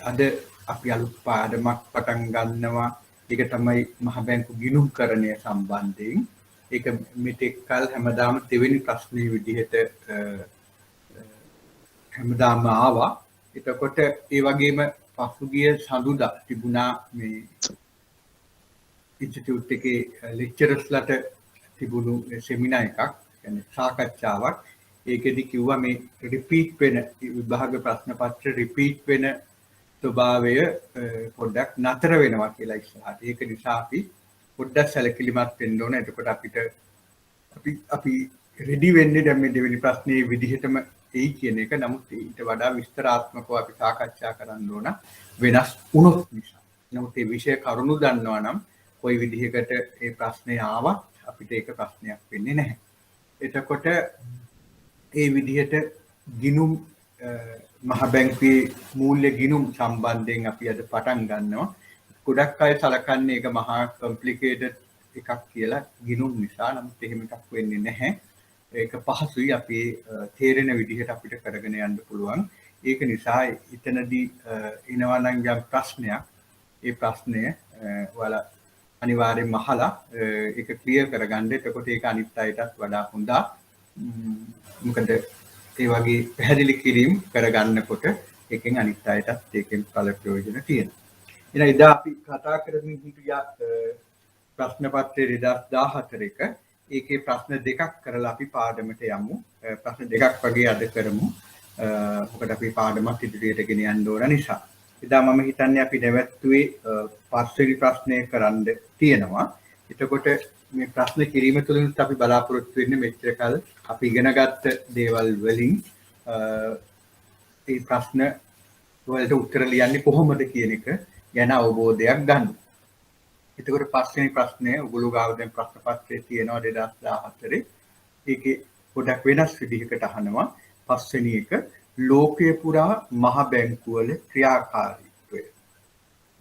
අද අපි අලුත් පාඩමක් පටන් ගන්නවා. ඒක තමයි මහ බැංකු ගිණුම්කරණය සම්බන්ධයෙන්. ඒක මෙතෙක් කල හැමදාම දෙවෙනි ප්‍රශ්නේ විදිහට හැමදාම ආවා. එතකොට ඒ වගේම පසුගිය සඳුදා තිබුණා මේ ඉන්ස්ටිටියුට් එකේ ලෙක්චරර්ස්ලාට තිබුණු සෙමිනා එකක්, කියන්නේ සාකච්ඡාවක්. ඒකෙදි කිව්වා මේ රිපීට් වෙන විභාග ප්‍රශ්න පත්‍ර රිපීට් වෙන ස්වභාවය පොඩ්ඩක් නතර වෙනවා කියලා ඉස්සරහට. ඒක නිසා අපි පොඩ්ඩක් සැලකිලිමත් වෙන්න ඕන. එතකොට අපි රෙඩි වෙන්නේ දැන් මේ දෙවෙනි ප්‍රශ්නේ විදිහටම එයි කියන එක. නමුත් ඊට වඩා විස්තරාත්මකව අපි සාකච්ඡා කරන්න ඕන වෙනස් වුණොත් නිසා. නමුත් මේ විෂය කරුණු දන්නවා නම් කොයි විදිහකට මේ ප්‍රශ්නේ ආවත් අපිට ඒක ප්‍රශ්නයක් වෙන්නේ නැහැ. එතකොට ඒ විදිහට ගිණුම් මහ බැංකුවේ මූල්‍ය ගිණුම් සම්බන්ධයෙන් අපි අද පටන් ගන්නවා. ගොඩක් අය සලකන්නේ ඒක මහා කොම්ප්ලිකේටඩ් එකක් කියලා ගිණුම් නිසා. නමුත් එහෙම එකක් වෙන්නේ නැහැ. ඒක පහසුයි. අපි තේරෙන විදිහට අපිට කරගෙන යන්න පුළුවන්. ඒක නිසා එතනදී එනවා නම් යම් ප්‍රශ්නයක්, ඒ ප්‍රශ්නය ඔයාලා අනිවාර්යෙන්ම අහලා ඒක ක්ලියර් කරගන්න. එතකොට ඒක අනිත් අයටත් වඩා හොඳා. මොකද ඒ වගේ පැහැදිලි කිරීම කරගන්නකොට එකෙන් අනිත් අයටත් ඒකෙන් ඵල ප්‍රයෝජන තියෙනවා. එහෙනම් එදා අපි කතා කරමින් හිටියා ප්‍රශ්න පත්‍රයේ 2014 එක. ඒකේ ප්‍රශ්න දෙකක් කරලා අපි පාඩමට යමු. ප්‍රශ්න දෙකක් වගේ අද කරමු. මොකද අපි පාඩමක් ඉදිරියට ගෙන යන්න ඕන නිසා. එදා මම හිතන්නේ අපි නැවැත්තුවේ පස්වෙනි ප්‍රශ්නය කරන්න තියෙනවා. එතකොට මේ ප්‍රශ්න කිරීම තුළින් අපි බලාපොරොත්තු වෙන්නේ මෙච්චර කල අපි ඉගෙනගත්ත දේවල් වලින් මේ ප්‍රශ්න වලට උත්තර ලියන්නේ කොහොමද කියන එක ගැන අවබෝධයක් ගන්න. එතකොට පස්වෙනි ප්‍රශ්නය ඔයගොල්ලෝ ගාව දැන් ප්‍රශ්න පත්‍රයේ තියෙනවා 2014. ඒකේ පොඩක් වෙනස් විදිහකට අහනවා. පස්වෙනි එක ලෝකයේ පුරා මහ බැංකුවල ක්‍රියාකාරීත්වය.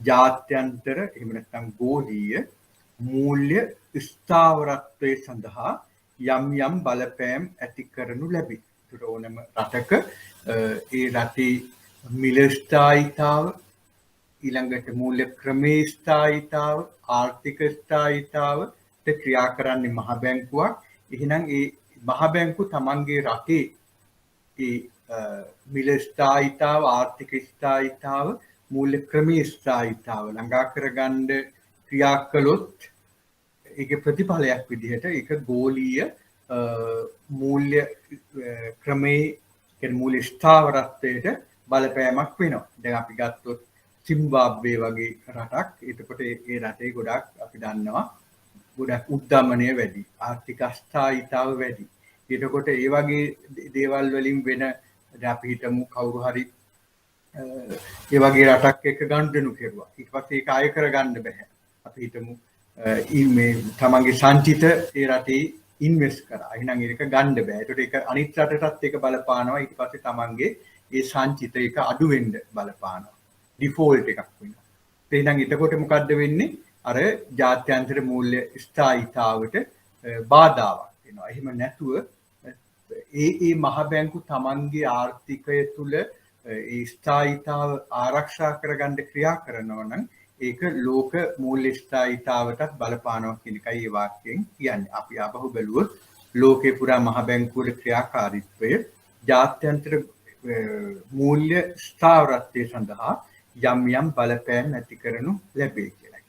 ජාත්‍යන්තර එහෙම නැත්නම් ගෝලීය මූල්‍ය ස්ථාවරත්වයේ සඳහා යම් යම් බලපෑම් ඇති කරනු ලැබේ. ඒකට ඕනම රටක ඒ රටේ මිල ස්ථායීතාව, ඊළඟට මූල්‍ය ක්‍රමේ ස්ථායීතාව, ආර්ථික ස්ථායීතාවට ක්‍රියා කරන්නේ මහ බැංකුවක්. එහෙනම් ඒ මහ බැංකුව තමන්ගේ රටේ ඒ මිල ස්ථායීතාව, ආර්ථික ස්ථායීතාව, මූල්‍ය ක්‍රමේ ස්ථායීතාව ළඟා කරගන්න ක්‍රියා කළොත් ඒකේ ප්‍රතිඵලයක් විදිහට ඒක ගෝලීය මූල්‍ය ක්‍රමේ කියන මූල්‍ය ස්ථාවරත්වයට බලපෑමක් වෙනවා. දැන් අපි ගත්තොත් සිම්බාබ්වේ වගේ රටක්. එතකොට ඒ රටේ ගොඩක් අපි දන්නවා ගොඩක් උද්දමනය වැඩි, ආර්ථික අස්ථායීතාව වැඩි. එතකොට ඒ වගේ දේවල් වලින් වෙන අපි හිතමු කවුරු හරි ඒ වගේ රටක් එක්ක ගනුදෙනු කෙරුවා. ඊට පස්සේ ඒක අය කරගන්න බෑ. අපි හිතමු මේ තමන්ගේ සංචිත ඒ රටේ ඉන්වෙස්ට් කරා. එහෙනම් ඒක ගන්න බෑ. ඒකට ඒක අනිත් රටටත් ඒක බලපානවා. ඊට පස්සේ තමන්ගේ ඒ සංචිත එක අඩු වෙන්න බලපානවා. ඩිෆෝල්ට් එකක් වෙනවා. එහෙනම් එතකොට මොකද්ද වෙන්නේ? අර ජාත්‍යන්තර මූල්‍ය ස්ථායීතාවට බාධාවක් වෙනවා. එහෙම නැතුව ඒ මහ බැංකු තමන්ගේ ආර්ථිකය තුල ඒ ස්ථායීතාව ආරක්ෂා කරගන්න ක්‍රියා කරනවා නම් ඒක ලෝක මූල්‍ය ස්ථායීතාවටත් බලපානවා කියන එකයි මේ වාක්‍යයෙන් කියන්නේ. අපි ආපහු බැලුවොත් ලෝකේ පුරා මහ බැංකුවල ක්‍රියාකාරීත්වය ජාත්‍යන්තර මූල්‍ය ස්ථාවරත්වය සඳහා යම් යම් බලපෑම් ඇති කරනු ලැබේ කියලා.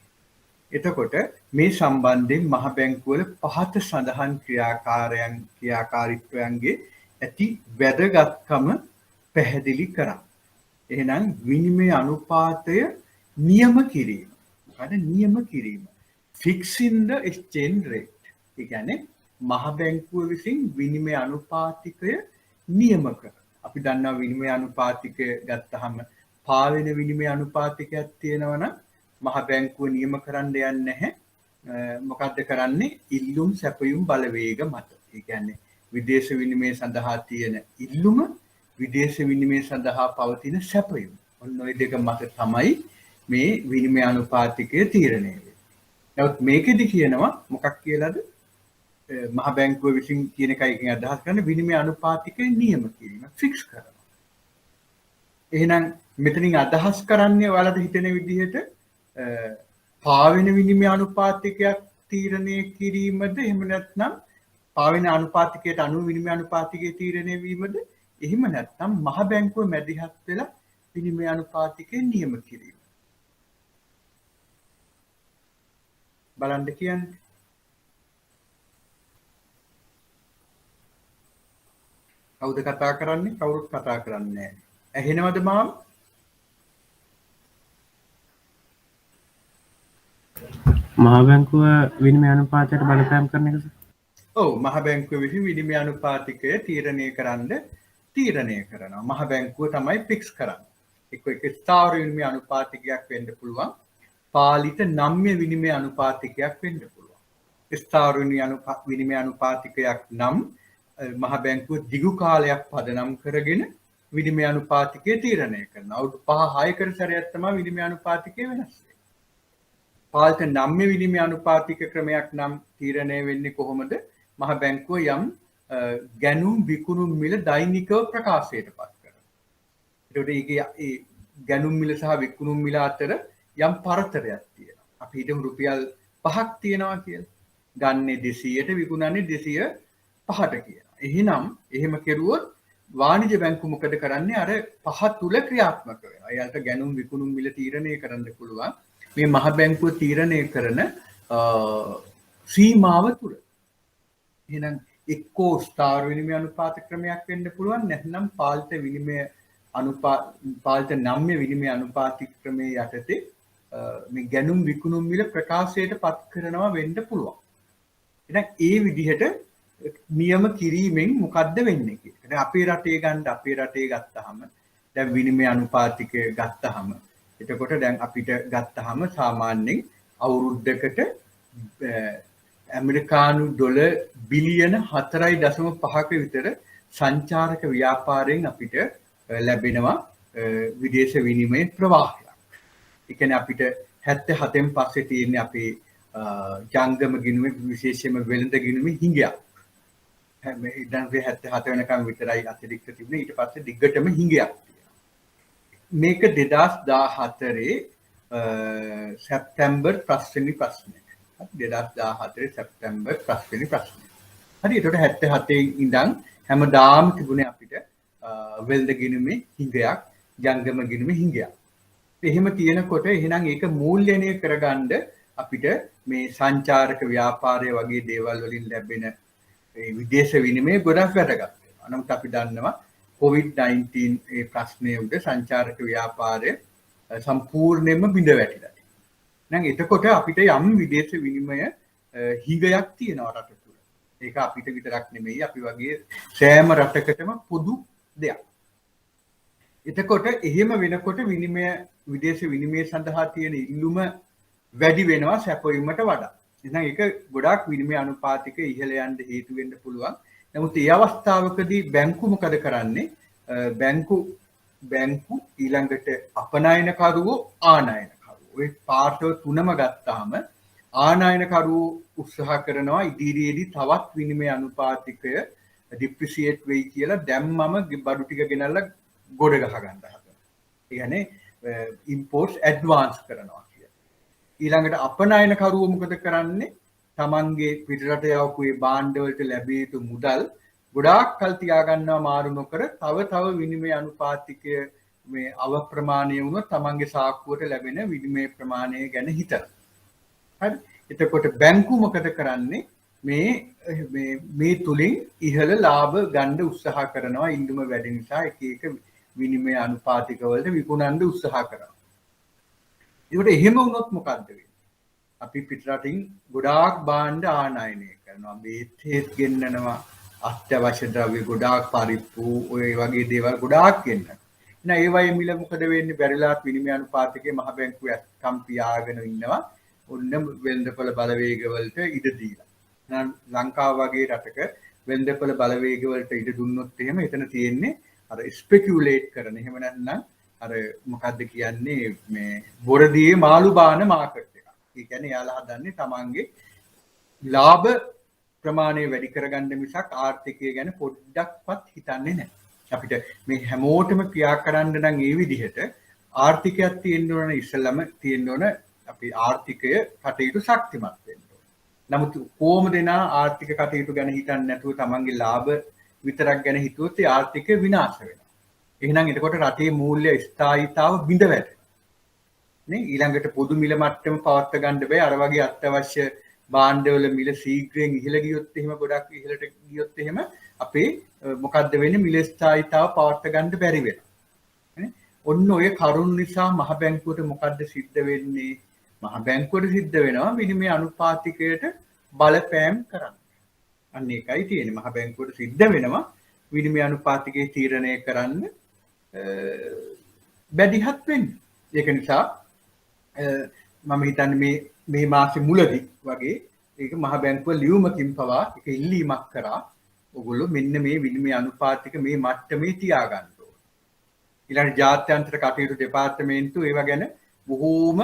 එතකොට මේ සම්බන්ධයෙන් මහ බැංකුවල පහත සඳහන් ක්‍රියාකාරීත්වයන්ගේ ඇති වැදගත්කම පැහැදිලි කරා. එහෙනම් විනිමය අනුපාතය නියම කිරීම. මොකද නියම කිරීම? fixing the exchange rate. ඒ කියන්නේ මහ බැංකුව විසින් විනිමය අනුපාතිකය නියම කරන. අපි දන්නවා විනිමය අනුපාතිකය ගත්තාම පාවෙන විනිමය අනුපාතිකයක් තියෙනවනම් මහ බැංකුව නියම කරන්න යන්නේ නැහැ. මොකද්ද කරන්නේ? ඉල්ලුම් සැපයුම් බලවේග මත. ඒ කියන්නේ විදේශ විනිමය සඳහා තියෙන ඉල්ලුම, විදේශ විනිමය සඳහා පවතින සැපයුම්. ඔන්න ඔය දෙක මත තමයි මේ විනිමය අනුපාතිකය තීරණය වෙන්නේ. නමුත් මේකෙදි කියනවා මොකක් කියලාද? මහ බැංකුව විසින් කියන එකයි එකෙන් අදහස් කරන්නේ විනිමය අනුපාතිකය නියම කිරීම, ෆික්ස් කරනවා. එහෙනම් මෙතනින් අදහස් කරන්නේ ඔයාලට හිතෙන විදිහට පාවෙන විනිමය අනුපාතිකයක් තීරණය කිරීමද එහෙම නැත්නම් පාවෙන අනුපාතිකයට අනුව විනිමය අනුපාතිකයේ තීරණය වීමද එහෙම නැත්නම් මහ බැංකුව මැදිහත් වෙලා විනිමය අනුපාතිකය නියම කිරීම බලන්න කියන්නේ කවුද කතා කරන්නේ කවුරුත් කතා කරන්නේ නැහැ ඇහෙනවද මාව මහ බැංකුව විනිමය අනුපාතයට බලපෑම් කරන එකද? ඔව් මහ බැංකුව විසින් විනිමය අනුපාතිකය තීරණය කරනවා. මහ බැංකුව තමයි ෆික්ස් කරන්නේ. එක්ක ස්ථාවර විනිමය අනුපාතිකයක් වෙන්න පුළුවන්. පාලිත නම්‍ය විනිමය අනුපාතිකයක් වෙන්න පුළුවන්. ස්ථාවර විනිමය අනුපාතිකයක් නම් මහ බැංකුව දිගු කාලයක් පදනම් කරගෙන විනිමය අනුපාතිකය තීරණය කරනවා. අවුරුදු 5-6කට සැරයක් තමයි විනිමය අනුපාතිකය වෙනස් වෙන්නේ. පාලිත නම්‍ය විනිමය අනුපාතික ක්‍රමයක් නම් තීරණය වෙන්නේ කොහොමද? මහ බැංකුව යම් ගැනුම් විකුණුම් මිල දෛනිකව ප්‍රකාශයට පත් කරනවා. ඒකට ඒ ගැනුම් මිල සහ විකුණුම් මිල අතර යම් පරතරයක් තියෙනවා. අපි හිතමු රුපියල් 5ක් තියෙනවා කියලා. ගන්නේ 200ට විකුණන්නේ 205ට කියලා. එහෙම කෙරුවොත් වාණිජ බැංකුව මොකද කරන්නේ? අර 5 තුල ක්‍රියාත්මක වෙනවා. එයාට ගැනුම් විකුණුම් මිල තීරණය කරන්න පුළුවන්. මේ මහ බැංකුව තීරණය කරන සීමාව තුල. එහෙනම් එක්කෝ ස්ථාවර විනිමය අනුපාත ක්‍රමයක් වෙන්න පුළුවන් නැත්නම් පාලිත නම්‍ය විනිමය අනුපාතික ක්‍රමයේ යටතේ මේ ගැනුම් විකුණුම් මිල ප්‍රකාශයට පත් කරනවා වෙන්න පුළුවන්. එහෙනම් ඒ විදිහට නියම කිරීමෙන් මොකද්ද වෙන්නේ කියලා. දැන් අපේ රටේ ගත්තාම දැන් විනිමය අනුපාතිකය ගත්තාම එතකොට දැන් අපිට ගත්තාම සාමාන්‍යයෙන් අවුරුද්දකට ඇමරිකානු ඩොලර් බිලියන 4.5ක විතර සංචාරක ව්‍යාපාරයෙන් අපිට ලැබෙනවා විදේශ විනිමය ප්‍රවාහයක්. ඒ කියන්නේ අපිට 77න් පස්සේ තියෙන්නේ අපේ ජංගම ගිණුමේ විශේෂයෙන්ම වෙළඳ ගිණුමේ හිඟයක්. දැන් 77 වෙනකම් විතරයි අතිරික්ත තිබුණේ ඊට පස්සේ දිග්ගටම හිඟයක්. මේක 2014 සැප්තැම්බර් 5 වෙනි ප්‍රශ්නය. 2014 සැප්තැම්බර් 5 වෙනි ප්‍රශ්නය. හරි ඒකට 77 ඉඳන් හැමදාම තිබුණේ අපිට වෙළඳ ගිණුමේ හිඟයක්, ජංගම ගිණුමේ හිඟයක්. එහෙම තියෙනකොට එහෙනම් ඒක මූල්‍යණය කරගන්න අපිට මේ සංචාරක ව්‍යාපාරය වගේ දේවල් වලින් ලැබෙන ඒ විදේශ විනිමය ගොඩක් වැදගත් වෙනවා. නමුත් අපි දන්නවා COVID-19 ඒ ප්‍රශ්නයේ උඩ සංචාරක ව්‍යාපාරය සම්පූර්ණයෙන්ම බිඳ වැටිලා තියෙනවා. එහෙනම් එතකොට අපිට යම් විදේශ විනිමය හිඟයක් තියෙනවා රට තුල. ඒක අපිට විතරක් නෙමෙයි අපි වගේ සෑම රටකටම පොදු දෙයක්. එතකොට එහෙම වෙනකොට විදේශ විනිමය සඳහා තියෙන ඉල්ලුම වැඩි වෙනවා සැපයීමට වඩා. එහෙනම් ඒක ගොඩාක් විනිමය අනුපාතික ඉහළ යන්න හේතු වෙන්න පුළුවන්. නමුත් මේ අවස්ථාවකදී බැංකු මොකද කරන්නේ? බැංකු ඊළඟට අපනයනකරුවෝ ආනයනකරුවෝ ඔය පාර්ශ්ව තුනම ගත්තාම ආනයනකරුවෝ උත්සාහ කරනවා ඉදිරියේදී තවත් විනිමය අනුපාතිකය ඩිප්‍රිසියේට් වෙයි කියලා දැම්මම බඩු ටික ගෙනල්ලා ගොඩ ගහ ගන්න හදනවා. ඒ කියන්නේ ඉම්පෝර්ට්ස් ඇඩ්වාන්ස් කරනවා කියලා. ඊළඟට අපනයනකරුවෝ මොකද කරන්නේ? තමන්ගේ පිටරට යවපු ඒ භාණ්ඩ වලට ලැබිය යුතු මුදල් ගොඩාක් කල් තියාගන්නවා මාරු නොකර තව විනිමය අනුපාතිකය මේ අවප්‍රමාණය වුණොත් තමන්ගේ සාක්කුවට ලැබෙන විනිමය ප්‍රමාණය ගැන හිතලා. හරි. එතකොට බැංකු මොකද කරන්නේ? මේ තුලින් ඉහළ ලාභ ගන්න උත්සාහ කරනවා ඉල්ලුම වැඩි නිසා එක විනිමය අනුපාතික වලට විකුණන්න උත්සාහ කරනවා. ඒකට එහෙම වුණොත් මොකද්ද වෙන්නේ? අපි පිටරටින් ගොඩාක් භාණ්ඩ ආනයනය කරනවා. බේත් හේත් ගෙන්නනවා, අත්‍යවශ්‍ය ද්‍රව්‍ය ගොඩාක් පරිප්පු ඔය වගේ දේවල් ගොඩාක් ගෙන්නනවා. එහෙනම් ඒ වගේ මිල මොකද වෙන්නේ? බැරිලාත් විනිමය අනුපාතිකයේ මහ බැංකුව කම්පියාගෙන ඉන්නවා. ඔන්න වෙළඳපොළ බලවේග වලට ඉඩ දීලා. එහෙනම් ලංකාව වගේ රටක වෙළඳපොළ බලවේග වලට ඉඩ දුන්නොත් එහෙම එතන තියෙන්නේ අර ස්පෙකියුලේට් කරන. එහෙම නැත්නම් අර මොකද්ද කියන්නේ මේ බොරදියේ මාළු බාන මාකට්. ඒ කියන්නේ යාලා හදන්නේ තමන්ගේ ලාභ ප්‍රමාණය වැඩි කරගන්න මිසක් ආර්ථිකය ගැන පොඩ්ඩක්වත් හිතන්නේ නැහැ. අපිට මේ හැමෝටම ක්‍රියා කරන්න නම් ඒ විදිහට ආර්ථිකයක් තියෙන්න ඕන ඉස්සෙල්ලම තියෙන්න ඕන අපි ආර්ථිකය කටයුතු ශක්තිමත් වෙන්න ඕන. නමුත් කොහොම දෙනා ආර්ථික කටයුතු ගැන හිතන්නේ නැතුව තමන්ගේ ලාභ විතරක් ගැන හිතුවොත් ඒ ආර්ථිකය විනාශ වෙනවා. එහෙනම් එතකොට රටේ මූල්‍ය ස්ථායීතාව බිඳ වැටෙනවා. නේ ඊළඟට පොදු මිල මට්ටම පවත්වා ගන්න බෑ. අර වගේ අත්‍යවශ්‍ය භාණ්ඩවල මිල ශීඝ්‍රයෙන් ඉහළ ගියොත් එහෙම ගොඩක් ඉහළට ගියොත් එහෙම අපේ මොකද්ද වෙන්නේ මිල ස්ථායීතාව පවත්වා ගන්න බැරි වෙනවා. නේ ඔන්න ඔය කරුණ නිසා මහ බැංකුවට මොකද්ද සිද්ධ වෙන්නේ? මහ බැංකුවට සිද්ධ වෙනවා විනිමය අනුපාතිකයට බලපෑම් කරන්න. අන්න ඒකයි තියෙන්නේ. මහ බැංකුවට සිද්ධ වෙනවා විනිමය අනුපාතිකයේ තීරණය කරන්න බැදිහත් වෙන්න. ඒක නිසා මම හිතන්නේ මේ මාසේ මුලදී වගේ ඒක මහ බැංකුව ලියුමකින් පවා ඒක ඉල්ලීමක් කරා. ඔයගොල්ලෝ මෙන්න මේ විනිමය අනුපාතික මේ මට්ටමේ තියාගන්න ඕනේ. ඊළඟ ජාත්‍යන්තර කටයුතු දෙපාර්තමේන්තුව ඒවා ගැන බොහෝම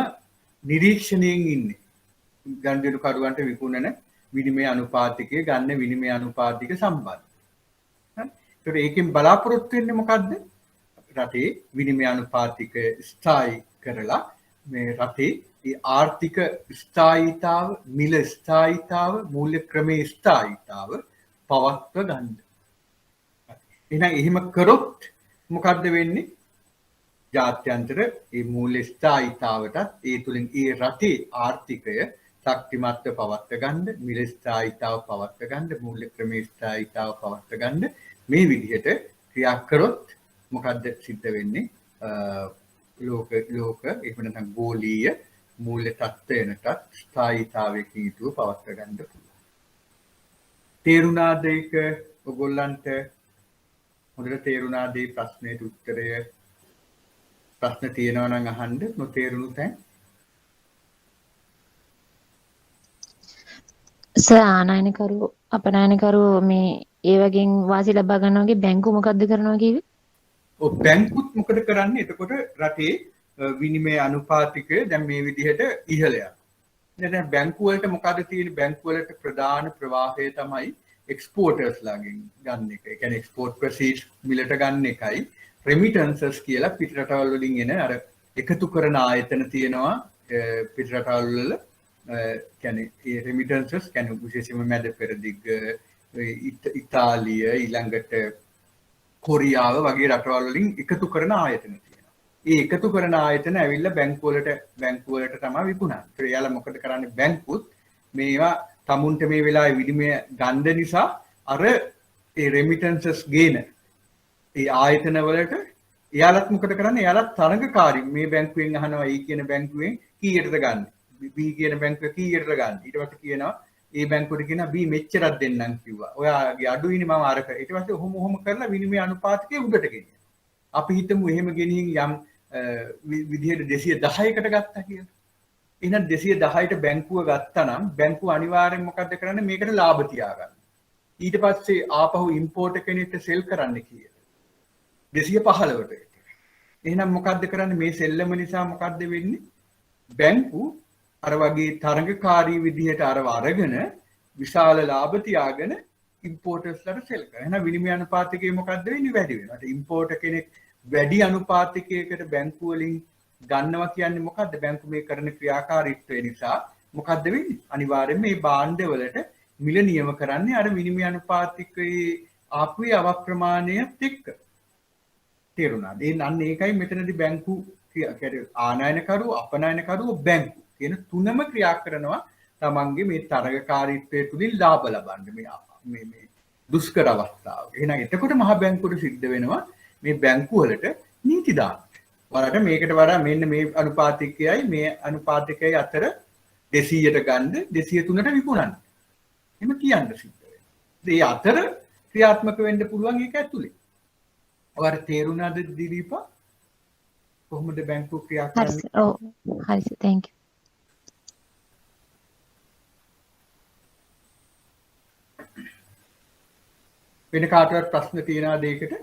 නිරීක්ෂණයෙන් ඉන්නේ. ගනුදෙනුකරුවන්ට විකුණන විනිමය අනුපාතිකය ගන්න විනිමය අනුපාතික සම්බන්ධ. හරි. ඒකට ඒකෙන් බලාපොරොත්තු වෙන්නේ මොකද්ද? රටේ විනිමය අනුපාතික ස්ථායි කරලා මේ රටේ ඒ ආර්ථික ස්ථායීතාව, මිල ස්ථායීතාව, මූල්‍ය ක්‍රමයේ ස්ථායීතාව පවත්ව ගන්න. එහෙනම් එහෙම කරොත් මොකද්ද වෙන්නේ? ජාත්‍යන්තර ඒ මූල්‍ය ස්ථායීතාවටත් ඒ තුලින් ඒ රටේ ආර්ථිකය ශක්තිමත්ව පවත්ව ගන්න, මිල ස්ථායීතාව පවත්ව ගන්න, මූල්‍ය ක්‍රමයේ ස්ථායීතාව පවත්ව ගන්න මේ විදිහට ක්‍රියා කරොත් මොකද්ද සිද්ධ වෙන්නේ? ලෝක එහෙම නැත්නම් ගෝලීය මූල්‍ය තත්ත්වයනටත් ස්ථායීතාවයකින් යුතුව පවත්ව ගන්න පුළුවන්. තේරුණාද ඒක ඔයගොල්ලන්ට? හොඳට තේරුණාද මේ ප්‍රශ්නෙට උත්තරය? ප්‍රශ්න තියෙනවා නම් අහන්න, නොතේරුණු තැන් ආනයනකරු අපනයනකරු මේ ඒ වගේන් වාසි ලබා ගන්න වගේ බැංකු මොකද්ද කරනවා කිව්වේ? ඔව් බැංකුත් මොකද කරන්නේ? එතකොට රටේ විනිමය අනුපාතිකය දැන් මේ විදිහට ඉහළ යනවා. දැන් බැංකු වලට මොකද තියෙන්නේ? බැංකු වලට ප්‍රධාන ප්‍රවාහය තමයි එක්ස්පෝර්ටර්ස්ලාගෙන් ගන්න එක. ඒ කියන්නේ එක්ස්පෝර්ට් ප්‍රොසීඩ්ස් මිලට ගන්න එකයි. රෙමිටන්සස් කියලා පිටරටවල් වලින් එන අර එකතු කරන ආයතන තියෙනවා පිටරටවල් වල. කියන්නේ ඒ රෙමිටන්සස් කියන්නේ විශේෂයෙන්ම මැද පෙරදිග ඉතාලිය ඊළඟට කොරියාව වගේ රටවල් වලින් එකතු කරන ආයතන තියෙනවා. ඒ එකතු කරන ආයතන ඇවිල්ලා බැංකු වලට තමයි විකුණන්නේ. ඒත් එයාලා මොකද කරන්නේ? බැංකුත් මේවා තමුන්ට මේ වෙලාවේ විනිමය ගන්න නිසා අර ඒ රෙමිටන්සස් ගේන ඒ ආයතන වලට එයාලත් මොකද කරන්නේ? එයාලත් තරඟකාරී මේ බැංකුවෙන් අහනවා E කියන බැංකුවෙන් කීයටද ගන්න? B කියන බැංකුව කීයටද ගන්න? ඊට පස්සේ කියනවා ඒ බැංකුවට කියනවා B මෙච්චරක් දෙන්නම් කිව්වා. ඔයාගේ අඩුයිනේ මම අරක. ඊට පස්සේ ඔහොම කරලා විනිමය අනුපාතිකය උඩට ගෙනියනවා. අපි හිතමු එහෙම ගෙනින් යම් විදිහට 210කට ගත්තා කියලා. එහෙනම් 210ට බැංකුව ගත්තා නම් බැංකුව අනිවාර්යෙන් මොකද්ද කරන්නේ? මේකට ලාභ තියාගන්න. ඊට පස්සේ ආපහු ඉම්පෝර්ටර් කෙනෙක්ට සෙල් කරන්න කියලා. 215ට. එහෙනම් මොකද්ද කරන්නේ? මේ සෙල්ලම නිසා මොකද්ද වෙන්නේ? බැංකු අර වගේ තරඟකාරී විදිහට අරව අරගෙන විශාල ලාභ තියාගෙන ඉම්පෝර්ටර්ස්ලාට සෙල් කරනවා. එහෙනම් විනිමය අනුපාතිකය මොකද්ද වෙන්නේ? වැඩි වෙනවා. ඉම්පෝර්ටර් කෙනෙක් වැඩි අනුපාතිකයකට බැංකු වලින් ගන්නවා කියන්නේ මොකද්ද? බැංකු මේ කරන ක්‍රියාකාරීත්වය නිසා මොකද්ද වෙන්නේ? අනිවාර්යයෙන්ම මේ භාණ්ඩ වලට මිල නියම කරන්නේ අර විනිමය අනුපාතිකයේ ආපුවේ අවක්‍රමාණයත් එක්ක. තේරුණාද? අන්න ඒකයි මෙතනදී බැංකු කියන්නේ ආනයනකරු, අපනයනකරු, බැංකු කියන තුනම ක්‍රියා කරනවා තමන්ගේ මේ තරගකාරීත්වය තුලින් ලාභ ලබන්න මේ දුෂ්කර අවස්ථාව. එහෙනම් එතකොට මහ බැංකුවට සිද්ධ වෙනවා මේ බැංකු වලට නීති දාන්න. වලට මේකට වඩා මෙන්න මේ අනුපාතිකයයි මේ අනුපාතිකයයි අතර 200ට ගන්න 203ට විකුණන්න. එහෙම කියන්න සිද්ධ වෙනවා. ඒ අතර ක්‍රියාත්මක වෙන්න පුළුවන් ඒක ඇතුලේ. ඔයාලට තේරුණාද දිලීපා? කොහොමද බැංකු ක්‍රියා කරන්නේ? ඔව් හරි සර් thank you. වෙන කාටවත් ප්‍රශ්න තියනවාද ඒකට?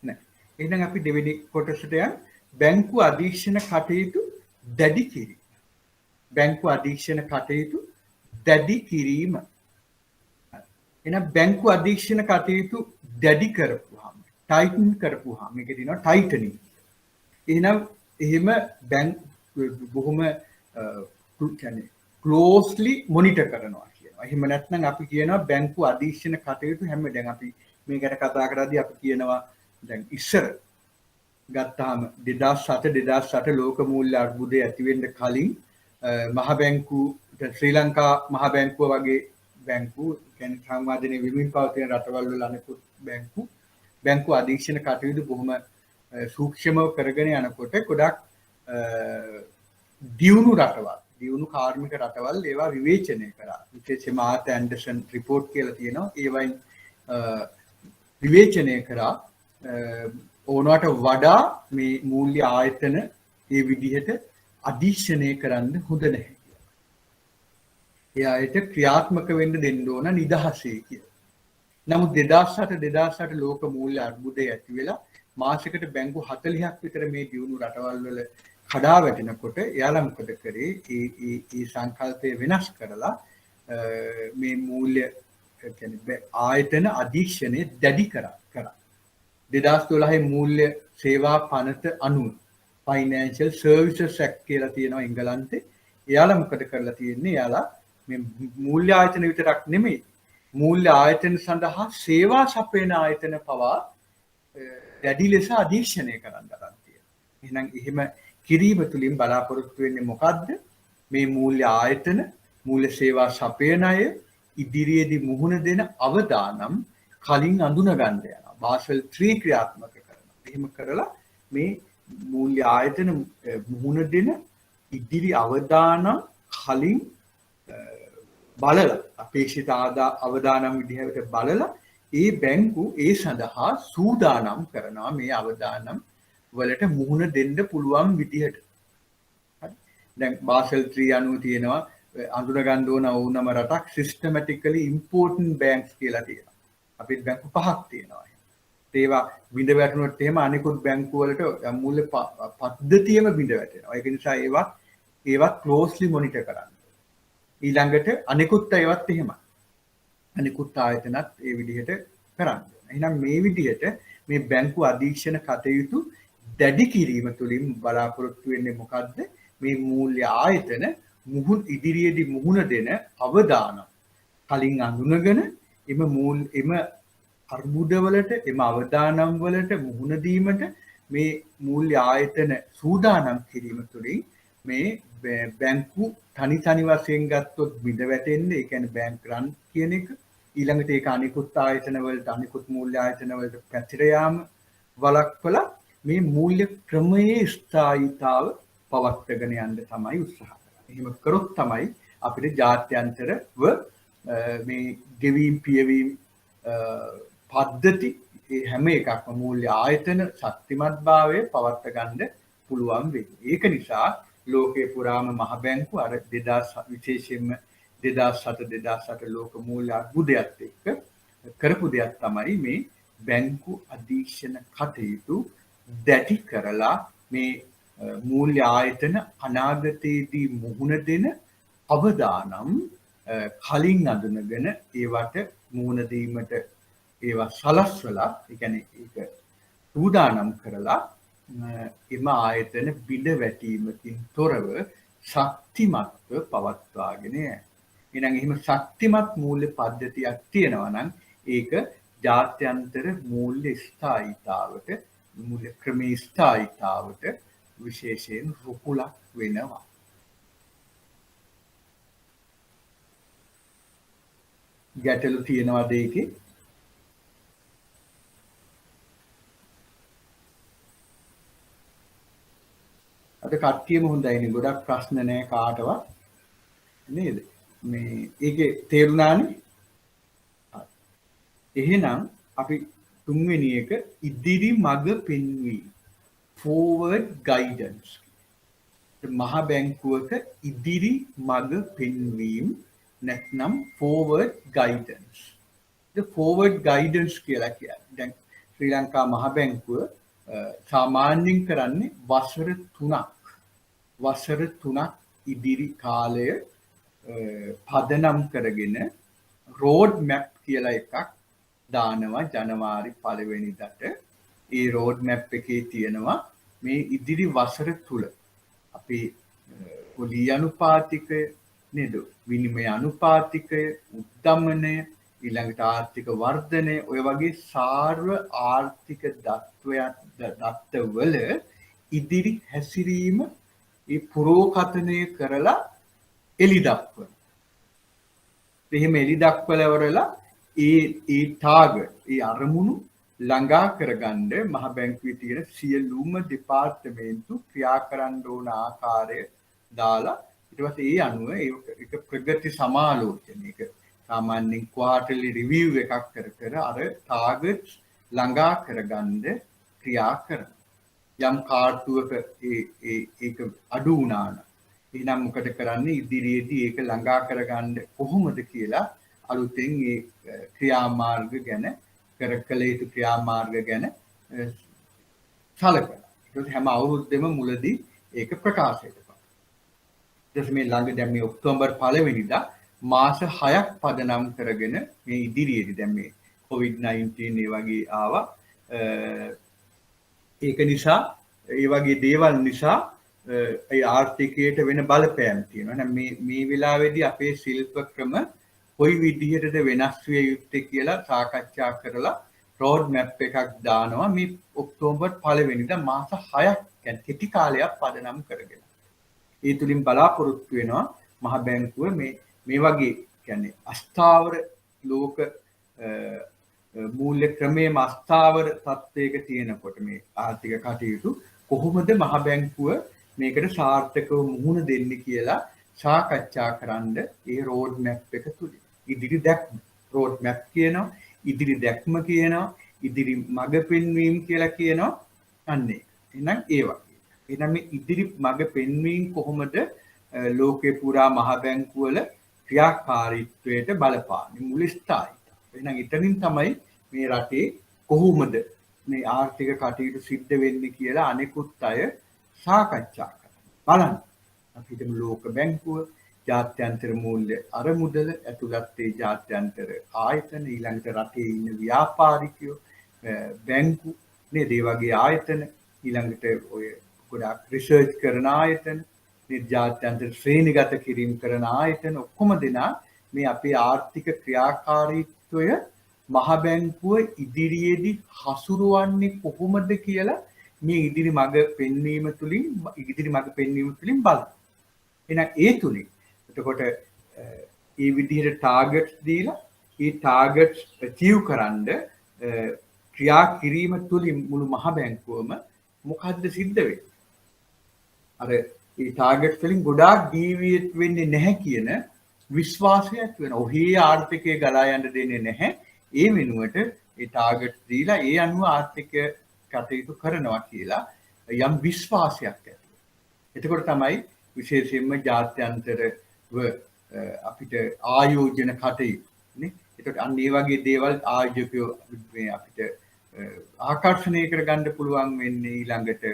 නෑ. එහෙනම් අපි දෙවෙනි කොටසට යන් බැංකු අධීක්ෂණ කටයුතු දැඩි කිරීම. බැංකු අධීක්ෂණ කටයුතු දැඩි කිරීම. එහෙනම් බැංකු අධීක්ෂණ කටයුතු දැඩි කරපුවාම ටයිටන් කරපුවාම මේක දිනවා ටයිටනින්. එහෙනම් එහෙම බැංක් බොහොම කියන්නේ ක්ලෝස්ලි මොනිටර් කරනවා කියනවා. එහෙම නැත්නම් අපි කියනවා බැංකු අධීක්ෂණ කටයුතු හැම දැන් අපි මේ ගැන කතා කරද්දී අපි කියනවා දැන් ඉස්සර ගත්තාම 2007 ලෝක මූල්‍ය අර්බුදය ඇති වෙන්න කලින් මහ බැංකු ශ්‍රී ලංකා මහ බැංකුව වගේ බැංකු කියන්නේ සංවාදනයේ විමින් පවතින රටවල් වල අනෙකුත් බැංකු අධීක්ෂණ කටයුතු බොහොම සූක්ෂමව කරගෙන යනකොට ගොඩක් දියුණු රටවල් දියුණු කාර්මික රටවල් ඒවා විවේචනය කරා. විශේෂයෙන්ම ආර්ත ඇන්ඩර්සන් රිපෝට් කියලා තියෙනවා. ඒවයින් විවේචනය කරා ඕනවට වඩා මේ මූල්‍ය ආයතන ඒ විදිහට අධීක්ෂණය කරන්න හොඳ නැහැ කියලා. ඒ ආයත ක්‍රියාත්මක වෙන්න දෙන්න ඕන නිදහසේ කියලා. නමුත් 2008 ලෝක මූල්‍ය අර්බුදය ඇති වෙලා මාසයකට බැංකු 40ක් විතර මේ දියුණු රටවල් වල කඩා වැටෙනකොට එයාලා මොකද කරේ? ඒ සංකල්පය වෙනස් කරලා මේ මූල්‍ය කියන්නේ ආයතන අධීක්ෂණය දැඩි කරා. 2012 මූල්‍ය සේවා පනත අනුව ෆයිනෑන්ෂල් සර්විසස් ඇක්ට් කියලා තියෙනවා එංගලන්තේ. එයාලා මොකද කරලා තියෙන්නේ? එයාලා මේ මූල්‍ය ආයතන විතරක් නෙමෙයි මූල්‍ය ආයතන සඳහා සේවා සපයන ආයතන පවා දැඩි ලෙස අධීක්ෂණය කරන්න ගන්න තියෙනවා. එහෙනම් එහෙම කිරීම තුළින් බලාපොරොත්තු වෙන්නේ මොකද්ද? මේ මූල්‍ය ආයතන මූල්‍ය සේවා සපයන අය ඉදිරියේදී මුහුණ දෙන අවදානම් කලින් අඳුන ගන්න යනවා. බාසල් 3 ක්‍රියාත්මක කරනවා. එහෙම කරලා මේ මූල්‍ය ආයතන මුහුණ දෙන ඉදිරි අවදානම් කලින් බලලා අපේක්ෂිත අවදානම් විදිහට බලලා ඒ බැංකු ඒ සඳහා සූදානම් කරනවා මේ අවදානම් වලට මුහුණ දෙන්න පුළුවන් විදිහට. හරි. දැන් බාසල් 3 අනුව තියෙනවා අඳුන ගන්න ඕන ඕනම රටක් සිස්ටමැටිකලි ඉම්පෝර්ටන්ට් බැංක්ස් කියලා තියෙනවා. අපිට බැංකු 5ක් තියෙනවා. ඒවා බිඳ වැටුනොත් එහෙම අනිකුත් බැංකු වලට මූල්‍ය පද්ධතියම බිඳ වැටෙනවා. ඒක නිසා ඒවත් ක්ලෝස්ලි මොනිටර් කරන්න. ඊළඟට අනිකුත් ඒවත් එහෙමයි. අනිකුත් ආයතනත් ඒ විදිහට කරන්න. එහෙනම් මේ විදිහට මේ බැංකු අධීක්ෂණ කටයුතු දැඩි කිරීම තුළින් බලාපොරොත්තු වෙන්නේ මොකද්ද? මේ මූල්‍ය ආයතන ඉදිරියේදී මුහුණ දෙන අවදානම් කලින් අඳුනගෙන එම අර්බුදවලට එම අවදානම් වලට මුහුණ දීමට මේ මූල්‍ය ආයතන සූදානම් කිරීම තුළින් මේ බැංකු තනි වශයෙන් ගත්තොත් බිඳ වැටෙන්නේ. ඒ කියන්නේ බැංක් රන් කියන එක ඊළඟට ඒක අනිකුත් ආයතන වලට අනිකුත් මූල්‍ය ආයතන වලට පැතිර යාම වළක්වලා මේ මූල්‍ය ක්‍රමයේ ස්ථායීතාව පවත්වාගෙන යන්න තමයි උත්සාහ කරන්නේ. එහෙම කරොත් තමයි අපිට ජාත්‍යන්තරව මේ ගෙවීම් පියවීම් පද්ධති හැම එකක්ම මූල්‍ය ආයතන ශක්තිමත්භාවය පවත්වා ගන්න පුළුවන් වෙන්නේ. ඒක නිසා ලෝකේ පුරාම මහ බැංකු අර 2000 විශේෂයෙන්ම 2007 ලෝක මූල්‍ය අර්බුදයත් එක්ක කරපු දෙයක් තමයි මේ බැංකු අධීක්ෂණ කටයුතු දැඩි කරලා මේ මූල්‍ය ආයතන අනාගතයේදී මුහුණ දෙන අවදානම් කලින් අඳුනගෙන ඒවට මුහුණ දීමට ඒවා සලස්වලා ඒ කියන්නේ ඒක සූදානම් කරලා එම ආයතන බිඳ වැටීමකින් තොරව ශක්තිමත්ව පවත්වාගෙන යනවා. එහෙනම් එහෙම ශක්තිමත් මූල්‍ය පද්ධතියක් තියෙනවා නම් ඒක ජාත්‍යන්තර මූල්‍ය ස්ථායීතාවට මූල්‍ය ක්‍රමයේ ස්ථායීතාවට විශේෂයෙන් රුකුලක් වෙනවා. ගැටලු තියෙනවද ඒකේ? අද කට්ටියම හොඳයිනේ. ගොඩක් ප්‍රශ්න නැහැ කාටවත් නේද? මේ ඒකේ තේරුණානේ? එහෙනම් අපි තුන්වෙනි එක ඉදිරි මඟ පෙන්වීම forward guidance. මහ බැංකුවක ඉදිරි මඟ පෙන්වීම නැත්නම් forward guidance. forward guidance කියලා කියන්නේ දැන් ශ්‍රී ලංකා මහ බැංකුව සාමාන්‍යයෙන් කරන්නේ වසර 3ක් ඉදිරි කාලය පදනම් කරගෙන රෝඩ් මැප් කියලා එකක් දානවා ජනවාරි 1 වෙනිදාට. ඒ රෝඩ් මැප් එකේ තියෙනවා මේ ඉදිරි වසර තුල අපි පොලී අනුපාතිකය නේද විනිමය අනුපාතිකය උද්දමනය ඊළඟට ආර්ථික වර්ධනය ඔය වගේ සාර්ව ආර්ථික දත්තවල ඉදිරි හැසිරීම ඒ පුරෝකථනය කරලා එලි දක්වන. එහෙම එලි දක්වලවරලා ඒ ටාගට් ඒ අරමුණු ළඟා කරගන්න මහ බැංකුවේ තියෙන සියලුම දෙපාර්තමේන්තු ක්‍රියා කරන්න ඕන ආකාරය දාලා ඊට පස්සේ ඒ අනුව ඒක ප්‍රගති සමාලෝචනයක සාමාන්‍යයෙන් ක්වාටර්ලි රිවිව් එකක් කර කර අර ටාගට්ස් ළඟා කරගන්න ක්‍රියා කරනවා. යම් කාර්තුවක ඒක අඩු වුණා නම් එහෙනම් මොකද කරන්නේ ඉදිරියේදී ඒක ළඟා කරගන්න කොහොමද කියලා අලුතෙන් ඒ ක්‍රියාමාර්ග ගැන කළ යුතු ක්‍රියාමාර්ග ගැන සැලකනවා. ඒක හැම අවුරුද්දෙම මුලදී ඒක ප්‍රකාශයට පත්. ඊට මේ ළඟ දැන් මේ ඔක්තෝබර් 1 වෙනිදා මාස 6ක් පදනම් කරගෙන මේ ඉදිරියේදී දැන් මේ COVID-19 ඒ වගේ ආවා. ඒක නිසා ඒ වගේ දේවල් නිසා ඒ ආර්ථිකයට වෙන බලපෑම් තියෙනවා. එහෙනම් මේ වෙලාවේදී අපේ ශිල්ප ක්‍රම කොයි විදිහටද වෙනස් විය යුත්තේ කියලා සාකච්ඡා කරලා රෝඩ් මැප් එකක් දානවා මේ ඔක්තෝබර් 1 වෙනිදා මාස 6ක් කියන්නේ කෙටි කාලයක් පදනම් කරගෙන. ඒ තුලින් බලාපොරොත්තු වෙනවා මහ බැංකුව මේ වගේ කියන්නේ අස්ථාවර ලෝක මූල්‍ය ක්‍රමයේ අස්ථාවර තත්ත්වයක තියෙනකොට මේ ආර්ථික කටයුතු කොහොමද මහ බැංකුව මේකට සාර්ථකව මුහුණ දෙන්නේ කියලා සාකච්ඡා කරන්න ඒ රෝඩ් මැප් එක තුලින් ඉදිරි දැක්ම රෝඩ් මැප් කියනවා ඉදිරි දැක්ම කියනවා ඉදිරි මඟ පෙන්වීම කියලා කියනවා අන්නේ. එහෙනම් ඒ වගේ. එහෙනම් මේ ඉදිරි මඟ පෙන්වීම කොහොමද ලෝකේ පුරා මහ බැංකුවල ක්‍රියාකාරීත්වයට බලපාන්නේ මුල් ස්ථායිත. එහෙනම් ඊතනින් තමයි මේ රටේ කොහොමද මේ ආර්ථික කටයුතු සිද්ධ වෙන්නේ කියලා අනෙකුත් අය සාකච්ඡා කරනවා. බලන්න. අපි හිතමු ලෝක බැංකුව, ජාත්‍යන්තර මූල්‍ය අරමුදල, ඇතුළත් ඒ ජාත්‍යන්තර ආයතන, ඊළඟට රටේ ඉන්න ව්‍යාපාරිකයෝ, බැංකු නේද ඒ වගේ ආයතන, ඊළඟට ඔය ගොඩාක් රිසර්ච් කරන ආයතන, ජාත්‍යන්තර ශ්‍රේණිගත කිරීම කරන ආයතන ඔක්කොම දෙනා මේ අපේ ආර්ථික ක්‍රියාකාරීත්වය මහ බැංකුව ඉදිරියේදී හසුරුවන්නේ කොහොමද කියලා මේ ඉදිරි මඟ පෙන්වීම තුලින් බලන්න. එහෙනම් ඒ තුලින් එතකොට ඒ විදිහට ටාගට්ස් දීලා ඒ ටාගට්ස් අචීව් කරන්න ක්‍රියා කිරීම තුලින් මුළු මහ බැංකුවම මොකද්ද සිද්ධ වෙන්නේ? අර ඒ ටාගට්ස් වලින් ගොඩාක් ඩීවියේට් වෙන්නේ නැහැ කියන විශ්වාසයක් වෙනවා. ඔහේ ආර්ථිකය ගලා යන්න දෙන්නේ නැහැ. ඒ වෙනුවට ඒ ටාගට්ස් දීලා ඒ අනුව ආර්ථික කටයුතු කරනවා කියලා යම් විශ්වාසයක් ඇති. එතකොට තමයි විශේෂයෙන්ම ජාත්‍යන්තරව අපිට ආයෝජන කටයුතු නේ. එතකොට අන්න ඒ වගේ දේවල් ආයෝජකයෝ මේ අපිට ආකර්ෂණය කරගන්න පුළුවන් වෙන්නේ ඊළඟට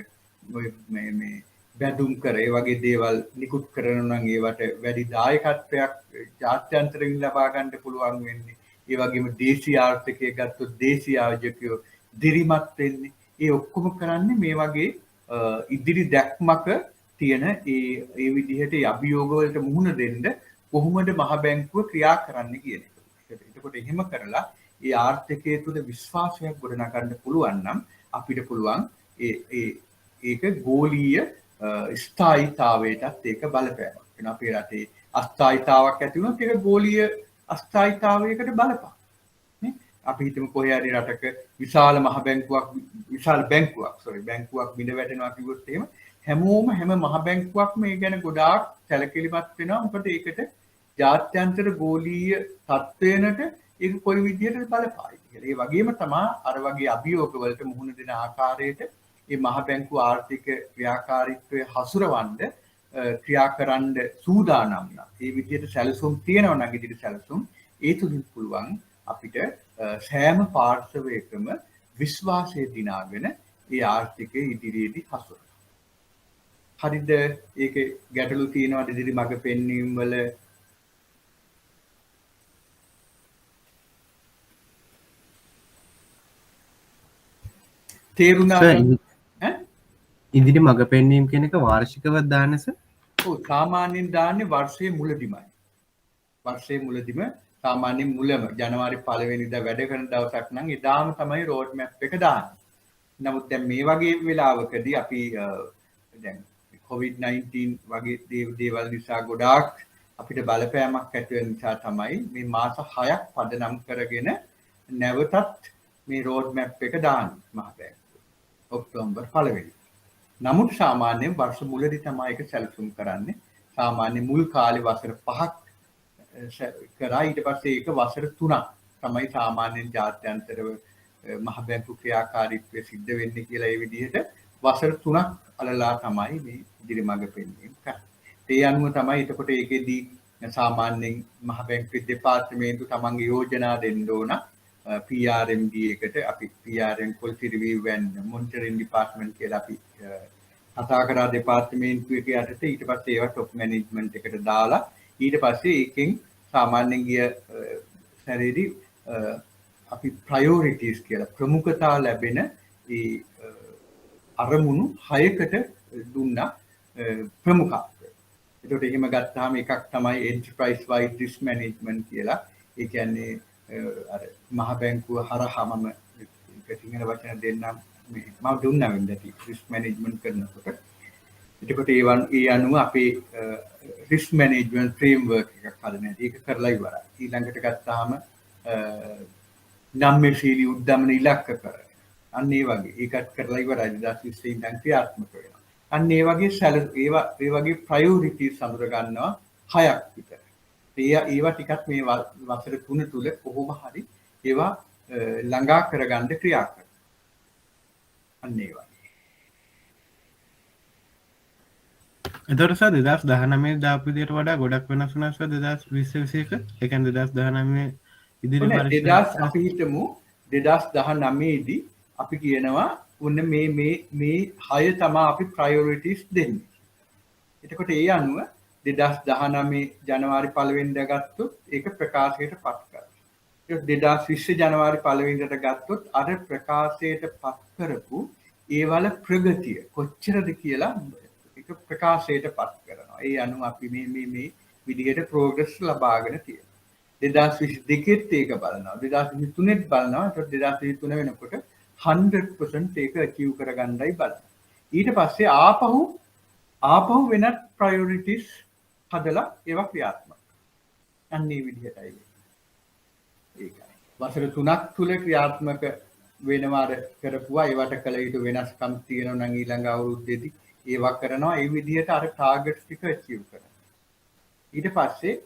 මේ බැඳුම් කර ඒ වගේ දේවල් නිකුත් කරනවා නම් ඒවට වැඩි දායකත්වයක් ජාත්‍යන්තරයෙන් ලබා ගන්න පුළුවන් වෙන්නේ. ඒ වගේම දේශීය ආර්ථිකය ගත්තොත් දේශීය ආයෝජකයෝ දිරිමත් වෙන්නේ. ඒ ඔක්කොම කරන්නේ මේ වගේ ඉදිරි දැක්මක තියෙන ඒ විදිහට අභියෝග වලට මුහුණ දෙන්න කොහොමද මහ බැංකුව ක්‍රියා කරන්නේ කියන එක. එතකොට එහෙම කරලා ඒ ආර්ථිකය තුළ විශ්වාසයක් ගොඩනගන්න පුළුවන් නම් අපිට පුළුවන් ඒක ගෝලීය ස්ථායීතාවයටත් ඒක බලපෑමක් වෙනවා. අපේ රටේ අස්ථායීතාවක් ඇති වුණොත් ඒක ගෝලීය අස්ථායීතාවයකට බලපාන. නේ? අපි හිතමු කොහේ හරි රටක විශාල බැංකුවක් බිඳ වැටෙනවා කිව්වොත් එහෙම හැම මහ බැංකුවක්ම මේ ගැන ගොඩාක් සැලකිලිමත් වෙනවා. මොකද ඒකට ජාත්‍යන්තර ගෝලීය තත්ත්වයකට ඒක කොයි විදිහටද බලපායි කියලා. ඒ වගේම තමයි අර වගේ අභියෝග වලට මුහුණ දෙන ආකාරයට මේ මහ බැංකු ආර්ථික ක්‍රියාකාරීත්වය හසුරවන්න ක්‍රියා කරන්න සූදානම් නම් මේ විදිහට සැලසුම් තියෙනවා නම් ඉදිරි සැලසුම් ඒ තුලින් පුළුවන් අපිට සෑම පාර්ශවයකම විශ්වාසය දිනාගෙන මේ ආර්ථිකය ඉදිරියේදී හසුරවන්න. හරිද? ඒකේ ගැටලු තියෙනවද ඉදිරි මඟ පෙන්වීම වල තේරුණාද? ඈ ඉදිරි මඟ පෙන්වීම කියන එක වාර්ෂිකව දාන්න සර්. ඔව් සාමාන්‍යයෙන් දාන්නේ වර්ෂයේ මුලදිමයි. වර්ෂයේ මුලදිම සාමාන්‍යයෙන් මුලම ජනවාරි 1 වෙනිදා වැඩ කරන දවසක් නම් එදාම තමයි රෝඩ් මැප් එක දාන්නේ. නමුත් දැන් මේ වගේ වෙලාවකදී අපි දැන් COVID-19 වගේ දේවල් නිසා ගොඩාක් අපිට බලපෑමක් ඇති වෙන නිසා තමයි මේ මාස 6ක් පදනම් කරගෙන නැවතත් මේ රෝඩ් මැප් එක දාන්නේ මහ බැංකුව. ඔක්තෝබර් 1 වෙනිදා. නමුත් සාමාන්‍යයෙන් වර්ෂ මුලදී තමයි ඒක සැලසුම් කරන්නේ. සාමාන්‍ය මුල් කාලේ වසර 5ක් කරා ඊට පස්සේ ඒක වසර 3ක් තමයි සාමාන්‍යයෙන් ජාත්‍යන්තරව මහ බැංකු ක්‍රියාකාරීත්වය සිද්ධ වෙන්නේ කියලා ඒ විදිහට වසර 3ක් අලලා තමයි මේ ඉදිරි මඟ පෙන්වීම කරන්නේ. ඒ අනුව තමයි එතකොට ඒකෙදී සාමාන්‍යයෙන් මහ බැංකුවේ දෙපාර්තමේන්තු තමන්ගේ යෝජනා දෙන්න ඕන PRMD එකට අපි PRM policy review and monitoring department කියලා අපි කතා කරා දෙපාර්තමේන්තුවක යටතේ ඊට පස්සේ ඒවා top management එකට දාලා ඊට පස්සේ ඒකෙන් සාමාන්‍යයෙන් ගිය සැරේදී අපි ප්‍රයෝරිටිස් කියලා ප්‍රමුඛතා ලැබෙන ඒ අරමුණු 6කට දුන්නා ප්‍රමුඛත්වය. ඒකට එහෙම ගත්තාම එකක් තමයි enterprise wide risk management කියලා. ඒ කියන්නේ අර මහ බැංකුව හරහා මම සිංහල වචන දෙන්නම් මම දුන්නා වෙන්දටි risk management කරනකොට. එතකොට ඒ අනුව අපේ risk management framework එකක් හදන්න. ඒක කරලා ඉවරයි. ඊළඟට ගත්තාම නම්මශීලී උද්දමන ඉලක්ක කරන. අන්න ඒ වගේ ඒකත් කරලා ඉවරයි 2020 ඉඳන් ක්‍රියාත්මක වෙනවා. අන්න ඒ වගේ ඒ වගේ ප්‍රයෝරිටි සඳර ගන්නවා 6ක් විතර. ඒවා ටිකක් මේ වසර 3 තුල කොහොම හරි ඒවා ළඟා කරගන්න ක්‍රියා කරනවා. අන්න ඒ වගේ. එතකොට සර් 2019 දාපු විදියට වඩා ගොඩක් වෙනස් වුණා සර් 2020 21 ඒ කියන්නේ 2019 ඉදිරි පරිශ්‍රම අපි හිතමු 2019 දී අපි කියනවා ඔන්න මේ 6 තමයි අපි ප්‍රයොරිටිස් දෙන්නේ. එතකොට ඒ අනුව 2019 ජනවාරි 1 වෙනිදා ගත්තොත් ඒක ප්‍රකාශයට පත් කරනවා. ඒක 2020 ජනවාරි 1 වෙනිදාට ගත්තොත් අර ප්‍රකාශයට පත් කරපු ඒවල ප්‍රගතිය කොච්චරද කියලා ඒක ප්‍රකාශයට පත් කරනවා. ඒ අනුව අපි මේ විදිහට ප්‍රෝග්‍රස් ලබාගෙන තියෙනවා. 2022ත් ඒක බලනවා 2023ත් බලනවා. ඒත් 2023 වෙනකොට 100% ඒක achieve කරගන්නයි බලනවා. ඊට පස්සේ ආපහු වෙනත් priorities හදලා ඒවා ක්‍රියාත්මක. අන්න ඒ විදිහටයි ඒකයි. වසර 3ක් තුල ක්‍රියාත්මක වෙනවා කරපුවා ඒවට කළ යුතු වෙනස්කම් තියෙනවා නම් ඊළඟ අවුරුද්දේදී ඒවා කරනවා. ඒ විදිහට අර ටාගට්ස් ටික achieve කරනවා. ඊට පස්සේ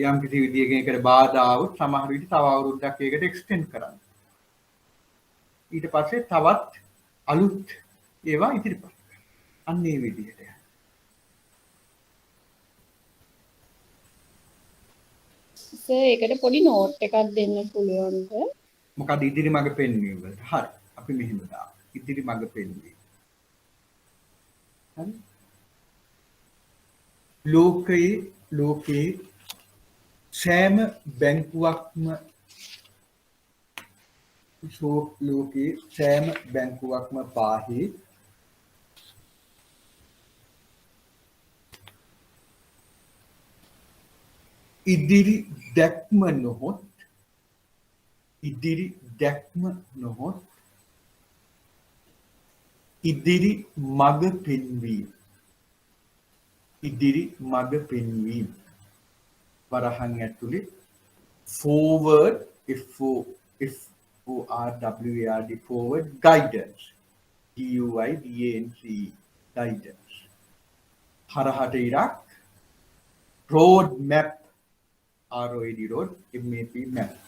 යම් කිසි විදියකින් ඒකට බාධා આવුත් සමහර විට තව අවුරුද්දක් ඒකට එක්ස්ටෙන්ඩ් කරන්න. ඊට පස්සේ තවත් අලුත් ඒවා ඉදිරිපත් කරනවා. අන්න ඒ විදිහට. සර් ඒකට පොඩි නෝට් එකක් දෙන්න පුළුවන්ද? මොකද ඉදිරි මඟ පෙන්වීම වලට. හරි. අපි මෙහෙම දාමු. ඉදිරි මඟ පෙන්වීම. හරි. ලෝකයේ සෑම බැංකුවක්ම පාහේ ඉදිරි දැක්ම නොහොත් ඉදිරි මඟ පෙන්වීම වරහන් ඇතුලේ forward forward guidance guidance හරහට ඉරක් road map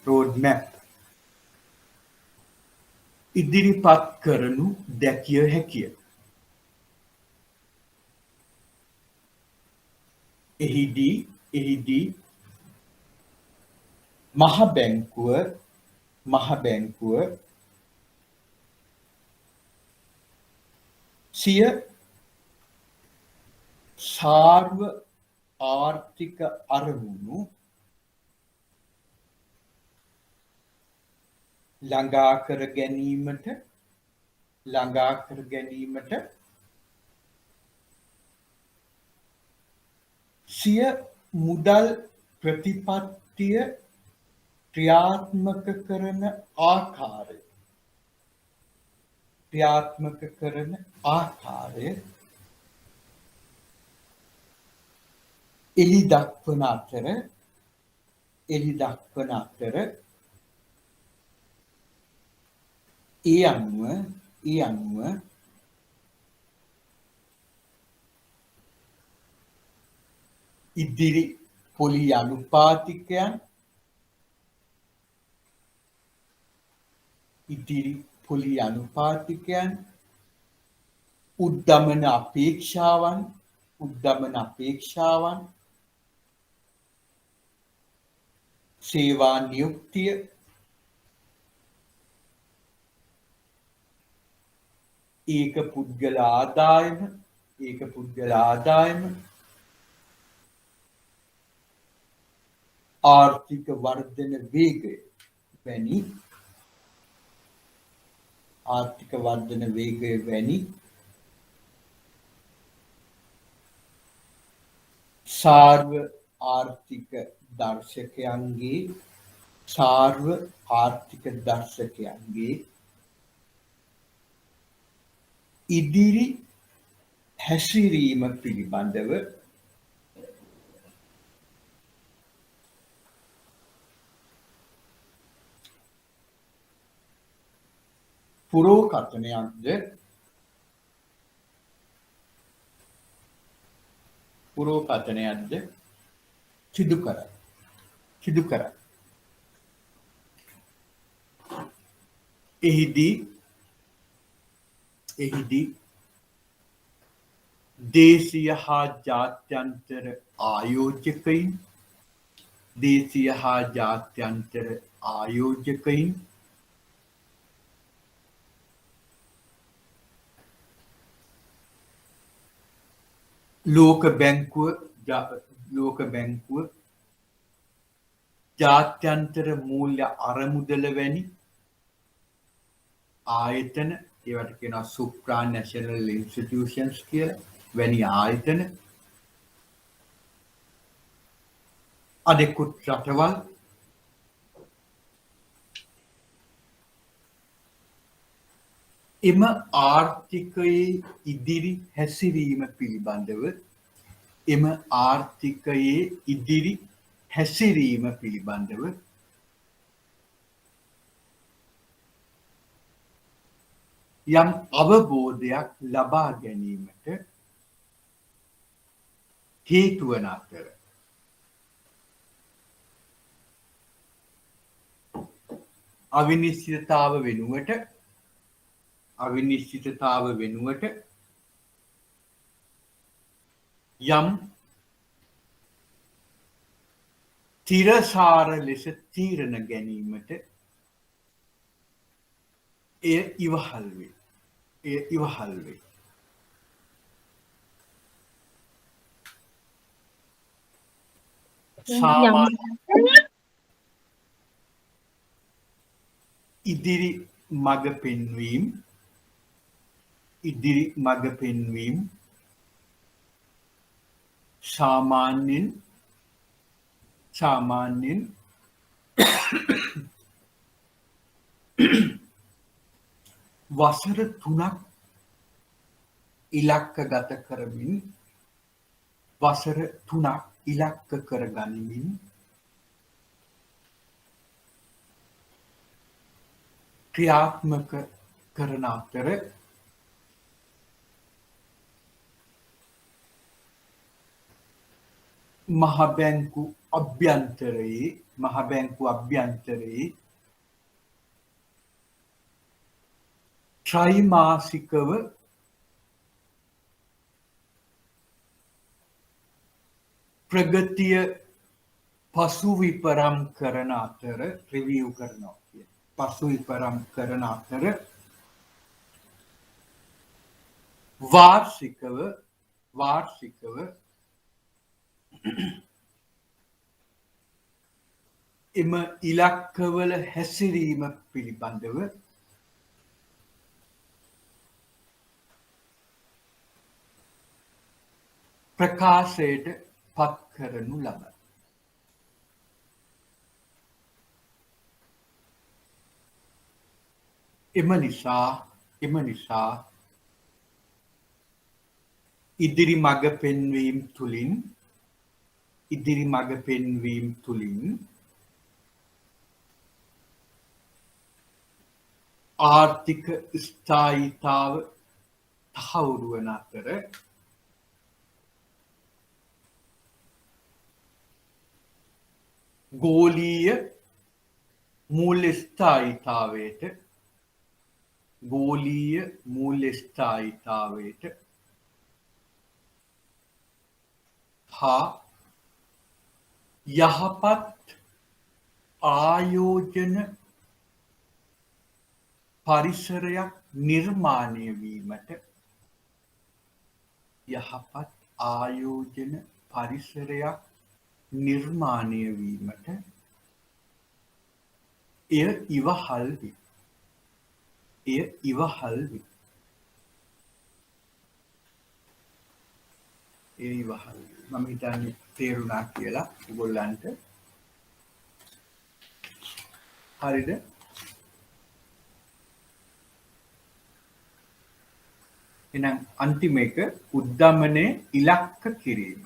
road map ඉදිරිපත් කරනු දැකිය හැකිය. එහිදී මහ බැංකුව සිය සාර්ව ආර්ථික අරමුණු ළඟා කර ගැනීමට ළඟා කර ගැනීමට සිය මුදල් ප්‍රතිපත්තිය ක්‍රියාත්මක කරන ආකාරය එලි දක්වන අතර ඒ අනුව ඉදිරි පොලි අනුපාතිකයන් උද්ධමන අපේක්ෂාවන් සේවා නියුක්තිය ඒක පුද්ගල ආදායම ආර්ථික වර්ධන වේගය වැනි සාර්ව ආර්ථික දර්ශකයන්ගේ ඉදිරි හැසිරීම පිළිබඳව පුරෝකථනයක්ද සිදු කරයි. එහිදී දේශීය හා ජාත්‍යන්තර ආයෝජකයින් ලෝක බැංකුව ජාත්‍යන්තර මූල්‍ය අරමුදල වැනි ආයතන ඒවට කියනවා සුප්‍රා නැෂනල් ඉන්ස්ටිටියුෂන්ස් කියලා වැනි ආයතන අනෙකුත් රටවල් එම ආර්ථිකයේ ඉදිරි හැසිරීම පිළිබඳව යම් අවබෝධයක් ලබා ගැනීමට හේතු වන අතර අවිනිශ්චිතතාව වෙනුවට යම් තිරසාර ලෙස තීරණ ගැනීමට එය ඉවහල් වේ. ඉදිරි මඟ පෙන්වීම සාමාන්‍යයෙන් වසර 3ක් ඉලක්කගත කරගනිමින් ක්‍රියාත්මක කරන අතර මහ බැංකු අභ්‍යන්තරයේ ත්‍රිමාසිකව ප්‍රගතිය පසුවිපරම් කරන අතර වාර්ෂිකව එම ඉලක්කවල හැසිරීම පිළිබඳව ප්‍රකාශයට පත් කරනු ලබයි. එම නිසා ඉදිරි මඟ පෙන්වීම තුලින් ආර්ථික ස්ථායීතාව තහවුරු වන අතර ගෝලීය මූල්‍ය ස්ථායීතාවයට හා යහපත් ආයෝජන පරිසරයක් නිර්මාණය වීමට එය ඉවහල් වේ. මම හිතන්නේ තේරුණා කියලා ඔයගොල්ලන්ට. හරිද? එහෙනම් අන්තිම එක උද්දමනයේ ඉලක්ක කිරීම.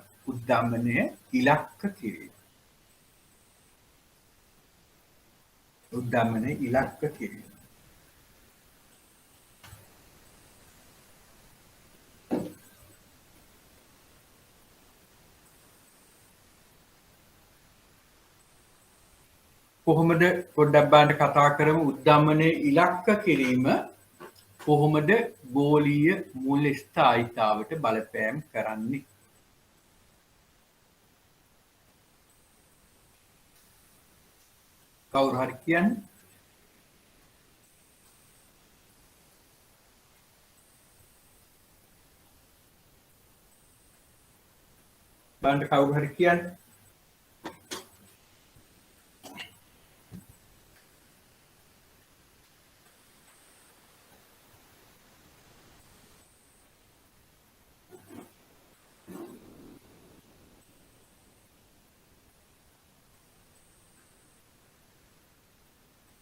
කොහොමද පොඩ්ඩක් බලන්න කතා කරමු. උද්දමනයේ ඉලක්ක කිරීම කොහොමද ගෝලීය මූල්‍ය ස්ථායීතාවට බලපෑම් කරන්නේ? කවුරු හරි කියන්නේ? බලන්න කවුරු හරි කියන්නේ?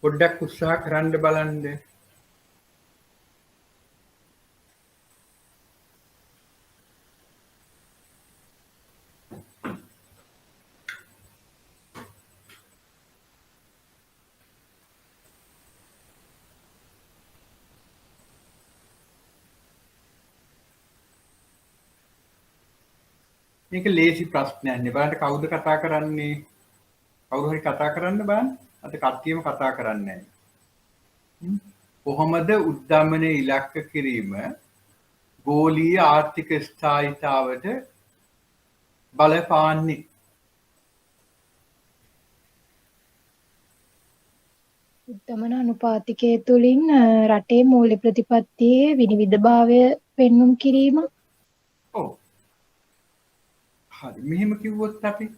පොඩ්ඩක් උත්සාහ කරන්න බලන්න. මේක ලේසි ප්‍රශ්නයක් නේ. බලන්න කවුද කතා කරන්නේ? කවුරු හරි කතා කරන්න බලන්න. අද කට්ටියම කතා කරන්නේ නැහැ. කොහොමද උද්දමනයේ ඉලක්ක කිරීම ගෝලීය ආර්ථික ස්ථායීතාවට බලපාන්නේ? උද්දමන අනුපාතිකය තුළින් රටේ මූල්‍ය ප්‍රතිපත්තියේ විනිවිදභාවය පෙන්눔 කිරීම. ඔව්. හරි. මෙහෙම කිව්වොත් අපි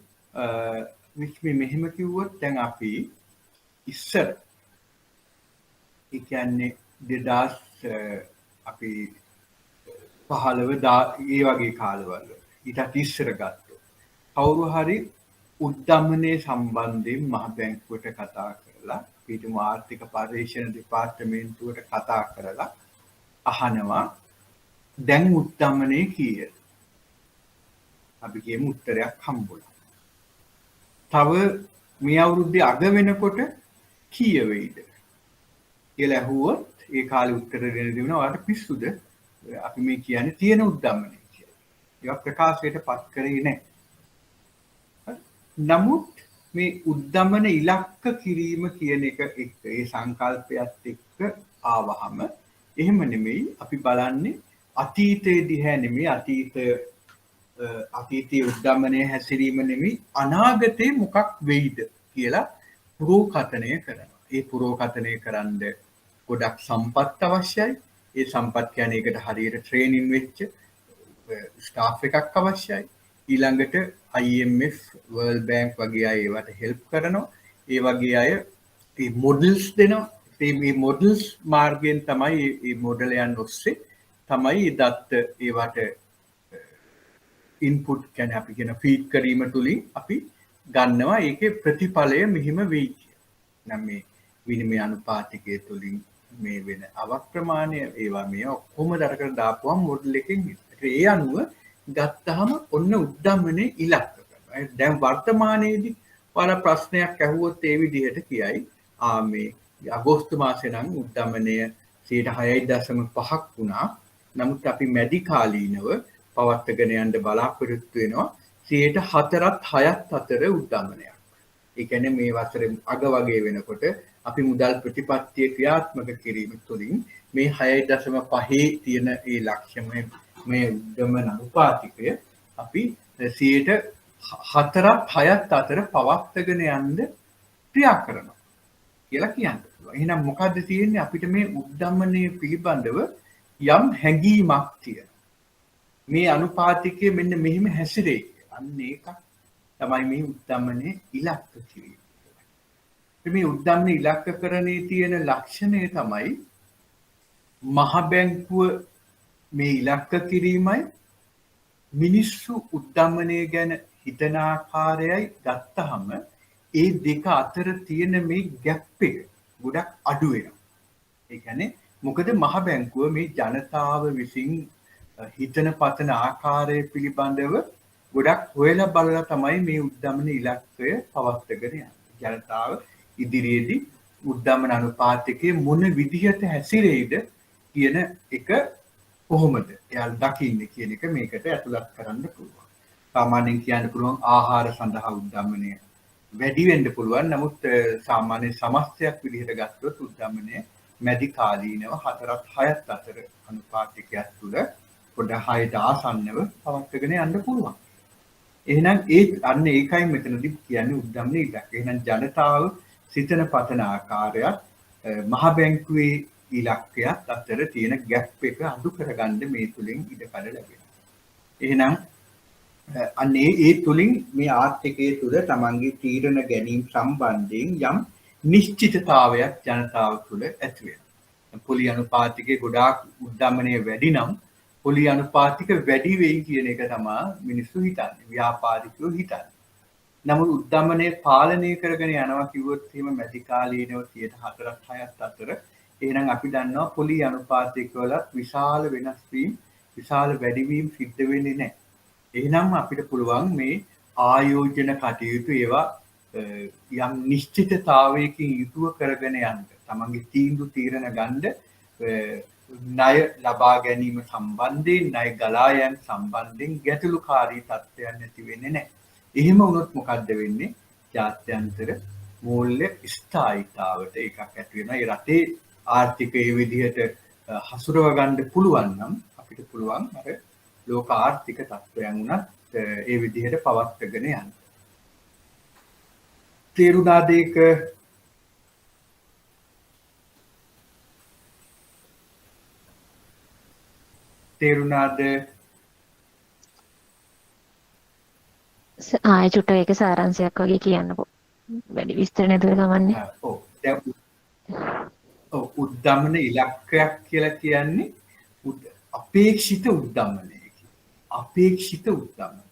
දැන් අපි ඉස්සර ඒ කියන්නේ 2000 අපි 15 ඒ වගේ කාලවල ඊට ඉස්සර ගත්තොත් කවුරු හරි උද්දමනයේ සම්බන්ධයෙන් මහ බැංකුවට කතා කරලා පිටුම ආර්ථික පරීක්ෂණ දෙපාර්තමේන්තුවට කතා කරලා අහනවා දැන් උද්දමනයේ කීයද? අපි කියමු උත්තරයක් හම්බුණා. තව මේ අවුරුද්දේ අග වෙනකොට කීය වෙයිද කියලා ඇහුවොත් ඒ කාලේ උත්තර දෙන්න දෙනවා ඔයාලට පිස්සුද? අපි මේ කියන්නේ තියෙන උද්දමනය කියලා. ඒක ප්‍රකාශයට පත් කරේ නැහැ. නමුත් මේ උද්දමන ඉලක්ක කිරීම කියන එක එක්ක ඒ සංකල්පයත් එක්ක ආවහම එහෙම නෙමෙයි අපි බලන්නේ අතීතයේ දිහා නෙමෙයි අතීතයේ උද්දමනයේ හැසිරීම නෙමෙයි අනාගතේ මොකක් වෙයිද කියලා පුරෝකථනය කරනවා. ඒ පුරෝකථනය කරන්න ගොඩක් සම්පත් අවශ්‍යයි. ඒ සම්පත් කියන්නේ ඒකට හරියට ට්‍රේනින් වෙච්ච ස්ටාෆ් එකක් අවශ්‍යයි. ඊළඟට IMF, World Bank වගේ අය ඒවට හෙල්ප් කරනවා. ඒ වගේ අය මේ මොඩල්ස් දෙනවා. මේ මොඩල්ස් මාර්ගයෙන් තමයි මේ මොඩලයන් ඔස්සේ තමයි දත්ත ඒවට ඉන්පුට් කියන්නේ අපි කියන ෆීඩ් කිරීම තුලින් අපි ගන්නවා ඒකේ ප්‍රතිඵලය මෙහිම වෙයි කියලා. නම් මේ විනිමය අනුපාතිකය තුලින් මේ වෙන අවක්‍රමාණය ඒවා මේ ඔක්කොම දරකට දාපුවම මොඩල් එකෙන් ඒ අනුව ගත්තහම ඔන්න උද්දමනයේ ඉලක්ක කරනවා. දැන් වර්තමානයේදී ඔයාලා ප්‍රශ්නයක් ඇහුවොත් ඒ විදිහට කියයි මේ අගෝස්තු මාසේ නම් උද්දමනය 6.5ක් වුණා. නමුත් අපි මැදි කාලීනව පවත්වාගෙන යන්න බලාපොරොත්තු වෙනවා 4ත් 6ත් අතර උද්දමනයක්. ඒ කියන්නේ මේ වසරේ අග වගේ වෙනකොට අපි මුදල් ප්‍රතිපත්තිය ක්‍රියාත්මක කිරීම තුළින් මේ 6.5 තියෙන ඒ ලක්ෂ්‍යමය මේ උද්දමන අනුපාතිකය අපි 4ත් 6ත් අතර පවත්වාගෙන යන්න ක්‍රියා කරනවා කියලා කියන්න පුළුවන්. එහෙනම් මොකද්ද තියෙන්නේ අපිට මේ උද්දමනය පිළිබඳව යම් හැඟීමක් තියෙනවා. මේ අනුපාතිකය මෙන්න මෙහිම හැසිරෙයි. අන්න ඒක තමයි මේ උද්දමනයේ ඉලක්ක කිරීම. මේ උද්දමනයේ ඉලක්කකරණයේ තියෙන ලක්ෂණය තමයි මහ බැංකුව මේ ඉලක්ක කිරීමයි මිනිස්සු උද්දමනය ගැන හිතන ආකාරයයි ගත්තහම ඒ දෙක අතර තියෙන මේ ගැප් එක ගොඩක් අඩු වෙනවා. ඒ කියන්නේ මොකද මහ බැංකුව මේ ජනතාව විසින් හිතන පතන ආකාරය පිළිබඳව ගොඩක් හොයලා බලලා තමයි මේ උද්දමන ඉලක්කය පවත්වාගෙන යන්නේ. ජනතාව ඉදිරියේදී උද්දමන අනුපාතිකයේ මොන විදිහට හැසිරෙයිද කියන එක කොහොමද එයාලා දකින්නේ කියන එක මේකට ඇතුළත් කරන්න පුළුවන්. සාමාන්‍යයෙන් කියන්න පුළුවන් ආහාර සඳහා උද්දමනය වැඩි වෙන්න පුළුවන්. නමුත් සාමාන්‍ය සමස්තයක් විදිහට ගත්තොත් උද්දමනය මැදි කාලීනව 4ත් 6ත් අතර අනුපාතිකයක් තුළ පොඩ 6ට ආසන්නව පවත්වාගෙන යන්න පුළුවන්. එහෙනම් අන්න ඒකයි මෙතනදී කියන්නේ උද්දමනයේ ඉලක්ක. එහෙනම් ජනතාව සිතන පතන ආකාරයත් මහ බැංකුවේ ඉලක්කයත් අතර තියෙන ගැප් එක අඩු කරගන්න මේ තුලින් ඉඩකඩ ලැබෙනවා. එහෙනම් අන්න ඒ තුලින් මේ ආර්ථිකයේ තුල තමන්ගේ තීරණ ගැනීම සම්බන්ධයෙන් යම් නිශ්චිතතාවයක් ජනතාව තුළ ඇති වෙනවා. පොලි අනුපාතිකයේ ගොඩාක් උද්දමනය වැඩි නම් පොලි අනුපාතික වැඩි වෙයි කියන එක තමයි මිනිස්සු හිතන්නේ. ව්‍යාපාරිකයෝ හිතන්නේ. නමුත් උද්දමනය පාලනය කරගෙන යනවා කිව්වොත් එහෙම මැදි කාලීනව 4ත් 6ත් අතර එහෙනම් අපි දන්නවා පොලි අනුපාතික වලත් විශාල වෙනස් වීම විශාල වැඩිවීම සිද්ධ වෙන්නේ නැහැ. එහෙනම් අපිට පුළුවන් මේ ආයෝජන කටයුතු ඒවා යම් නිශ්චිතතාවයකින් යුතුව කරගෙන යන්න. තමන්ගේ තීන්දුව තීරණ ගන්න ණය ලබා ගැනීම සම්බන්ධයෙන් ණය ගලා යාම සම්බන්ධයෙන් ගැටලුකාරී තත්ත්වයන් නැති වෙන්නේ නැහැ. එහෙම වුණොත් මොකද්ද වෙන්නේ? ජාත්‍යන්තර මූල්‍ය ස්ථායීතාවට එකක් ඇති වෙනවා. ඒ රටේ ආර්ථිකයේ විදිහට හසුරව ගන්න පුළුවන් නම් අපිට පුළුවන් අර ලෝක ආර්ථික තත්ත්වයන් උනත් ඒ විදිහට පවත්වාගෙන යන්න. තේරුණාද ඒක? තේරුණාද? ආයෙ චුට්ටක් ඒක සාරාංශයක් වගේ කියන්නකෝ. වැඩි විස්තර නැතුව ගමන්නේ. ඔව්. දැන් උද්දමන ඉලක්කයක් කියලා කියන්නේ අපේක්ෂිත උද්දමනය. අපේක්ෂිත උද්දමනය.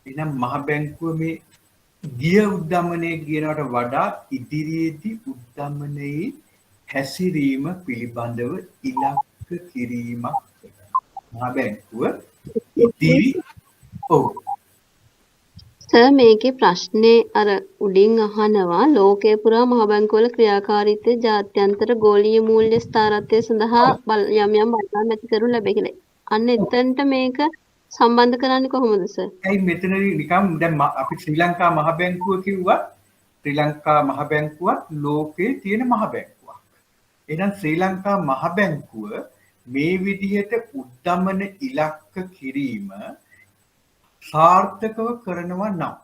එහෙනම් මහ බැංකුව මේ ගිය උද්දමනයේ කියනවට වඩා ඉදිරියේදී උද්දමනයේ හැසිරීම පිළිබඳව ඉලක්ක කිරීමක් මහ බැංකුව ඉදිරි සර් මේකේ ප්‍රශ්නේ අර උඩින් අහනවා ලෝකයේ පුරා මහ බැංකුවල ක්‍රියාකාරීත්වය ජාත්‍යන්තර ගෝලීය මූල්‍ය ස්ථාරත්වය සඳහා යම් යම් බලපෑම් ඇති කරනු ලැබේ කියලා. අන්න එතනට මේක සම්බන්ධ කරන්නේ කොහොමද සර්? ඇයි මෙතනදී නිකම් දැන් අපි ශ්‍රී ලංකා මහ බැංකුව කිව්වා ශ්‍රී ලංකා මහ බැංකුවත් ලෝකයේ තියෙන මහ බැංකුවක්. එහෙනම් ශ්‍රී ලංකා මහ බැංකුව මේ විදිහට උද්දමන ඉලක්ක කිරීම සාර්ථකව කරනවා නම්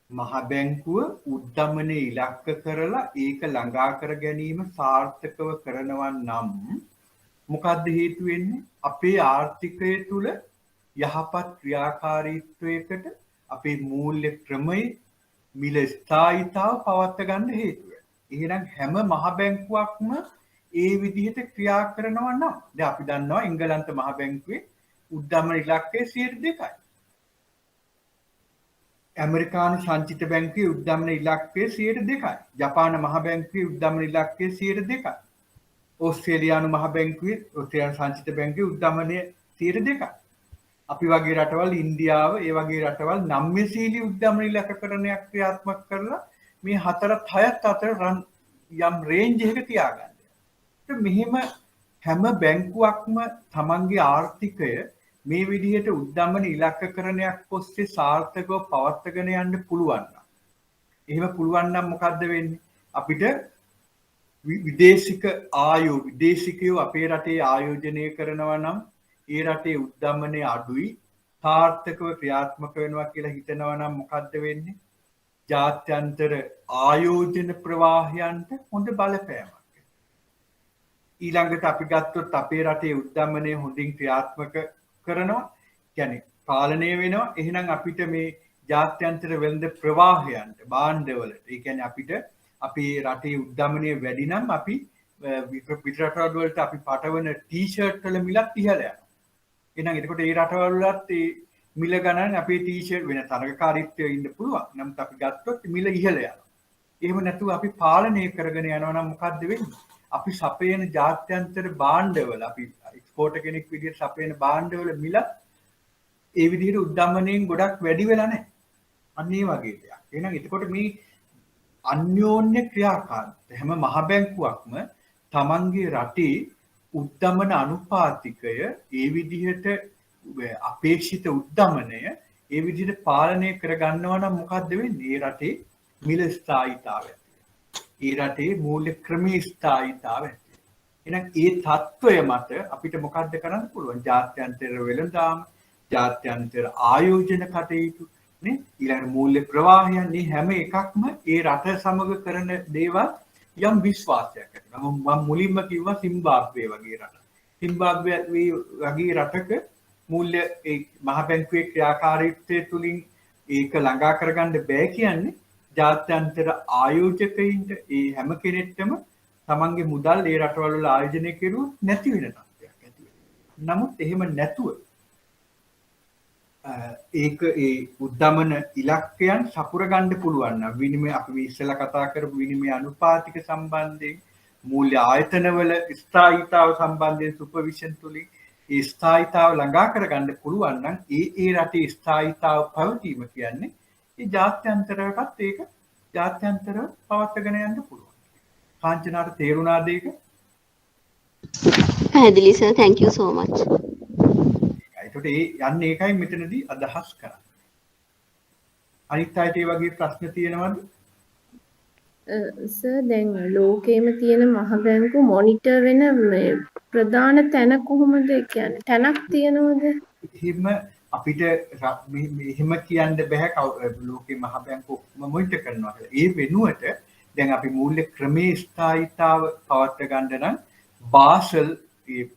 මහ බැංකුව උද්දමන ඉලක්ක කරලා ඒක ළඟා කර ගැනීම සාර්ථකව කරනවා නම් මොකද්ද හේතු වෙන්නේ? අපේ ආර්ථිකය තුල යහපත් ක්‍රියාකාරීත්වයකට අපේ මූල්‍ය ක්‍රමයේ මිල ස්ථායීතාව පවත්වා ගන්න හේතු වෙනවා. එහෙනම් හැම මහ බැංකුවක්ම ඒ විදිහට ක්‍රියා කරනවා නම් දැන් අපි දන්නවා එංගලන්ත මහ බැංකුවේ උද්දමන ඉලක්කය 2%යි. ඇමරිකානු සංචිත බැංකුවේ උද්දමන ඉලක්කය 2%යි. ජපාන මහ බැංකුවේ උද්දමන ඉලක්කය 2%යි. ඕස්ට්‍රේලියානු මහ බැංකුවේ ඕස්ට්‍රේලියානු සංචිත බැංකුවේ උද්දමනය 2%යි. අපි වගේ රටවල් ඉන්දියාව ඒ වගේ රටවල් නම්‍යශීලී උද්දමන ඉලක්කකරණයක් ක්‍රියාත්මක කරලා මේ 4-6 අතර යම් රේන්ජ් එකක තියාගන්න. ඒක මෙහෙම හැම බැංකුවක්ම තමන්ගේ ආර්ථිකය මේ විදිහට උද්දමන ඉලක්කකරණයක් ඔස්සේ සාර්ථකව පවත්වාගෙන යන්න පුළුවන් නම් එහෙම පුළුවන් නම් මොකද්ද වෙන්නේ? අපිට විදේශිකයෝ අපේ රටේ ආයෝජනය කරනවා නම් ඒ රටේ උද්දමනය අඩුයි සාර්ථකව ක්‍රියාත්මක වෙනවා කියලා හිතනවා නම් මොකද්ද වෙන්නේ? ජාත්‍යන්තර ආයෝජන ප්‍රවාහයන්ට හොඳ බලපෑමක්. ඊළඟට අපි ගත්තොත් අපේ රටේ උද්දමනය හොඳින් ක්‍රියාත්මක කරනවා කියන්නේ පාලනය වෙනවා. එහෙනම් අපිට මේ ජාත්‍යන්තර වෙළඳ ප්‍රවාහයන්ට භාණ්ඩවලට ඒ කියන්නේ අපිට අපේ රටේ උද්දමනය වැඩි නම් අපි පිටරටවල් වලට අපි පටවන ටී-ෂර්ට් වල මිලක් ඉහළ යනවා. එහෙනම් එතකොට ඒ රටවල් වලත් ඒ මිල ගණන් අපේ ටී-ෂර්ට් වෙන තරගකාරීත්වයේ ඉන්න පුළුවන්. නමුත් අපි ගත්තොත් මිල ඉහළ යනවා. එහෙම නැතුව අපි පාලනය කරගෙන යනවා නම් මොකද්ද වෙන්නේ? අපි සපයන ජාත්‍යන්තර භාණ්ඩවල අපි එක්ස්පෝර්ටර් කෙනෙක් විදිහට සපයන භාණ්ඩවල මිල ඒ විදිහට උද්දමනයෙන් ගොඩක් වැඩි වෙලා නැහැ. අන්න ඒ වගේ දෙයක්. එහෙනම් එතකොට මේ අන්‍යෝන්‍ය ක්‍රියාකාරීත්වය හැම මහ බැංකුවක්ම තමන්ගේ රටේ උද්දමන අනුපාතිකය ඒ විදිහට අපේක්ෂිත උද්දමනය ඒ විදිහට පාලනය කරගන්නවා නම් මොකද්ද වෙන්නේ? ඒ රටේ මිල ස්ථායීතාවය. ඒ රටේ මූල්‍ය ක්‍රමයේ ස්ථායීතාවය. එහෙනම් ඒ தত্ত্বය මත අපිට මොකද්ද කරන්න පුළුවන්? ජාත්‍යන්තර වෙළඳාම, ජාත්‍යන්තර ආයෝජන කටයුතු නේ ඊළඟ මූල්‍ය ප්‍රවාහයන් මේ හැම එකක්ම ඒ රට සමග කරන දේවල් යම් විශ්වාසයක් ඇති වෙනවා. මම මුලින්ම කිව්වා සිම්බාබ්වේ වගේ රට. සිම්බාබ්වේ වගේ රටක මූල්‍ය ඒ මහ බැංකුවේ ක්‍රියාකාරීත්වය තුලින් ඒක ළඟා කරගන්න බෑ කියන්නේ ජාත්‍යන්තර ආයෝජකයින්ට ඒ හැම කෙනෙක්ටම තමන්ගේ මුදල් ඒ රටවල් වල ආයෝජනය කෙරුවොත් නැති වෙන තත්ත්වයක් ඇති වෙනවා. නමුත් එහෙම නැතුව ඒක ඒ උද්දමන ඉලක්කයන් සපුර ගන්න පුළුවන් නම් විනිමය අපි ඉස්සෙල්ලා කතා කරපු විනිමය අනුපාතික සම්බන්ධයෙන් මූල්‍ය ආයතනවල ස්ථායීතාව සම්බන්ධයෙන් සුපර්විෂන් තුලින් ඒ ස්ථායීතාව ළඟා කරගන්න පුළුවන් නම් ඒ රටේ ස්ථායීතාව පැවතීම කියන්නේ ඒ ජාත්‍යන්තරයටත් ඒක ජාත්‍යන්තර පවත්වාගෙන යන්න පුළුවන්. කාංචනාට තේරුණාද ඒක? පැහැදිලි sir, thank you so much. ඒකට ඒ යන්නේ ඒකයි මෙතනදී අදහස් කරන්නේ. අනිත් අයට ඒ වගේ ප්‍රශ්න තියෙනවද? සර් දැන් ලෝකේම තියෙන මහ බැංකු මොනිටර් වෙන මේ ප්‍රධාන තැන කොහොමද? කියන්නේ තැනක් තියනවද? එහෙම අපිට එහෙම කියන්න බෑ ලෝකේ මහ බැංකු මොනිටර් කරනවා කියලා. ඒ වෙනුවට දැන් අපි මූල්‍ය ක්‍රමයේ ස්ථායීතාව පවත්වා ගන්න නම්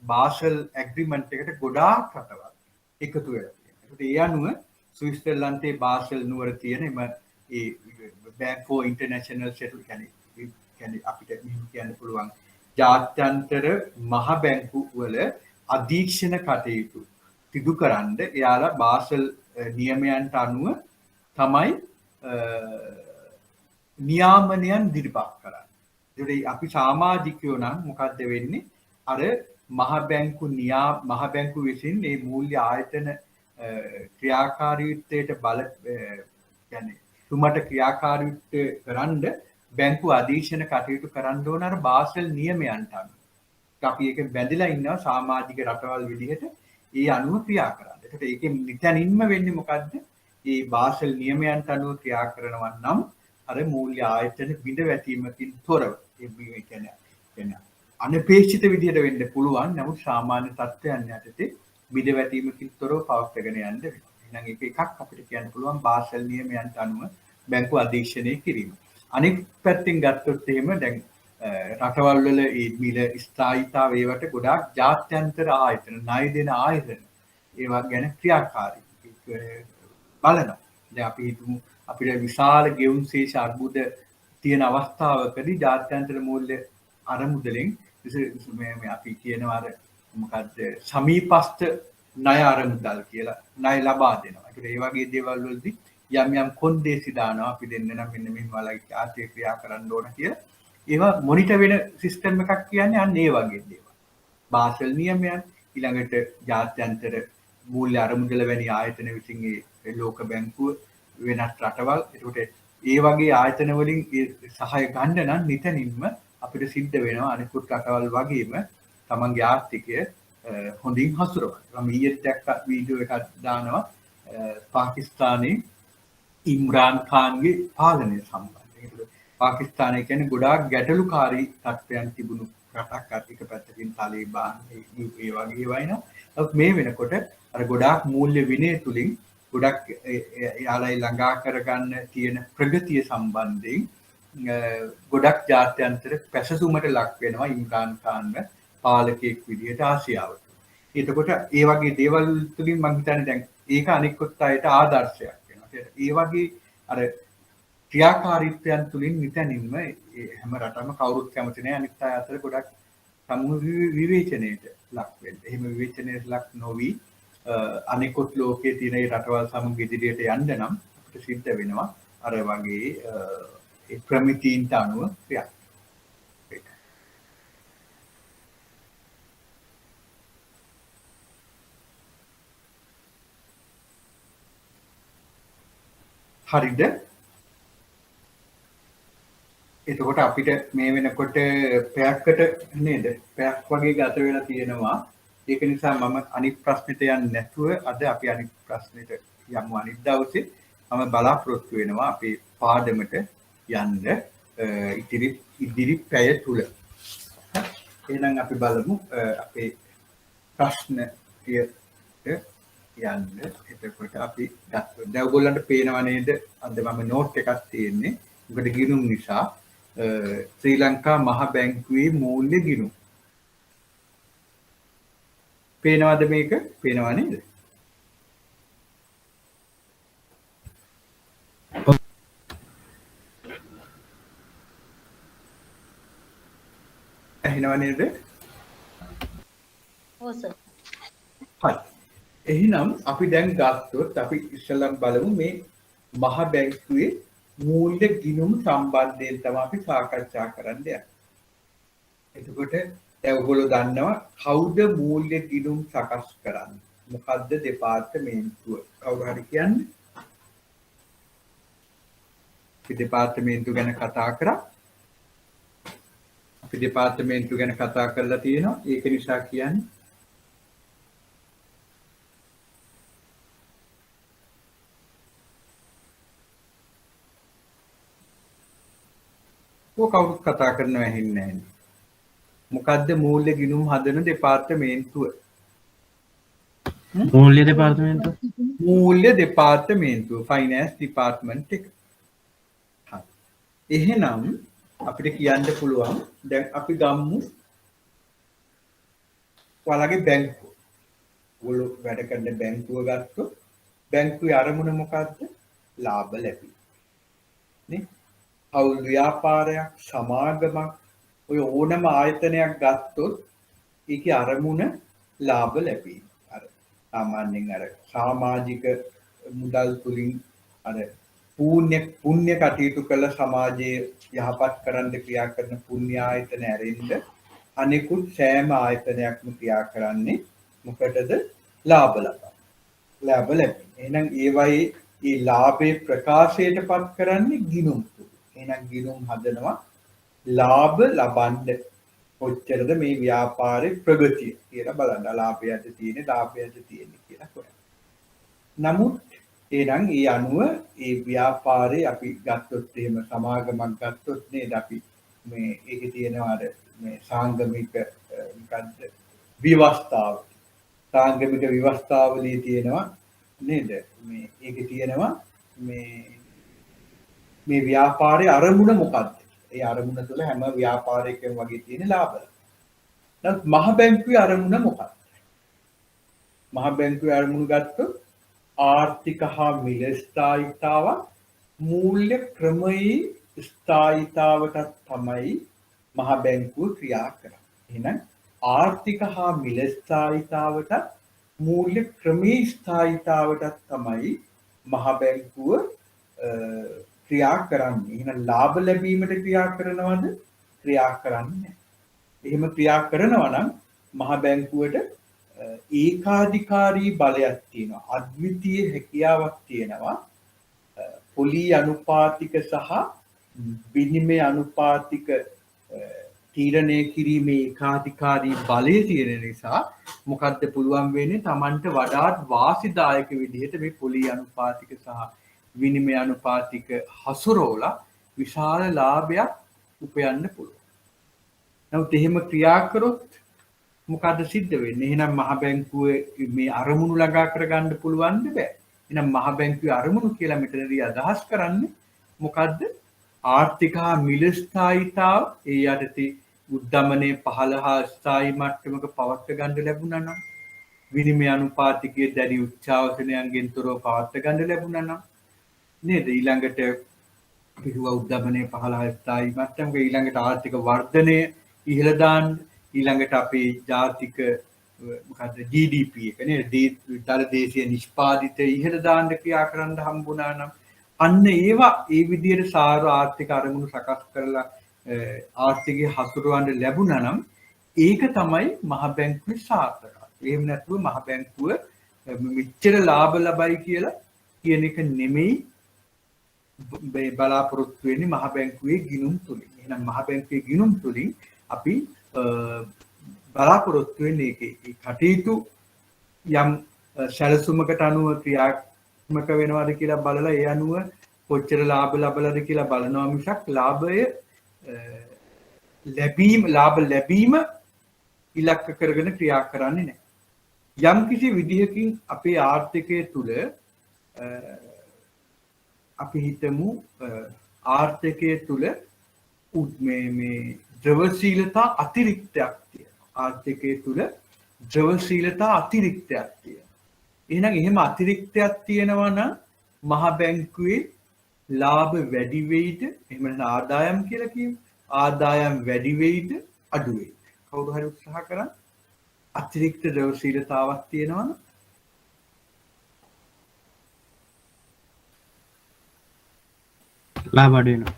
බාසල් ඇග්‍රීමන්ට් එකට ගොඩාක් රටවල් එකතු වෙලා තියෙනවා. ඒකට ඒ අනුව ස්විට්සර්ලන්තයේ බාසල් නුවර තියෙන ඒ බැංක් ෆෝ ඉන්ටර්නැෂනල් සෙටල් කියන්නේ අපිට මෙහෙම කියන්න පුළුවන් ජාත්‍යන්තර මහ බැංකු වල අධීක්ෂණ කටයුතු සිදු කරන්න එයාලා බාසල් නියමයන්ට අනුව තමයි නියාමනයන් ඉදිරිපත් කරන්නේ. ඒකට අපි සමාජිකයෝ නම් මොකද්ද වෙන්නේ? අර මහ බැංකු විසින් මේ මූල්‍ය ආයතන ක්‍රියාකාරීත්වයට කියන්නේ තුමට ක්‍රියාකාරීත්වය කරන්න බැංකු අධීක්ෂණ කටයුතු කරන්න ඕන අර බාසල් නියමයන්ට අනුව. අපි ඒක බැඳලා ඉන්නවා සමාජික රටවල් විදිහට ඒ අනුව ක්‍රියා කරන්න. ඒකට ඒකෙන් නිතනින්ම වෙන්නේ මොකද්ද? මේ බාසල් නියමයන්ට අනුව ක්‍රියා කරනවා නම් අර මූල්‍ය ආයතන බිඳ වැටීමකින් තොරව ඒ කියන්නේ අනපේක්ෂිත විදිහට වෙන්න පුළුවන්. නමුත් සාමාන්‍ය තත්ත්වයන් යටතේ බිඳ වැටීමකින් තොරව පවත්වාගෙන යන්න වෙනවා. එහෙනම් ඒක එකක් අපිට කියන්න පුළුවන් බාසල් නියමයන්ට අනුව බැංකු අධීක්ෂණය කිරීම. අනෙක් පැත්තෙන් ගත්තොත් එහෙම දැන් රටවල් වල මේ මිල ස්ථායීතාව ඒවට ගොඩාක් ජාත්‍යන්තර ආයතන ණය දෙන ආයතන ඒවා ගැන ක්‍රියාකාරී බලනවා. දැන් අපි හිතමු අපිට විශාල ගෙවුම් ශේෂ අර්බුද තියෙන අවස්ථාවකදී ජාත්‍යන්තර මූල්‍ය අරමුදලෙන් මේ අපි කියනවා අර මොකද්ද සමීපස්ත ණය අරමුදල් කියලා ණය ලබා දෙනවා. ඒකට ඒ වගේ දේවල් වලදී යම් යම් කොන්දේසි දානවා අපි දෙන්න නම් මෙන්න මෙහෙම වලයි ආර්ථික ක්‍රියා කරන්න ඕන කියලා. ඒවා මොනිටර් වෙන සිස්ටම් එකක් කියන්නේ අන්න ඒ වගේ දේවල්. බාසල් නියමයන් ඊළඟට ජාත්‍යන්තර මූල්‍ය අරමුදල වැනි ආයතන විසින් ඒ ලෝක බැංකුව වෙනත් රටවල් ඒකට ඒ වගේ ආයතන වලින් සහාය ගන්න නම් නිතනින්ම අපිට සිද්ධ වෙනවා අනිකුත් රටවල් වගේම තමන්ගේ ආර්ථිකය හොඳින් හසුරවන්න. මම ඊයේත් දැක්ක වීඩියෝ එකක් දානවා පාකිස්තානයේ ඉම්රාන් ખાන්ගේ පාලනය සම්බන්ධයෙන්. පාකිස්තානය කියන්නේ ගොඩාක් ගැටලුකාරී තත්ත්වයන් තිබුණු රටක්. අධික පැත්තකින් තාලිබාන් ඒ වගේ වයින්. මේ වෙනකොට අර ගොඩාක් මූල්‍ය විනය තුලින් ගොඩක් යාලයි ළඟා කරගන්න තියෙන ප්‍රගතිය සම්බන්ධයෙන් ගොඩක් ජාත්‍යන්තර පැසසුමට ලක් වෙනවා ඉම්රාන් ખાන්ව පාලකයෙක් විදිහට ආසියාවට. එතකොට ඒ වගේ දේවල් තුලින් මම හිතන්නේ දැන් ඒක අනිකුත් අයට ආදර්ශයක් වෙනවා. ඒ වගේ අර ක්‍රියාකාරීත්වයන් තුලින් නිතනින්ම හැම රටම කවුරුත් කැමති නැහැ අනිත් අය අතර ගොඩක් සමූහ විවේචනයට ලක් වෙන්න. එහෙම විවේචනයට ලක් නොවි අනිකුත් ලෝකයේ තියෙන ඒ රටවල් සමග ඉදිරියට යන්න නම් අපිට සිද්ධ වෙනවා අර වගේ ඒ ප්‍රමිතීන්ට අනුව ක්‍රියා. හරිද? එතකොට අපිට මේ වෙනකොට පැයකට නේද? පැයක් වගේ ගත වෙලා තියෙනවා. ඒක නිසා මම අනිත් ප්‍රශ්නෙට යන්නේ නැතුව අද අපි අනිත් ප්‍රශ්නෙට යමු අනිත් දවසේ. මම බලාපොරොත්තු වෙනවා අපේ පාඩමට යන්න ඉදිරි පැය තුල. එහෙනම් අපි බලමු අපේ ප්‍රශ්නයට යන්න. එතකොට අපි දැන් ඔයගොල්ලන්ට පේනව නේද? අද මම නෝට් එකක් තියෙන්නේ. මොකද ගිණුම් නිසා ශ්‍රී ලංකා මහ බැංකුවේ මූල්‍ය ගිණුම්. පේනවද මේක? පේනව නේද? ඇහෙනව නේද? ඔව් සර්. හරි. එහෙනම් අපි දැන් ගත්තොත් අපි ඉස්සෙල්ලා බලමු මේ මහ බැංකුවේ මූල්‍ය ගිණුම් සම්බන්ධයෙන් තමයි අපි සාකච්ඡා කරන්න යන්නේ. එතකොට දැන් ඔයගොල්ලෝ දන්නවා කවුද මූල්‍ය ගිණුම් සකස් කරන්නේ? මොකද්ද දෙපාර්තමේන්තුව? කවුරු හරි කියන්නේ? අපි දෙපාර්තමේන්තුව ගැන කතා කරා. අපි දෙපාර්තමේන්තුව ගැන කතා කරලා තියෙනවා. ඒක නිසා කියන්නේ කවුරුත් කතා කරනව ඇහෙන්නේ නැහැ. මොකද්ද මූල්‍ය ගිණුම් හදන දෙපාර්තමේන්තුව? මූල්‍ය දෙපාර්තමේන්තුව. මූල්‍ය දෙපාර්තමේන්තුව ෆයිනෑන්ස් ඩිපාර්ට්මන්ට් එක. හරි. එහෙනම් අපිට කියන්න පුළුවන් දැන් අපි ගමු ඔයාලගේ බැංකුව. ඔයගොල්ලෝ වැඩ කරන බැංකුව ගත්තොත් බැංකුවේ අරමුණ මොකද්ද? ලාභ ලැබීම. නේ? අවුල් ව්‍යාපාරයක් සමාගමක් ඔය ඕනම ආයතනයක් ගත්තොත් ඒකේ අරමුණ ලාභ ලැබීම. අර සාමාන්‍යයෙන් අර සමාජික මුදල් තුලින් අර පුණ්‍ය කටයුතු කළ සමාජයේ යහපත් කරන්න ක්‍රියා කරන පුණ්‍ය ආයතන ඇරෙන්න අනෙකුත් සෑම ආයතනයක්ම ක්‍රියා කරන්නේ මොකටද? ලාභ ලබා. ලාභ ලැබීම. එහෙනම් ඒවයි මේ ලාභේ ප්‍රකාශයටපත් කරන්නේ ගිණුම්. එහෙනම් ගිණුම් හදනවා ලාභ ලබන්න කොච්චරද මේ ව්‍යාපාරේ ප්‍රගතිය කියලා බලන්න. ලාභයද තියෙන්නේ ලාභයද තියෙන්නේ කියලා හොයන්න. නමුත් එහෙනම් ඒ අනුව ඒ ව්‍යාපාරේ අපි ගත්තොත් එහෙම සමාගමක් ගත්තොත් නේද අපි මේ ඒකේ තියෙනවා අර මේ සාංගමික මොකද්ද විවස්ථාව. සාංගමික විවස්ථාවලී තියෙනවා නේද? මේ ඒකේ තියෙනවා මේ ව්‍යාපාරයේ අරමුණ මොකක්ද? ඒ අරමුණ තුළ හැම ව්‍යාපාරයකම වගේ තියෙන ලාභ. නමුත් මහ බැංකුවේ අරමුණ මොකක්ද? මහ බැංකුවේ අරමුණ ගත්තොත් ආර්ථික හා මිල ස්ථායීතාව මූල්‍ය ක්‍රමයේ ස්ථායීතාවට තමයි මහ බැංකුව ක්‍රියා කරන්නේ. එහෙනම් ආර්ථික හා මිල ස්ථායීතාවට මූල්‍ය ක්‍රමී ස්ථායීතාවටත් තමයි මහ බැංකුව ක්‍රියා කරන්නේ. එහෙනම් ලාභ ලැබීමට ක්‍රියා කරනවද? ක්‍රියා කරන්නේ නැහැ. එහෙම ක්‍රියා කරනවා නම් මහ බැංකුවට ඒකාධිකාරී බලයක් තියෙනවා. අද්විතීය හැකියාවක් තියෙනවා. පොලී අනුපාතික සහ විනිමය අනුපාතික තීරණය කිරීමේ ඒකාධිකාරී බලය තියෙන නිසා මොකද්ද පුළුවන් වෙන්නේ? Tamanට වඩාත් වාසිදායක විදිහට මේ පොලී අනුපාතික සහ විනිමය අනුපාතික හසුරවලා විශාල ලාභයක් උපයන්න පුළුවන්. නමුත් එහෙම ක්‍රියා කරොත් මොකද සිද්ධ වෙන්නේ? එහෙනම් මහ බැංකුවේ මේ අරමුණු ළඟා කරගන්න පුළුවන්ද? බෑ. එහෙනම් මහ බැංකුවේ අරමුණු කියලා මෙතනදී අදහස් කරන්නේ මොකද්ද? ආර්ථික හා මිල ස්ථායීතාව ඒ යටතේ උද්දමනයේ 15 හා ස්ථායී මට්ටමක පවත්ව ගන්න ලැබුණා නම්, විනිමය අනුපාතිකයේ දැඩි උච්චාවචනයන්ගෙන් තොරව පවත්ව ගන්න ලැබුණා නම් නේද? ඊළඟට පිටුව උද්දමනයේ 15 ස්ථායී මට්ටමක, ඊළඟට ආර්ථික වර්ධනය ඉහළ දාන්න, ඊළඟට අපේ ජාතික මොකද්ද GDP එක නේද? දල දේශීය නිෂ්පාදිතය ඉහළ දාන්න ක්‍රියා කරන්න හම්බුණා නම් අන්න ඒවා ඒ විදිහට සාර ආර්ථික අරමුණු සකස් කරලා ආර්ථිකය හසුරවන්න ලැබුණා නම් ඒක තමයි මහ බැංකුවේ සාර්ථකත්වය. එහෙම නැතුව මහ බැංකුව මෙච්චර ලාභ ලබයි කියලා කියන එක නෙමෙයි බලාපොරොත්තු වෙන්නේ මහ බැංකුවේ ගිණුම් තුලින්. එහෙනම් මහ බැංකුවේ ගිණුම් තුලින් අපි බලාපොරොත්තු වෙන්නේ ඒකේ කටයුතු යම් සැලසුමකට අනුව ක්‍රියාත්මක වෙනවද කියලා බලලා ඒ අනුව කොච්චර ලාභ ලබලාද කියලා බලනවා මිසක් ලාභ ලැබීම ඉලක්ක කරගෙන ක්‍රියා කරන්නේ නැහැ. යම් කිසි විදිහකින් අපේ ආර්ථිකය තුල අපි හිතමු ආර්ථිකය තුල මේ ද්‍රවශීලතා අතිරික්තයක් තියෙනවා. ආර්ථිකය තුල ද්‍රවශීලතා අතිරික්තයක් තියෙනවා. එහෙනම් එහෙම අතිරික්තයක් තියෙනවා නම් මහ බැංකුවේ ලාභ වැඩි වෙයිද? එහෙම නැත්නම් ආදායම් කියලා කියමු. ආදායම් වැඩි වෙයිද අඩු වෙයිද? කවුරු හරි උත්සාහ කරන් අතිරික්ත ද්‍රවශීලතාවක් තියෙනවනම් ලාභ අඩු වෙනවා.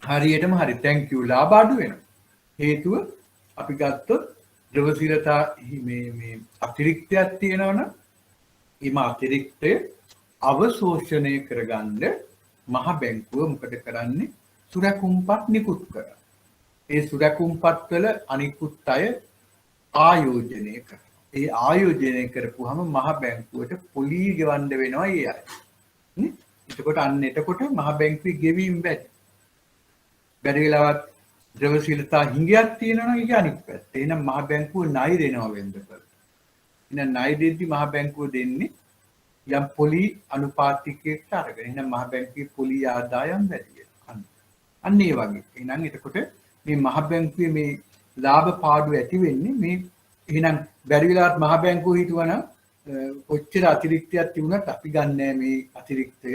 හරියටම හරි. thank you. ලාභ අඩු වෙනවා. හේතුව අපි ගත්තොත් ද්‍රවශීලතා මේ අතිරික්තයක් තියෙනවනම් ඊම අතිරික්තය අවශෝෂණය කරගන්න මහ බැංකුව මොකද කරන්නේ? සුරැකුම්පත් නිකුත් කරනවා. ඒ සුරැකුම්පත් වල අනිකුත් අය ආයෝජනය කරනවා. ඒ ආයෝජනය කරපුවාම මහ බැංකුවට පොලී ගෙවන්න වෙනවා ඒ අය. නේ? එතකොට මහ බැංකුවේ ගෙවීම් වැඩි. බැරි වෙලාවත් ද්‍රවශීලතා හිඟයක් තියෙනවා නම් ඒක අනිත් පැත්ත. එහෙනම් මහ බැංකුව ණය දෙනවා වෙන්දපළ. එහෙනම් ණය දෙද්දි මහ බැංකුව දෙන්නේ යම් පොලී අනුපාතිකයකට අරගෙන. එහෙනම් මහ බැංකුවේ පොලී ආදායම් වැඩි වෙනවා. අන්න ඒ වගේ. එහෙනම් එතකොට මේ මහ බැංකුවේ මේ ලාභ පාඩු ඇති වෙන්නේ මේ එහෙනම් බැරි වෙලාවත් මහ බැංකුව හිතුවනම් කොච්චර අතිරික්තයක් තිබුණත් අපි ගන්නෑ මේ අතිරික්තය.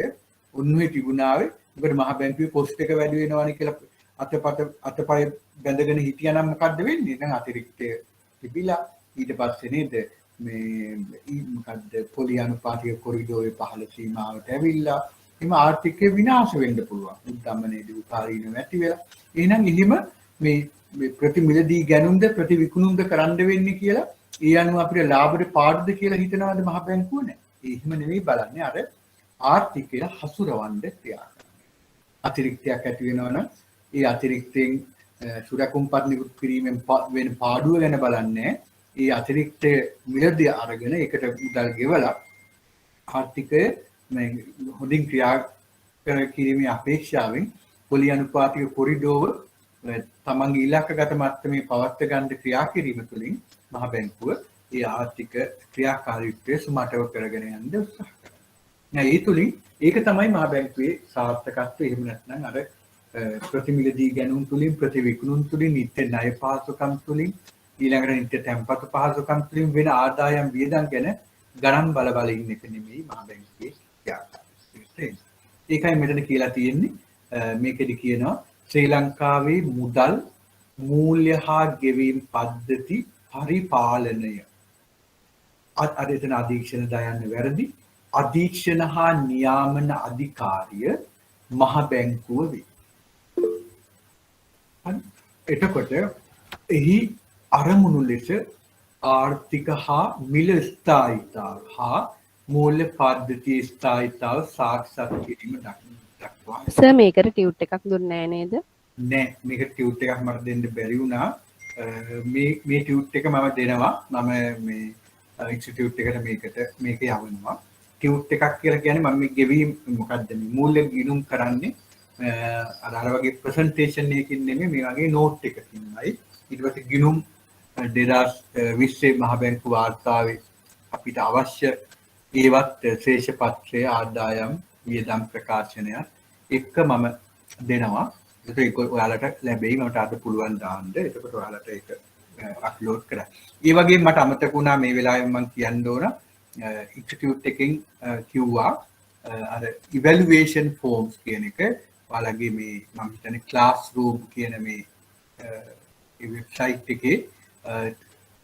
උන්වේ තිබුණාවේ. මොකද මහ බැංකුවේ කොස්ට් එක වැඩි වෙනවානේ කියලා අතපය බැඳගෙන හිටියනම් මොකද්ද වෙන්නේ? දැන් අතිරික්තය තිබිලා ඊට පස්සේ නේද මේ මොකද්ද පොලී අනුපාතික කොරිඩෝරේ පහළ සීමාවට ඇවිල්ලා එම ආර්ථිකය විනාශ වෙන්න පුළුවන්. උද්දමනයේදී උපාරීන නැති වෙලා. එහෙනම් එහෙම මේ ප්‍රතිමිලදී ගැනුම්ද ප්‍රතිවිකුණුම්ද කරන්න වෙන්නේ කියලා ඒ අනුව අපිට ලාභෙට පාඩුද කියලා හිතනවාද මහ බැංකුව? නැහැ. ඒ එහෙම නෙවෙයි බලන්නේ. අර ආර්ථිකය හසුරවන්න ක්‍රියා කරනවා. අතිරික්තයක් ඇති වෙනවනම් ඒ අතිරික්තයෙන් සුරැකුම්පත් නිකුත් කිරීමෙන් වෙන පාඩුව ගැන බලන්නේ. ඒ අතිරික්ත මිලදී අරගෙන ඒකට මුදල් ගෙවලා ආර්ථිකය හොඳින් ක්‍රියා කිරීමේ අපේක්ෂාවෙන් පොලී අනුපාතික කොරිඩෝව තමන්ගේ ඉලක්කගත මට්ටමේ පවත්ව ගන්න ක්‍රියා කිරීම තුළින් මහ බැංකුව ඒ ආර්ථික ක්‍රියාකාරීත්වය සුමටව කරගෙන යන්න උත්සාහ කරනවා. ඒ තුළින් ඒක තමයි මහ බැංකුවේ සාර්ථකත්වය. එහෙම නැත්නම් අර ප්‍රතිමිලදී ගැනුම් තුළින් ප්‍රතිවිකුණුම් තුළින් නිත්‍ය ණය පහසුකම් තුළින් ඊළඟට නිත්‍ය තැන්පතු පහසුකම් තුළින් වෙන ආදායම් වියදම් ගැන ගණන් බල ඉන්න එක නෙමෙයි මහ බැංකුවේ ක්‍රියාකාරීත්වය. ඒකයි මෙතන කියලා තියෙන්නේ. මේකෙදි කියනවා ශ්‍රී ලංකාවේ මුදල් මූල්‍ය හා ගෙවීම් පද්ධති පරිපාලනය. අර එතන අධීක්ෂණ දායන්න වැරදි. අධීක්ෂණ හා නියාමන අධිකාරිය මහ බැංකුව වේ. එතකොට එහි අරමුණු ලෙස ආර්ථික හා මිල ස්ථායීතාව හා මූල්‍ය පද්ධතියේ ස්ථායීතාව සාක්ෂාත් කිරීම දක්වා සර් මේකට ටියුට් එකක් දුන්නේ නැහැ නේද? නෑ මේක ටියුට් එකක් මට දෙන්න බැරි වුණා. මේ ටියුට් එක මම දෙනවා. මම මේ ඉන්ස්ටිටියුට් එකට මේක යවනවා. ටියුට් එකක් කියලා කියන්නේ මම මේ ගෙවීම මොකද්ද මේ මූල්‍ය ගිණුම් කරන්නේ අර වගේ ප්‍රසන්ටේෂන් එකකින් නෙමෙයි මේ වගේ නෝට් එකකින්මයි. ඊට පස්සේ ගිණුම් 2020 මහ බැංකු වාර්තාවේ අපිට අවශ්‍ය ඒවත් ශේෂ පත්‍රය ආදායම් වියදම් ප්‍රකාශනය එක්ක මම දෙනවා. ඒක ඔයාලට ලැබෙයි. මට අද පුළුවන් දාන්න. එතකොට ඔයාලට ඒක අප්ලෝඩ් කරන්න. ඒ වගේම මට අමතක වුණා මේ වෙලාවේ මම කියන්න ඕන ඉන්ස්ටිටියුට් එකෙන් කිව්වා අර ඉවැලුවේෂන් ෆෝම්ස් කියන එක ඔයාලගේ මේ මම හිතන්නේ ක්ලාස්රූම් කියන මේ වෙබ්සයිට් එකේ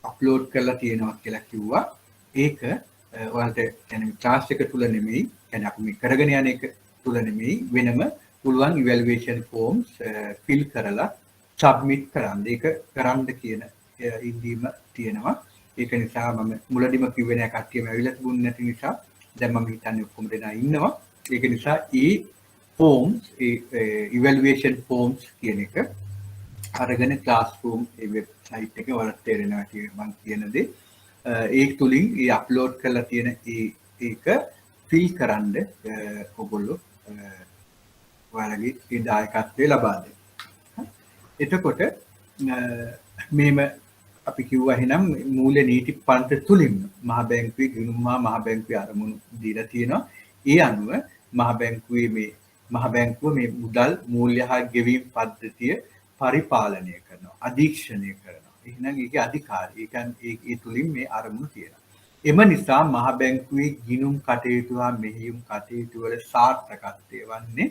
අප්ලෝඩ් කරලා තියෙනවා කියලා කිව්වා. ඒක ඔයාලට කියන්නේ ක්ලාස් එක තුල නෙමෙයි, කියන්නේ අපි මේ කරගෙන යන එක තුල නෙමෙයි වෙනම පුළුවන් ඉවැලුවේෂන් ෆෝම්ස් ෆිල් කරලා සබ්මිට් කරන්න. ඒක කරන්න කියන ඉල්ලීම තියෙනවා. ඒක නිසා මම මුලදිම කිව්වේ නෑ කට්ටියම ඇවිල්ලා තිබුණ නැති නිසා දැන් මම හිතන්නේ ඔක්කොම දෙනා ඉන්නවා. ඒක නිසා ෆෝම්ස් ඉවැලුවේෂන් ෆෝම්ස් කියන එක අරගෙන ක්ලාස්රූම් ඒ වෙබ්සයිට් එකේ ඔයාලට තේරෙනවා මම කියන දේ. ඒක තුලින් අප්ලෝඩ් කරලා තියෙන ඒක ෆිල් කරන්න ඔයගොල්ලෝ ඔයාලගේ දායකත්වය ලබා දෙන්න. එතකොට මේම අපි කිව්වා එහෙනම් මූල්‍ය නීති පන්ති තුලින් මහ බැංකුවේ ගිණුම් මහ බැංකුවේ අරමුණු දීලා තියෙනවා. ඒ අනුව මහ බැංකුව මේ මුදල් මූල්‍ය හා ගෙවීම් පද්ධතිය පරිපාලනය කරනවා, අධීක්ෂණය කරනවා. එහෙනම් ඒකේ අධිකාරිය. ඒ කියන්නේ ඒ තුලින් මේ අරමුණු තියෙනවා. එම නිසා මහ බැංකුවේ ගිණුම් කටයුතු හා මෙහෙයුම් කටයුතු වල සාර්ථකත්වය වන්නේ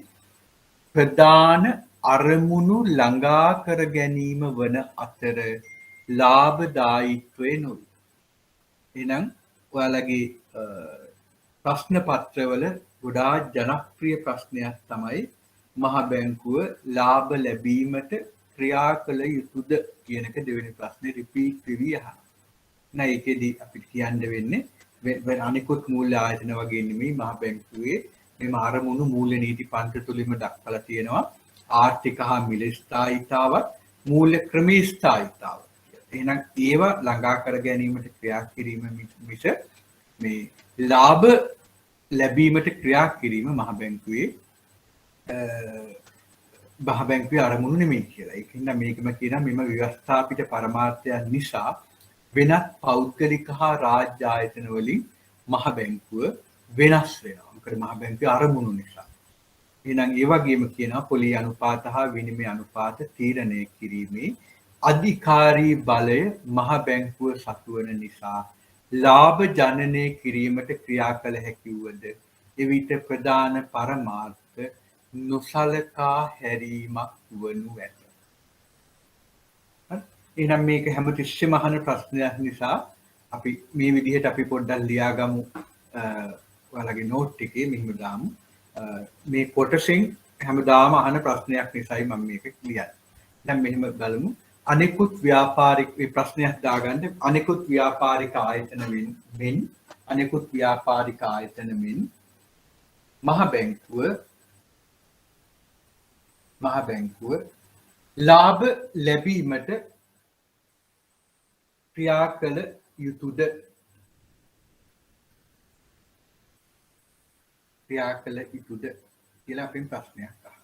ප්‍රධාන අරමුණු ළඟා කර ගැනීම වන අතර ලාභදායීත්වය නොවේ. එහෙනම් ඔයාලගේ ප්‍රශ්න පත්‍රවල ගොඩාක් ජනප්‍රිය ප්‍රශ්නයක් තමයි මහ බැංකුව ලාභ ලැබීමට ක්‍රියා කළ යුතුද කියන එක දෙවෙනි ප්‍රශ්නේ රිපීට් වෙවි අහනවා. නෑ ඒකෙදි අපිට කියන්න වෙන්නේ අනිකුත් මූල්‍ය ආයතන වගේ නෙමෙයි මහ බැංකුවේ මේ අරමුණු මූල්‍ය නීති පන්ති තුලින්ම දක්වලා තියෙනවා. ආර්ථික හා මිල ස්ථායීතාවත් මූල්‍ය ක්‍රමී ස්ථායීතාව. එහෙනම් ඒවා ළඟා කර ගැනීමට ක්‍රියා කිරීම මිස මේ ලාභ ලැබීමට ක්‍රියා කිරීම මහ බැංකුවේ අරමුණු නෙමෙයි කියලා. ඒකින්ද මේකම කියනවා මෙම ව්‍යවස්ථාපිත පරමාර්ථයන් නිසා වෙනත් පෞද්ගලික හා රාජ්‍ය ආයතන වලින් මහ බැංකුව වෙනස් වෙනවා. මොකද මහ බැංකුවේ අරමුණු නිසා. එහෙනම් ඒ වගේම කියනවා පොලි අනුපාත හා විනිමය අනුපාත තීරණය කිරීමේ අධිකාරී බලය මහ බැංකුව සතු වන නිසා ලාභ ජනනය කිරීමට ක්‍රියා කළ හැකි වුවද එවිට ප්‍රධාන පරමාර්ථ නොසලකා හැරීමක් වනු ඇත. එහෙනම් මේක හැමතිස්සෙම අහන ප්‍රශ්නයක් නිසා අපි මේ විදිහට අපි පොඩ්ඩක් ලියාගමු. ඔයාලගේ නෝට් එකේ මෙහෙම දාමු. මේ කොටසෙන් හැමදාම අහන ප්‍රශ්නයක් නිසායි මම මේක ලියන්නේ. දැන් මෙහෙම බලමු. අනෙකුත් ව්‍යාපාරික මේ ප්‍රශ්නයක් දාගන්න අනෙකුත් ව්‍යාපාරික ආයතන මෙන් මහ බැංකුව ලාභ ලැබීමට ක්‍රියා කළ යුතුද කියලා අපෙන් ප්‍රශ්නයක් අහනවා.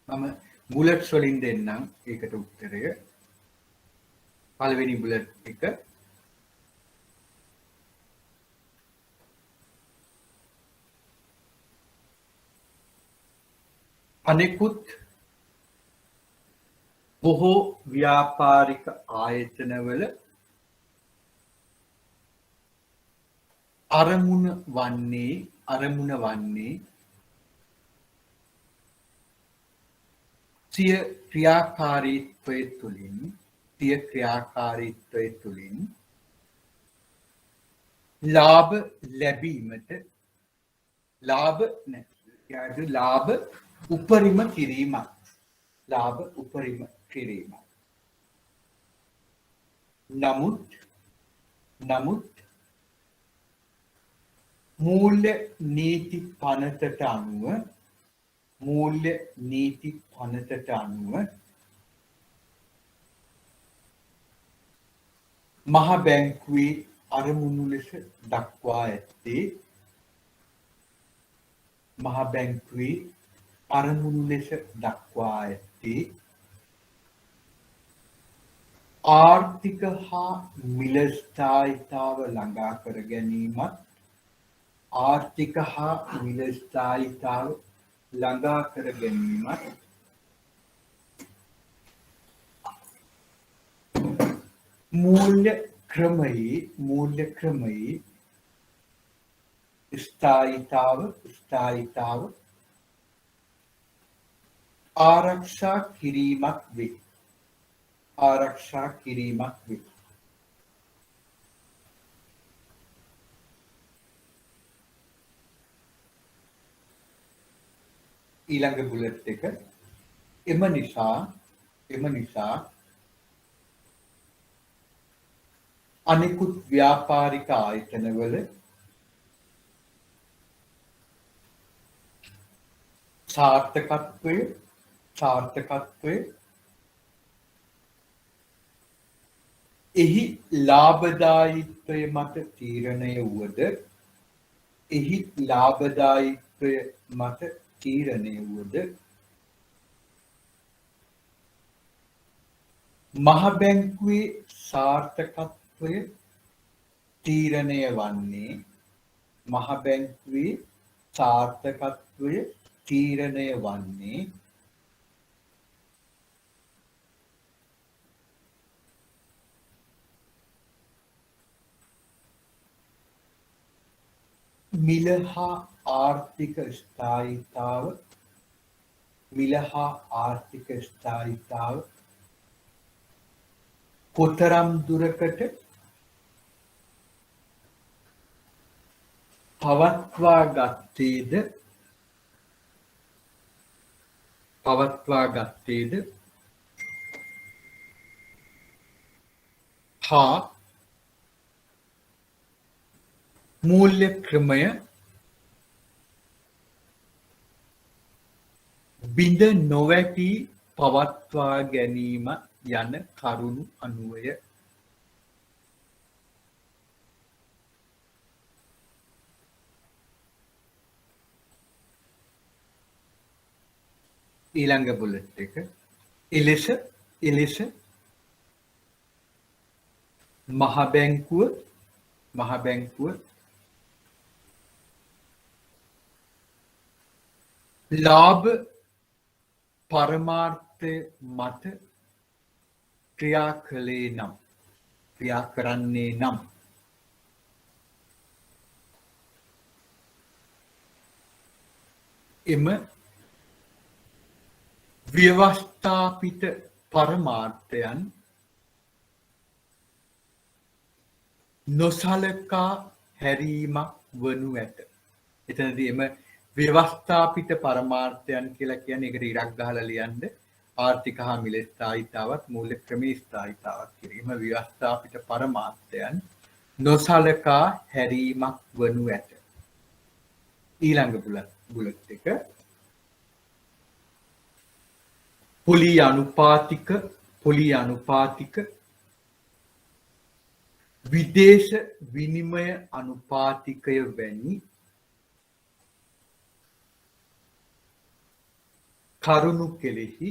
මම බුලට්ස් වලින් දෙන්නම් ඒකට උත්තරය. පළවෙනි බුලට් එක අනෙකුත් බොහෝ ව්‍යාපාරික ආයතනවල අරමුණ වන්නේ සිය ක්‍රියාකාරීත්වය තුළින් ක්‍රියාකාරීත්වය තුළින් ලාභ ලැබීමට ලාභ උපරිම කිරීමක්. ලාභ උපරිම කිරීමක්. නමුත් මූල්‍ය නීති පනතට අනුව මහ බැංකුවේ අරමුණු ලෙස දක්වා ඇත්තේ ආර්ථික හා මිල ස්ථායීතාව ළඟා කර ගැනීමත් මූල්‍ය ක්‍රමයේ ස්ථායීතාව ආරක්ෂා කිරීමක් වේ. ඊළඟ බුලට් එක එම නිසා අනෙකුත් ව්‍යාපාරික ආයතනවල සාර්ථකත්වය එහි ලාභදායීත්වය මත තීරණය වුවද මහ බැංකුවේ සාර්ථකත්වය තීරණය වන්නේ මිල හා ආර්ථික ස්ථායීතාව කොතරම් දුරකට පවත්වා ගත්තේද හා මූල්‍ය ක්‍රමය බිඳ නොවැටී පවත්වා ගැනීම යන කරුණු අනුවය. ඊළඟ බුලට් එක එලෙස මහ බැංකුව ලාභ පරමාර්ථය මත ක්‍රියා කරන්නේ නම් එම ව්‍යවස්ථාපිත පරමාර්ථයන් නොසලකා හැරීමක් වනු ඇත. එතනදී එම ව්‍යවස්ථාපිත පරමාර්ථයන් කියලා කියන්නේ ඒකට ඉරක් ගහලා ලියන්න ආර්ථික හා මිල ස්ථායීතාවත් මූල්‍ය ක්‍රමයේ ස්ථායීතාවත් කිරීම ව්‍යවස්ථාපිත පරමාර්ථයන් නොසලකා හැරීමක් වනු ඇත. ඊළඟ බුලට් එක පොලී අනුපාතික විදේශ විනිමය අනුපාතිකය වැනි කරුණු කෙරෙහි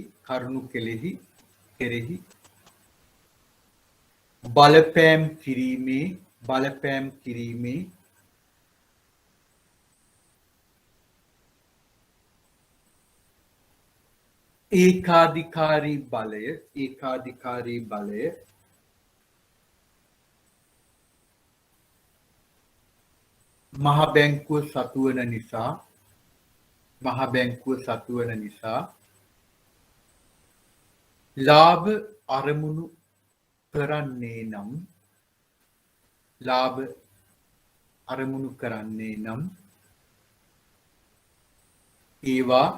බලපෑම් කිරීමේ ඒකාධිකාරී බලය මහ බැංකුව සතුවන නිසා ලාභ අරමුණු කරන්නේ නම් ලාභ අරමුණු කරන්නේ නම් ඒවා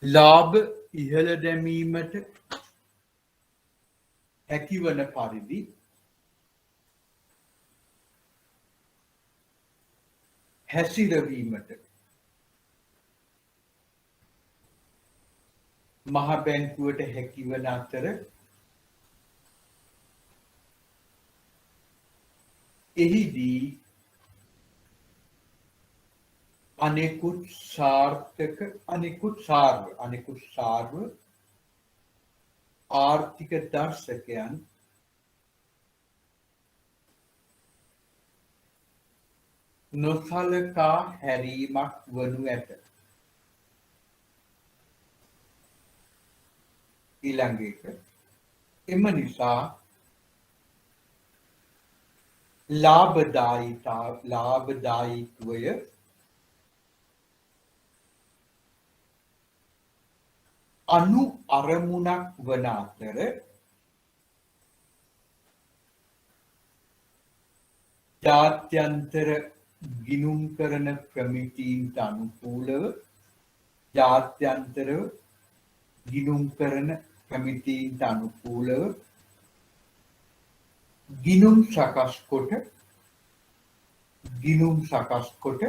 ලාභ ඉහළ දැමීමට හැකිවන පරිදි හැසිරවීමට මහ බැංකුවට හැකිවන අතර එහිදී අනෙකුත් සාර්ව ආර්ථික දර්ශකයන් නොසලකා හැරීමක් වනු ඇත. ඊළඟ එක එම නිසා ලාභදායීත්වය අනු අරමුණක් වන අතර ජාත්‍යන්තර ගිණුම් කරන ප්‍රමිතීන්ට අනුකූලව ගිණුම් සකස් කොට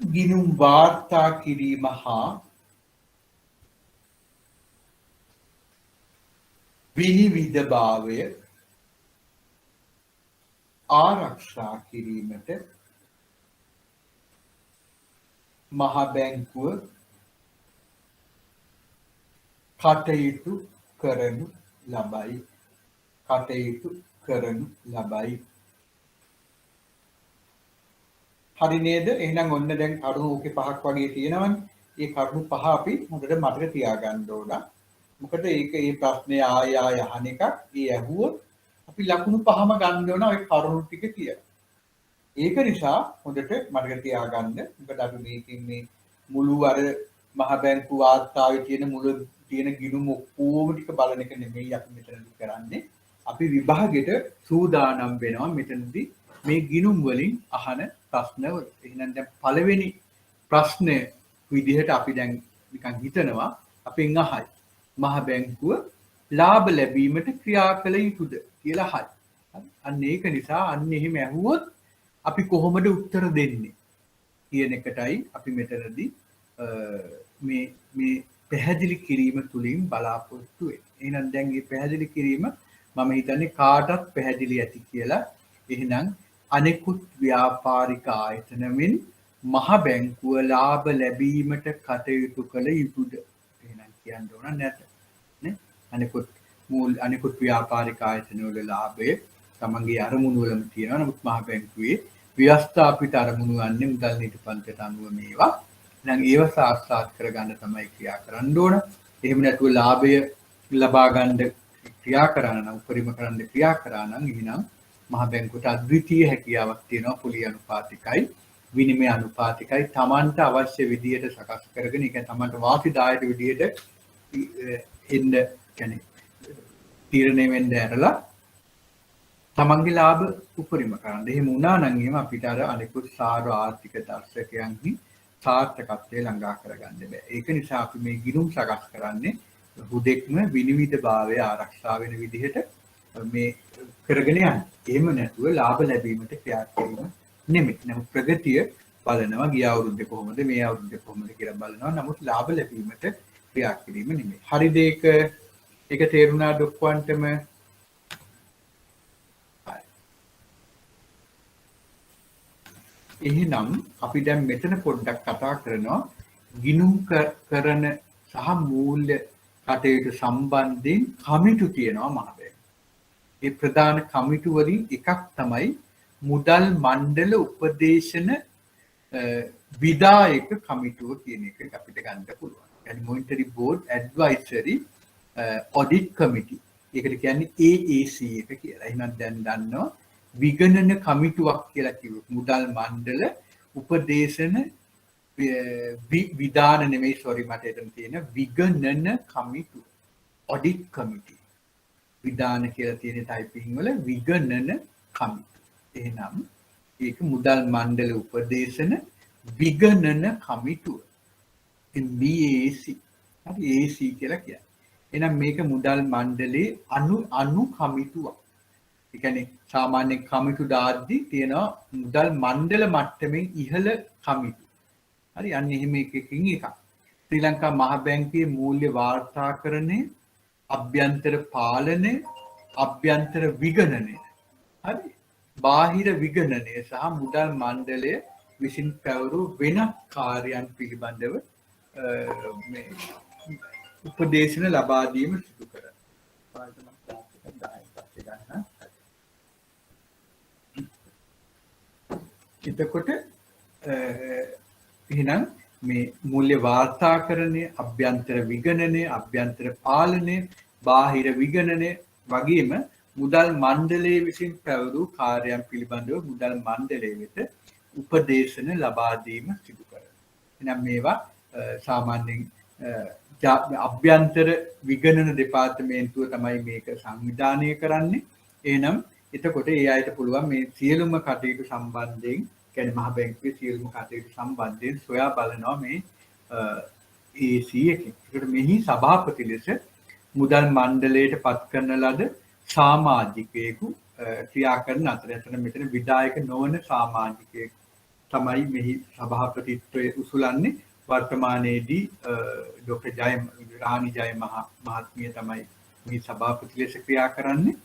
ගිණුම් වාර්තා කිරීම හා විනිවිදභාවය ආරක්ෂා කිරීමට මහ බැංකුව කටයුතු කරනු ලබයි. හරි නේද? එහෙනම් ඔන්න දැන් කරුණු ඕකේ 5ක් වගේ තියෙනවනේ. ඒ කරුණු 5 අපි හොඳට මතක තියාගන්න ඕන. මොකද මේ ප්‍රශ්නේ ආය අහන එකක්. ඒ ඇහුවොත් අපි ලකුණු 5ම ගන්න ඕන ওই කරුණු ටික කියලා. ඒක නිසා හොඳට මතක තියාගන්න. මොකද අපි මේකෙන් මේ මුළු අර මහ බැංකු වාර්තාවේ තියෙන ගිණුම් ඔක්කොම ටික බලන එක නෙමෙයි අපි මෙතනදී කරන්නේ. අපි විභාගෙට සූදානම් වෙනවා මෙතනදී මේ ගිණුම් වලින් අහන ප්‍රශ්නවල. එහෙනම් දැන් පළවෙනි ප්‍රශ්නය විදිහට අපි දැන් නිකන් හිතනවා අපෙන් අහයි. මහ බැංකුව ලාභ ලැබීමට ක්‍රියා කළ යුතුද කියලා අහයි. අන්න ඒක නිසා අන්න එහෙම ඇහුවොත් අපි කොහොමද උත්තර දෙන්නේ කියන එකටයි අපි මෙතනදී මේ පැහැදිලි කිරීම තුලින් බලාපොරොත්තු වෙන්නේ. එහෙනම් දැන් මේ පැහැදිලි කිරීම මම හිතන්නේ කාටත් පැහැදිලි ඇති කියලා. එහෙනම් අනෙකුත් ව්‍යාපාරික ආයතනමින් මහ බැංකුව ලාභ ලැබීමට කටයුතු කළ යුතුද? එහෙනම් කියන්න ඕන නැත. නේ? අනෙකුත් ව්‍යාපාරික ආයතනවල ලාභය තමන්ගේ අරමුණු වලම තියෙනවා. නමුත් මහ බැංකුවේ ව්‍යවස්ථාපිත අරමුණු වන්නේ මුදල් නීති පන්තියට අනුව මේවා. එහෙනම් ඒව සාක්ෂාත් කරගන්න තමයි ක්‍රියා කරන්න ඕන. එහෙම නැතුව ලාභය ලබා ගන්න ක්‍රියා කරන නම් උපරිම කරන්න ක්‍රියා කරා නම් එහෙනම් මහ බැංකුවට අද්විතීය හැකියාවක් තියෙනවා. පොලි අනුපාතිකයි විනිමය අනුපාතිකයි තමන්ට අවශ්‍ය විදියට සකස් කරගෙන ඒක තමන්ට වාසිදායක විදියට එන්න කියන්නේ තීරණය වෙන්න ඇරලා තමන්ගේ ලාභ උපරිම කරන්න. එහෙම වුණා නම් එහෙම අපිට අර අනිකුත් සාර්ව ආර්ථික දර්ශකයන්හි සාර්ථකත්වය ළඟා කරගන්න බෑ. ඒක නිසා අපි මේ ගිණුම් සකස් කරන්නේ හුදෙක්ම විනිවිදභාවය ආරක්ෂා වෙන විදිහට මේ කරගෙන යන්න. එහෙම නැතුව ලාභ ලැබීමට ක්‍රියා කිරීම නෙමෙයි. නමුත් ප්‍රගතිය බලනවා ගිය අවුරුද්දේ කොහොමද මේ අවුරුද්දේ කොහොමද කියලා බලනවා. නමුත් ලාභ ලැබීමට ක්‍රියා කිරීම නෙමෙයි. හරිද ඒක තේරුණාද ඔක්කොන්ටම? එහෙනම් අපි දැන් මෙතන පොඩ්ඩක් කතා කරනවා ගිණුම් කරන සහ මූල්‍ය කටයුතු සම්බන්ධයෙන් කමිටු තියෙනවා මහ බැංකුවේ. ඒ ප්‍රධාන කමිටු වලින් එකක් තමයි මුදල් මණ්ඩල උපදේශන විධායක කමිටුව කියන එක අපිට ගන්න පුළුවන්. يعني Monetary Board Advisory Audit Committee. ඒකට කියන්නේ AAC එක කියලා. එහෙනම් දැන් දන්නවා විගණන කමිටුවක් කියලා කිව්වොත් මුදල් මණ්ඩල උපදේශන විධාන නෙමෙයි සෝරි මට එතන තියෙන විගණන කමිටුව ඔඩිට් කමිටි විධාන කියලා තියෙන ටයිපින් වල විගණන කමිටුව. එහෙනම් ඒක මුදල් මණ්ඩල උපදේශන විගණන කමිටුව. BAC. හරි AC කියලා කියන්නේ. එහෙනම් මේක මුදල් මණ්ඩලයේ අනු කමිටුවක්. ඒ කියන්නේ සාමාන්‍ය කමිටු දාද්දි තියෙනවා මුදල් මණ්ඩල මට්ටමින් ඉහළ කමිටු. හරි අන්න එහෙම එකකින් එකක්. ශ්‍රී ලංකා මහ බැංකුවේ මූල්‍ය වාර්තාකරණය, අභ්‍යන්තර පාලනය, අභ්‍යන්තර විගණනය. හරි බාහිර විගණනය සහ මුදල් මණ්ඩලය විසින් පැවරු වෙනත් කාර්යයන් පිළිබඳව මේ උපදේශන ලබා දීම සිදු කරනවා. එතකොට එහෙනම් මේ මූල්‍ය වාර්තාකරණය, අභ්‍යන්තර විගණනය, අභ්‍යන්තර පාලනය, බාහිර විගණනය වගේම මුදල් මණ්ඩලයේ විසින් පැවරු කාර්යයන් පිළිබඳව මුදල් මණ්ඩලය වෙත උපදේශන ලබා දීම සිදු කරනවා. එහෙනම් මේවා සාමාන්‍යයෙන් අභ්‍යන්තර විගණන දෙපාර්තමේන්තුව තමයි මේක සංවිධානය කරන්නේ. එහෙනම් එතකොට ඒ අයට පුළුවන් මේ සියලුම කටයුතු සම්බන්ධයෙන් කියන්නේ මහ බැංකුවේ සියලුම කටයුතු සම්බන්ධයෙන් සොයා බලනවා මේ AC එකෙන්. ඒකට මෙහි සභාපති ලෙස මුදල් මණ්ඩලයට පත් කරන ලද සමාජිකයෙකු ක්‍රියා කරන අතර එතන මෙතන විධායක නොවන සමාජිකයෙක් තමයි මෙහි සභාපතිත්වයේ උසුලන්නේ. වර්තමානයේදී ඩොක්ටර් රාණි ජය මහත්මිය තමයි මේ සභාපති ලෙස ක්‍රියා කරන්නේ.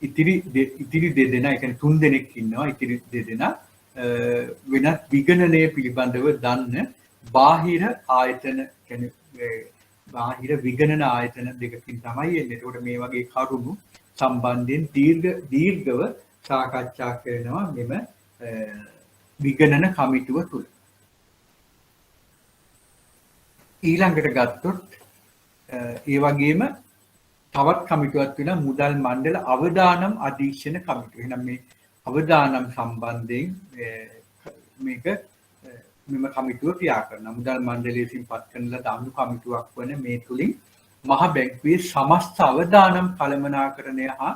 ඉතිරි දෙදෙනා, ඒ කියන්නේ 3 දෙනෙක් ඉන්නවා. ඉතිරි දෙදෙනා වෙනත් විගණනය පිළිබඳව දන්න බාහිර ආයතන, කියන්නේ බාහිර විගණන ආයතන දෙකකින් තමයි එන්නේ. ඒකට මේ වගේ කරුණු සම්බන්ධයෙන් දීර්ඝව සාකච්ඡා කරනවා මෙම විගණන කමිටුව තුළ. ඊළඟට ගත්තොත් ඒ වගේම තවත් කමිටුවක් වෙනවා මුදල් මණ්ඩල අවදානම් අධීක්ෂණ කමිටුව. එහෙනම් මේ අවදානම් සම්බන්ධයෙන් මේක මෙම කමිටුව ක්‍රියා කරනවා. මුදල් මණ්ඩලයේ විසින් පත් කරන ලද අනු කමිටුවක් වන මේ තුලින් මහ බැංකුවේ සමස්ත අවදානම් කළමනාකරණය හා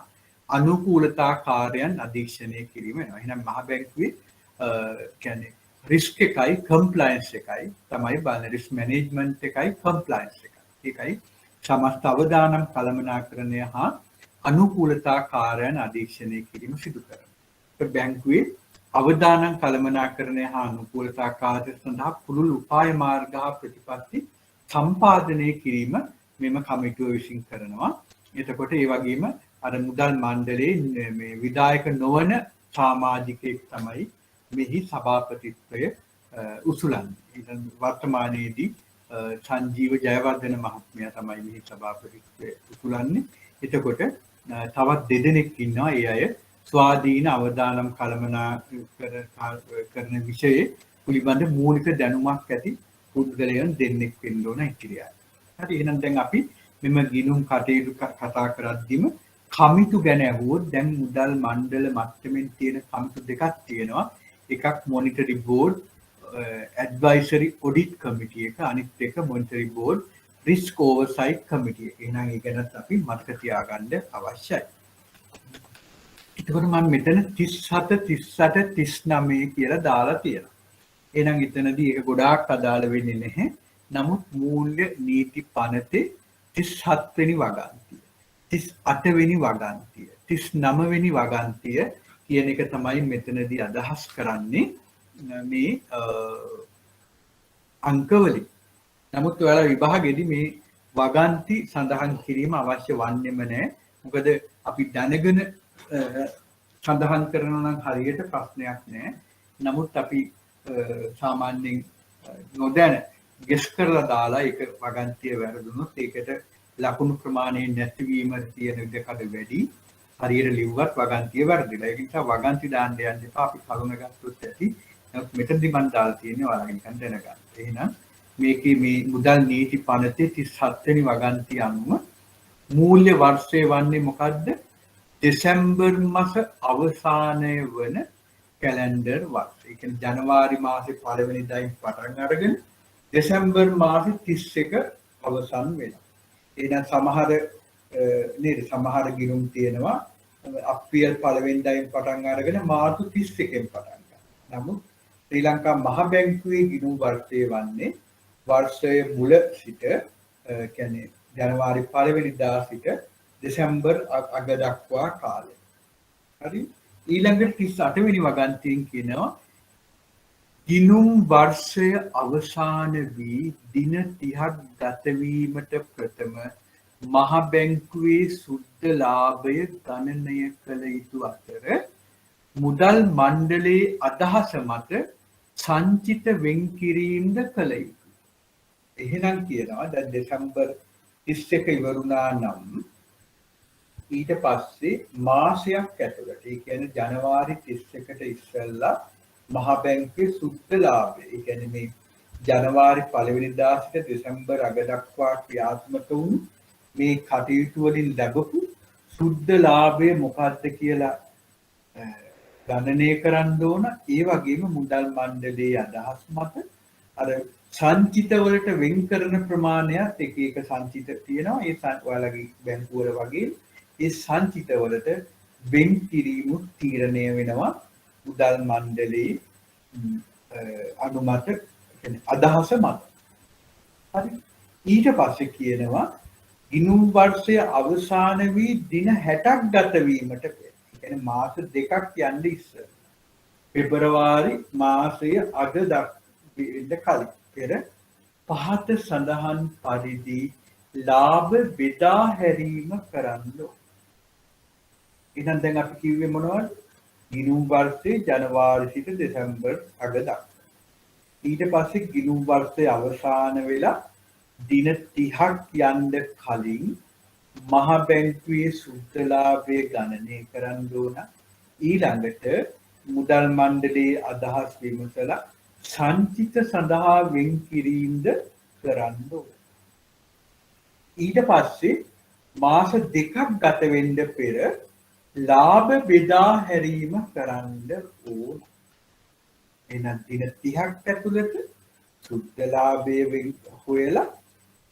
අනුකූලතා කාර්යයන් අධීක්ෂණය කිරීම වෙනවා. එහෙනම් මහ බැංකුවේ කියන්නේ රිස්ක් එකයි කම්ප්ලයන්ස් එකයි තමයි බලන්නේ. රිස්ක් මැනේජ්මන්ට් එකයි කම්ප්ලයන්ස් එකයි. ඒකයි සමස්ත අවදානම් කළමනාකරණය හා අනුකූලතා කාර්යයන් අධීක්ෂණය කිරීම සිදු කරනවා. බැංකුවේ අවදානම් කළමනාකරණය හා අනුකූලතා කාර්ය සඳහා පුළුල් උපාය මාර්ග හා ප්‍රතිපත්ති සම්පාදනය කිරීම මෙම කමිටුව විසින් කරනවා. එතකොට ඒ වගේම අර මුදල් මණ්ඩලයේ මේ විධායක නොවන සමාජිකයෙක් තමයි මෙහි සභාපතිත්වය උසුලන්නේ. වර්තමානයේදී සංජීව ජයවර්ධන මහත්මයා තමයි මෙහි සභාපතිත්වය උසුලන්නේ. එතකොට තවත් දෙදෙනෙක් ඉන්නවා. ඒ අය ස්වාධීන අවදානම් කළමනාකරන විෂයේ පිළිබඳ මූලික දැනුමක් ඇති පුද්ගලයන් දෙන්නෙක් වෙන්න ඕන ඉතිරියයි. හරි එහෙනම් දැන් අපි මෙම ගිණුම් කටයුතු කතා කරද්දිම කමිටු ගැන අහුවොත් දැන් මුදල් මණ්ඩල මට්ටමින් තියෙන කමිටු දෙකක් තියෙනවා. එකක් මොනිටරි බෝඩ් ඇඩ්වයිසරි ඔඩිට් කමිටි එක, අනිත් එක මොනිටරි බෝඩ් රිස්ක් ඕවර්සයිට් කමිටි එක. එහෙනම් ඒ ගැනත් අපි මතක තියාගන්න අවශ්‍යයි. එතකොට මම මෙතන 37 38 39 කියලා දාලා තියෙනවා. එහෙනම් එතනදී ඒක ගොඩාක් අදාළ වෙන්නේ නැහැ. නමුත් මූල්‍ය නීති පනතේ 37 වෙනි වගන්තිය, 38 වෙනි වගන්තිය, 39 වෙනි වගන්තිය කියන එක තමයි මෙතනදී අදහස් කරන්නේ මේ අංකවලින්. නමුත් ඔයාලා විභාගෙදී මේ වගන්ති සඳහන් කිරීම අවශ්‍ය වන්නේම නැහැ. මොකද අපි දැනගෙන සඳහන් කරනවා නම් හරියට ප්‍රශ්නයක් නැහැ. නමුත් අපි සාමාන්‍යයෙන් නොදැන ගෙස් කරලා දාලා ඒක වගන්තිය වැරදුනොත් ඒකට ලකුණු ප්‍රමාණය නැතිවීම තියෙන විදිහකට වැඩි. හරියට ලිව්වත් වගන්තිය වැරදිලා. ඒ නිසා වගන්ති දාන්න යන්න එපා. අපි කරුණ ගත්තොත් ඇති. නමුත් මෙතනදී මම දාලා තියෙන්නේ ඔයාලා නිකන් දැනගන්න. එහෙනම් මේකේ මේ මුදල් නීති පනතේ 37 වෙනි වගන්තිය අනුව මූල්‍ය වර්ෂය වන්නේ මොකද්ද? දෙසැම්බර් මාස අවසානය වන කැලෙන්ඩර් වර්ෂ. ඒ කියන්නේ ජනවාරි මාසේ පළවෙනිදායින් පටන් අරගෙන දෙසැම්බර් මාසේ 31 අවසන් වෙනවා. එහෙනම් සමහර ගිණුම් තියෙනවා අප්‍රේල් පළවෙනිදායින් පටන් අරගෙන මාර්තු 31න් පටන් ගන්නවා. නමුත් ශ්‍රී ලංකා මහ බැංකුවේ ගිණුම් වර්ෂය වන්නේ වර්ෂයේ මුල සිට කියන්නේ ජනවාරි පළවෙනිදා සිට දෙසැම්බර් අග දක්වා කාලය. හරි. ඊළඟට 38 වෙනි වගන්තියෙන් කියනවා ගිණුම් වර්ෂය අවසාන වී දින 30ක් ගත වීමට ප්‍රථම මහ බැංකුවේ සුද්ධ ලාභය ගණනය කළ යුතු අතර මුදල් මණ්ඩලයේ අදහස මත සංචිත වෙන් කිරීමද කළ යුතුයි. එහෙනම් කියනවා දැන් දෙසැම්බර් 31 ඉවරුණා නම් ඊට පස්සේ මාසයක් ඇතුළත ඒ කියන්නේ ජනවාරි 31ට ඉස්සෙල්ලා මහ බැංකුවේ සුද්ධ ලාභය ඒ කියන්නේ මේ ජනවාරි පළවෙනිදා සිට දෙසැම්බර් අග දක්වා ක්‍රියාත්මක වුණු මේ කටයුතු වලින් ලැබපු සුද්ධ ලාභය මොකක්ද කියලා ගණනය කරන්න ඕන. ඒ වගේම මුදල් මණ්ඩලයේ අදහස් මත අර සංචිත වලට වෙන් කරන ප්‍රමාණයත් එක එක සංචිත තියෙනවා. ඒ ඔයාලගේ බැංකුවල වගේ ඒ සංචිත වලට වෙන් කිරීම තීරණය වෙනවා මුදල් මණ්ඩලයේ අනුමත කියන්නේ අදහස මත. හරි. ඊට පස්සේ කියනවා ගිණුම් වර්ෂය අවසාන වී දින 60ක් ගත වීමට පෙර. ඒ කියන්නේ මාස දෙකක් යන්නේ ඉස්සර. පෙබරවාරි මාසයේ අග දක්වන්න කලින් පෙර පහත සඳහන් පරිදි ලාභ බෙදා හැරීම කරන්න ඕන. එහෙනම් දැන් අපි කිව්වේ මොනවද? ගිණුම් වර්ෂයේ ජනවාරි සිට දෙසැම්බර් අග දක්වා. ඊට පස්සේ ගිණුම් වර්ෂයේ අවසාන වෙලා දින 30ක් යන්න කලින් මහ බැංකුවේ සුද්ධ ලාභය ගණනය කරන්න ඕන. ඊළඟට මුදල් මණ්ඩලයේ අදහස් විමසලා සංචිත සඳහා වෙන් කිරීමද කරන්න ඕන. ඊට පස්සේ මාස දෙකක් ගත වෙන්න පෙර ලාභ බෙදා හැරීම කරන්න ඕන. එහෙනම් දින 30ක් ඇතුළත සුද්ධ ලාභය හොයලා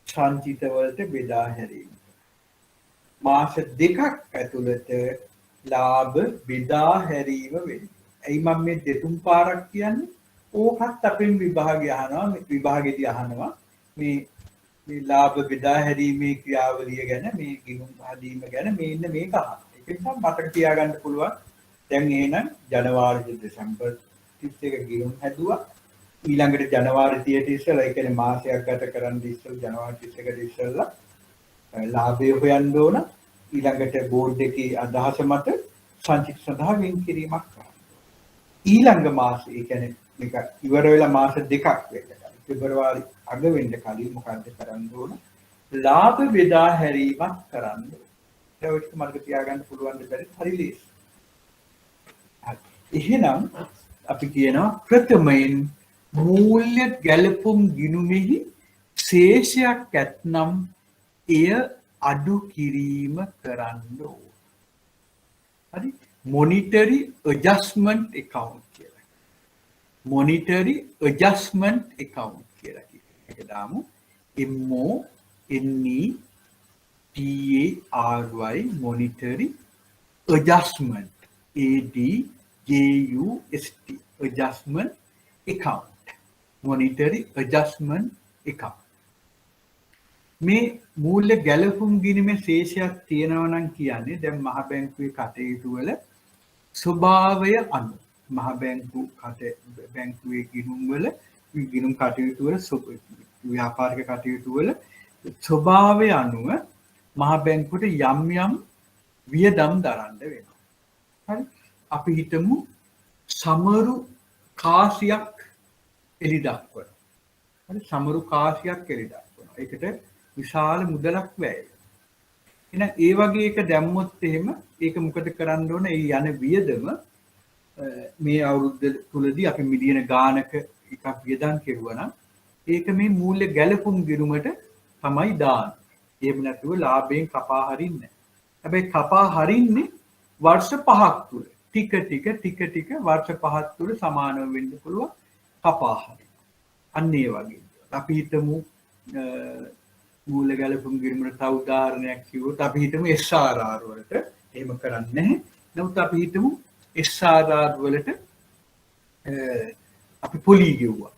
සංචිත වලට බෙදා හැරීම. මාස දෙකක් ඇතුළත ලාභ බෙදා හැරීම වෙන්නේ. ඇයි මම මේ දෙතුන් පාරක් කියන්නේ? ඕකත් අපෙන් විභාගය අහනවා. මේ විභාගෙදී අහනවා මේ ලාභ බෙදා හැරීමේ ක්‍රියාවලිය ගැන, මේ ගිණුම් හදීම ගැන මේක අහනවා. ඒක නිසා මතක තියාගන්න පුළුවන්. දැන් එහෙනම් ජනවාරි දෙසැම්බර් 31 ගිණුම් හැදුවා. ඊළඟට ජනවාරි 30ට ඉස්සෙල්ලා ඒ කියන්නේ මාසයක් ගත කරන් ඉස්සෙල්ලා ජනවාරි 31ට ඉස්සෙල්ලා ලාභය හොයන්න ඕන. ඊළඟට බෝඩ් එකේ අදහස මත සංචිත සඳහා වෙන් කිරීමක් කරන්න. ඊළඟ මාසෙ ඒ කියන්නේ මේක ඉවර වෙලා මාස දෙකක් වෙන්න කලින් පෙබරවාරි අග වෙන්න කලින් මොකද්ද කරන්න ඕන? ලාභ බෙදා හැරීමක් කරන්න ඕන. ඒක මතක තියාගන්න පුළුවන් දෙයක් හරි ලේසි. එහෙනම් අපි කියනවා ප්‍රථමයෙන් මූල්‍ය ගැලපුම් ගිණුමෙහි ශේෂයක් ඇතනම් එය අඩු කිරීම කරන්න ඕන. හරි. monetary adjustment account කියලා. monetary adjustment account කියලා කියනවා. ඒක දාමු MONETARY monetary adjustment ADJUST adjustment account. monetary adjustment account. මේ මූල්‍ය ගැලපුම් ගිණුමේ ශේෂයක් තියෙනවා නම් කියන්නේ දැන් මහ බැංකුවේ කටයුතු වල ස්වභාවය අනුව මහ බැංකුවේ ගිණුම් වල ගිණුම් කටයුතු වල ව්‍යාපාරික කටයුතු වල ස්වභාවය අනුව මහ බැංකුවට යම් වියදම් දරන්න වෙනවා. හරි. අපි හිතමු සමරු කාසියක් එලි දක්වනවා. හරි. සමරු කාසියක් එලි දක්වනවා. ඒකට විශාල මුදලක් වැය වෙනවා. එහෙනම් ඒ වගේ එක දැම්මොත් එහෙම ඒක මොකද කරන්න ඕන? ඒ යන වියදම මේ අවුරුද්ද තුලදී අපි මිලියන ගානක එකක් වියදම් කෙරුවා නම් ඒක මේ මූල්‍ය ගැලපුම් ගිණුමට තමයි දාන්නේ. එහෙම නැතුව ලාභයෙන් කපා හරින්නේ නැහැ. හැබැයි කපා හරින්නේ වර්ෂ 5ක් තුල ටික ටික වර්ෂ 5ක් තුල සමානව වෙන්න පුළුවන් කපා හරිනවා. අන්න ඒ වගේ. අපි හිතමු මූල්‍ය ගැලපුම් ගිණුමට තව උදාහරණයක් කිව්වොත් අපි හිතමු SRR වලට එහෙම කරන්නේ නැහැ. නමුත් අපි හිතමු SRR වලට අපි පොලි ගෙව්වා.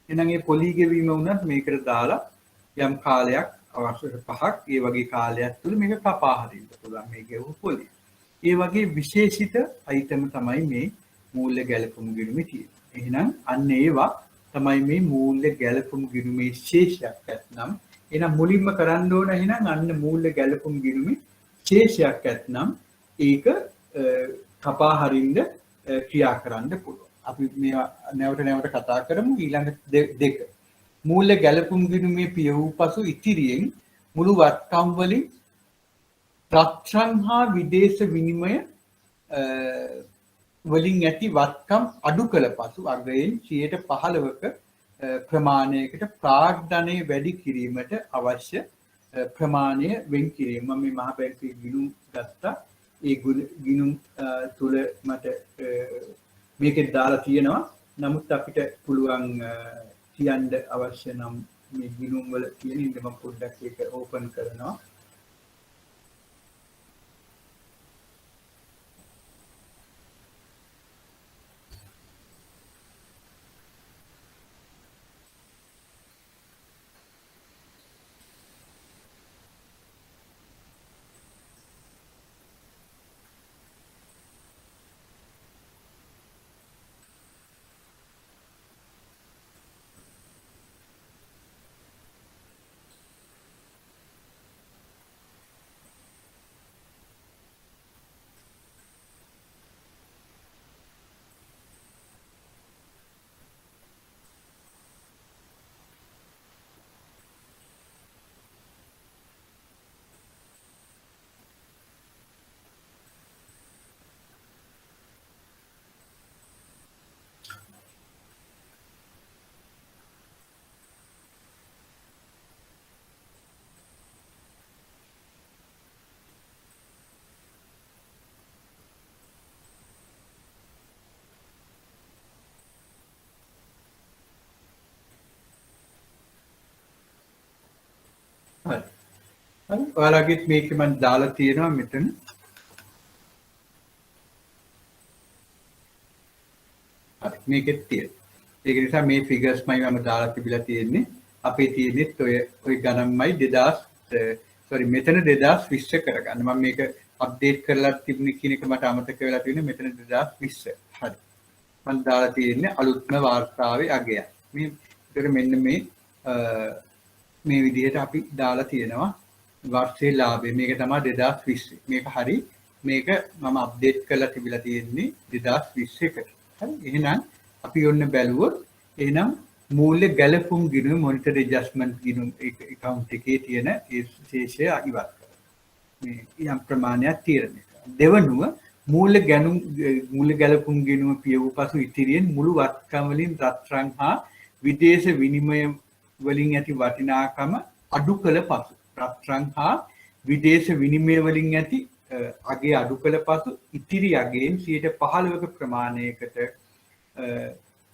එහෙනම් ඒ පොලි ගෙවීම වුණත් මේකට දාලා යම් කාලයක් අවශ්‍ය 5ක් ඒ වගේ කාලයක් තුල මේක කපා හරින්න පුළුවන් මේ ගෙවු පොලි. ඒ වගේ විශේෂිත අයිටම තමයි මේ මූල්‍ය ගැලපුම් ගිණුමේ තියෙන්නේ. එහෙනම් අන්න ඒවා තමයි මේ මූල්‍ය ගැලපුම් ගිණුමේ ශේෂයක් ඇත්නම් එහෙනම් මුලින්ම කරන්න ඕන එහෙනම් අන්න මූල්‍ය ගැලපුම් ගිණුමේ ශේෂයක් ඇත්නම් ඒක කපා හරින්න ක්‍රියා කරන්න පුළුවන්. අපි මේවා නැවත කතා කරමු ඊළඟ දෙක. මූල්‍ය ගැලපුම් ගිණුමේ පිය වූ පසු ඉතිරියෙන් මුළු වත්කම් වලින් රත්රන් හා විදේශ විනිමය වලින් ඇති වත්කම් අඩු කළ පසු අගයෙන් 15%ක ප්‍රමාණයකට ප්‍රාග්ධනය වැඩි කිරීමට අවශ්‍ය ප්‍රමාණය වෙන් කිරීම. මම මේ මහ බැංකුවේ ගිණුම් ගත්තා. ඒ ගිණුම් තුල මට මේකේ දාලා තියෙනවා. නමුත් අපිට පුළුවන් කියන්න අවශ්‍ය නම් මේ ගිණුම් වල තියෙන ඉන්න මම පොඩ්ඩක් ඒක ඕපන් කරනවා. හරි. ඔයාලගෙත් මේක මම දාලා තියෙනවා මෙතන. හරි මේකෙත් තියෙනවා. ඒක නිසා මේ ෆිගර්ස් මයි මම දාලා තිබිලා තියෙන්නේ. අපේ තියෙනෙත් ඔය ගණන්මයි 2000 මෙතන 2020 කරගන්න. මම මේක අප්ඩේට් කරලා තිබුණේ කියන එක මට අමතක වෙලා තියෙන්නේ මෙතන 2020. හරි. මම දාලා තියෙන්නේ අලුත්ම වාර්තාවේ අගය. මේක මෙන්න මේ විදිහට අපි දාලා තියෙනවා වර්ෂයේ ලාභය. මේක තමයි 2020. මේක හරි. මේක මම අප්ඩේට් කරලා තිබිලා තියෙන්නේ 2021 කට. හරි. එහෙනම් අපි ඔන්න බැලුවොත් එහෙනම් මූල්‍ය ගැලපුම් ගිණුම මොනිටර් ඇඩ්ජස්ට්මන්ට් ගිණුම account එකේ තියෙන ඒ ශේෂය ඉවත් කරනවා. මේ යම් ප්‍රමාණයක් තීරණය කරනවා. දෙවනුව මූල්‍ය ගැලපුම් ගිණුම පිය වූ පසු ඉතිරියෙන් මුළු වත්කම් වලින් රත්රන් හා විදේශ විනිමය වලින් ඇති වටිනාකම අඩු කළ පසු රත්රන් හා විදේශ විනිමය වලින් ඇති අගේ අඩු කළ පසු ඉතිරි අගයෙන් 15%ක ප්‍රමාණයකට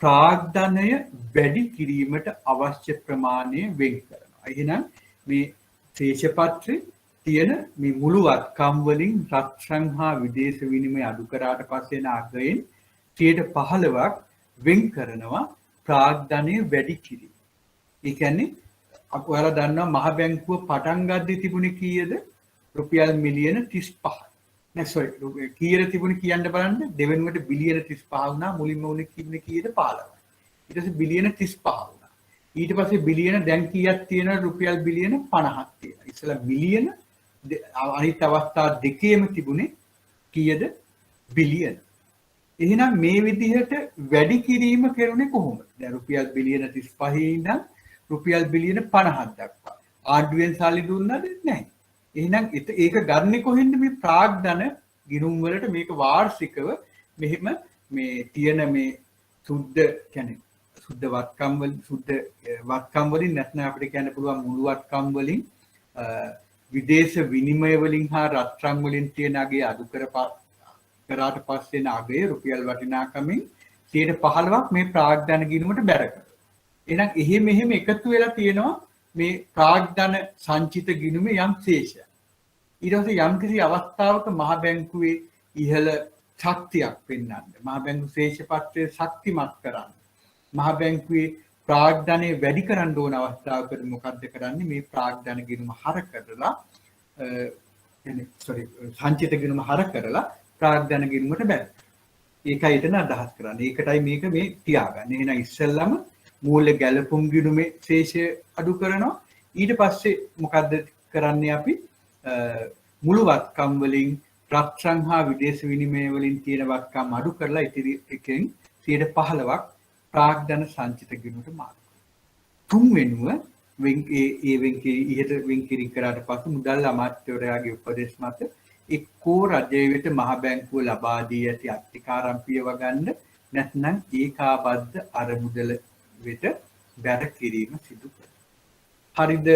ප්‍රාග්ධනය වැඩි කිරීමට අවශ්‍ය ප්‍රමාණය වෙන් කරනවා. එහෙනම් මේ ශේෂපත්‍රයේ තියෙන මේ මුළු වත්කම් වලින් රත්රන් හා විදේශ විනිමය අඩු කරාට පස්සේ එන අගයෙන් 15%ක් වෙන් කරනවා ප්‍රාග්ධනය වැඩි කිරීම. ඒ කියන්නේ ඔයාලා දන්නවා මහ බැංකුව පටන් ගද්දී තිබුණේ කීයද? රුපියල් මිලියන 35. නෑ සෝරි කීයද තිබුණේ කියන්න බලන්න. දෙවෙනුවට බිලියන 35 වුණා. මුලින්ම උනේ කිව්නේ කීයද? 15. ඊට පස්සේ බිලියන 35 වුණා. ඊට පස්සේ බිලියන දැන් කීයක් තියෙනවද? රුපියල් බිලියන 50ක් තියෙනවා. ඉස්සෙල්ලා මිලියන අනිත් අවස්ථා දෙකේම තිබුණේ කීයද? බිලියන. එහෙනම් මේ විදිහට වැඩි කිරීම කරුණේ කොහොමද? දැන් රුපියල් බිලියන 35 ඉඳන් රුපියල් බිලියන 50ක් දක්වා. ආණ්ඩුවෙන් සල්ලි දුන්නද? නැහැ. එහෙනම් ඒක ගන්නෙ කොහෙන්ද? මේ ප්‍රාග්ධන ගිණුම් වලට මේක වාර්ෂිකව මෙහෙම මේ තියෙන මේ සුද්ධ කියන්නේ සුද්ධ වත්කම් වලින් නැත්නම් අපිට කියන්න පුළුවන් මුළු වත්කම් වලින් විදේශ විනිමය වලින් හා රත්රන් වලින් තියෙන අගේ කරාට පස්සේ නාගය රුපියල් වටිනාකමින් 15% මේ ප්‍රාග්ධන ගිණුමට බැර කරනවා. එහෙනම් එහෙම එකතු වෙලා තියෙනවා මේ ප්‍රාග්ධන සංචිත ගිණුමේ යම් ශේෂයක්. ඊට පස්සේ යම්කිසි අවස්ථාවක මහ බැංකුවේ ඉහළ ශක්තියක් පෙන්වන්න. මහ බැංකු ශේෂපත්‍රය ශක්තිමත් කරන්න. මහ බැංකුවේ ප්‍රාග්ධනය වැඩි කරන්න ඕන අවස්ථාවකදී මොකද්ද කරන්නේ? මේ ප්‍රාග්ධන ගිණුම හර කරලා සංචිත ගිණුම හර කරලා ප්‍රාග්ධන ගිණුමට බැහැ. ඒකයි එතන අදහස් කරන්නේ. ඒකටයි මේක මේ තියාගන්නේ. එහෙනම් ඉස්සෙල්ලම මූල්‍ය ගැලපුම් ගිණුමේ ශේෂය අඩු කරනවා. ඊට පස්සේ මොකද්ද කරන්නේ අපි? මුළු වත්කම් වලින් රත්රන් හා විදේශ විනිමය වලින් තියෙන වත්කම් අඩු කරලා ඉතිරි එකෙන් 15%ක් ප්‍රාග්ධන සංචිත ගිණුමට මාරු කරනවා. තුන්වෙනුව ඉහත වෙන්කිරි කරාට පසු මුදල් අමාත්‍යවරයාගේ උපදෙස් මත එක්කෝ රජය වෙත මහ බැංකුව ලබා දී ඇති අත්තිකාරම් පියව ගන්න නැත්නම් ඒකාබද්ධ අරමුදල වෙත බැර කිරීම සිදු කරනවා. හරිද?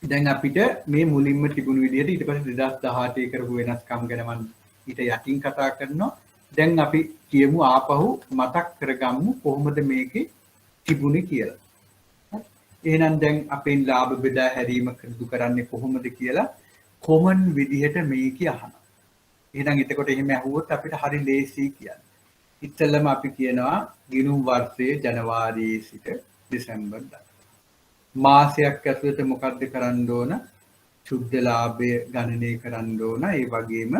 දැන් අපිට මේ මුලින්ම තිබුණු විදිහට ඊට පස්සේ 2018 කරපු වෙනස්කම් ගැන මම ඊට යටින් කතා කරනවා. දැන් අපි කියමු ආපහු මතක් කරගමු කොහොමද මේකේ තිබුණේ කියලා. එහෙනම් දැන් අපෙන් ලාභ බෙදා හැරීම කටයුතු කරන්නේ කොහොමද කියලා කොමන් විදිහට මේක අහනවා. එහෙනම් එතකොට එහෙම අහුවොත් අපිට හරි ලේසි කියන්නේ. ඉතින්ලම අපි කියනවා ගිණුම් වර්ෂයේ ජනවාරියේ සිට දෙසැම්බර් දක්වා. මාසයක් ඇතුළත මොකද්ද කරන්න ඕන? සුද්ධ ලාභය ගණනය කරන්න ඕන. ඒ වගේම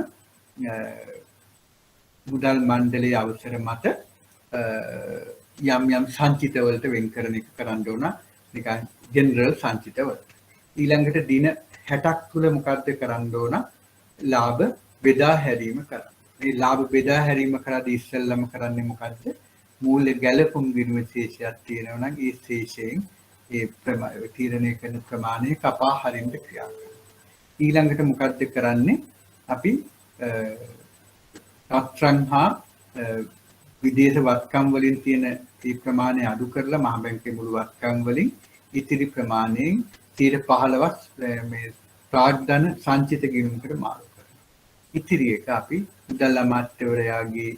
මුදල් මණ්ඩලයේ අවසර මත යම් සංචිත වලට වෙන් කරන එක කරන්න ඕන. නිකන් ජෙනරල් සංචිත වලට. ඊළඟට දින 60ක් තුල මොකද්ද කරන්න ඕන? ලාභ බෙදා හැරීම කරන්න. මේ ලාභ බෙදා හැරීම කරද්දී ඉස්සෙල්ලම කරන්නේ මොකද්ද? මූල්‍ය ගැලපුම් ගිණුමේ ශේෂයක් තියෙනවා නම් ඒ ශේෂයෙන් ඒ තීරණය කරන ප්‍රමාණය කපා හරින්න ක්‍රියා කරනවා. ඊළඟට මොකද්ද කරන්නේ? අපි රත්රන් හා විදේශ වත්කම් වලින් තියෙන ඒ ප්‍රමාණය අඩු කරලා මහ බැංකුවේ මුළු වත්කම් වලින් ඉතිරි ප්‍රමාණයෙන් 15% මේ ප්‍රාග්ධන සංචිත ගිණුමකට මාරු කරනවා. ඉතිරි එක අපි මුදල් අමාත්‍යවරයාගේ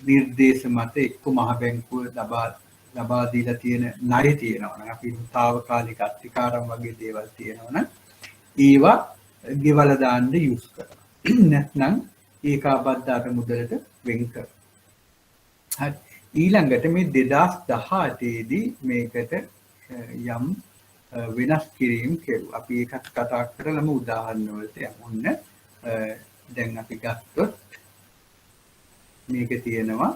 නිර්දේශ මත එක්ක මහ බැංකුව ලබා දීලා තියෙන ණය තියෙනවා නම් අපි තාවකාලික අත්තිකාරම් වගේ දේවල් තියෙනවා නම් ඒවා ගෙවලා දාන්න යූස් කරනවා. නැත්නම් ඒකාබද්ධ අරමුදලට වෙන් කරනවා. හරි. ඊළඟට මේ 2018 දී මේකට යම් වෙනස් කිරීම් කෙරුවා. අපි ඒකත් කතා කරලම උදාහරණ වලට යමුන්න. දැන් අපි ගත්තොත් මේක තියෙනවා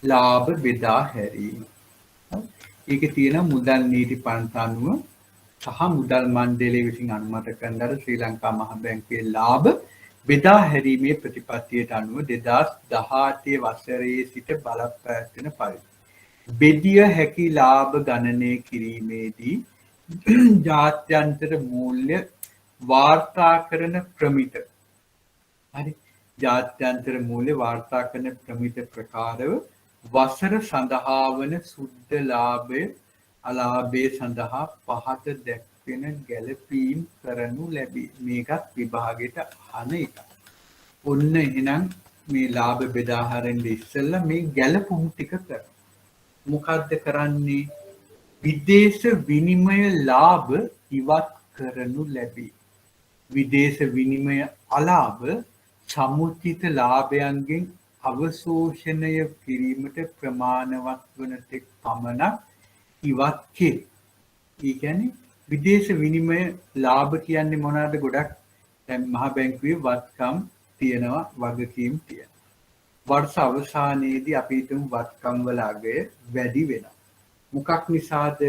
ලාභ බෙදා හැරීම. ඒකේ තියෙන මුදල් නීති පනත අනුව සහ මුදල් මණ්ඩලය විසින් අනුමත කරන ලද ශ්‍රී ලංකා මහ බැංකුවේ ලාභ බෙදා හැරීමේ ප්‍රතිපත්තියට අනුව 2018 වසරේ සිට බලපෑගෙන පරිදි බෙදිය හැකි ලාභ ගණනය කිරීමේදී ජාත්‍යන්තර මූල්‍ය වාර්තා කරන ප්‍රමිත හරි ජාත්‍යන්තර මූල්‍ය වාර්තා කරන ප්‍රමිත ප්‍රකාරව වසර සඳහා වන සුද්ධ ලාභය අලාභය සඳහා පහත දැක්වෙන ගැළපීම් කරනු ලැබේ. මේකත් විභාගයට අහන එක. ඔන්න එහෙනම් මේ ලාභ බෙදා හරින්න ඉස්සෙල්ලා මේ ගැළපුම් ටික කරනවා. මොකද්ද කරන්නේ? විදේශ විනිමය ලාභ ඉවත් කරනු ලැබේ. විදේශ විනිමය අලාභ සමුචිත ලාභයන්ගෙන් අවශෝෂණය කිරීමට ප්‍රමාණවත් වන තෙක් පමණක් ඉවත් කෙරේ. ඒ කියන්නේ විදේශ විනිමය ලාභ කියන්නේ මොනවාද? ගොඩක් දැන් මහ බැංකුවේ වත්කම් තියෙනවා, වගකීම් තියෙනවා. වර්ෂ අවසානයේදී අපි හිතමු වත්කම් වල අගය වැඩි වෙනවා. මොකක් නිසාද?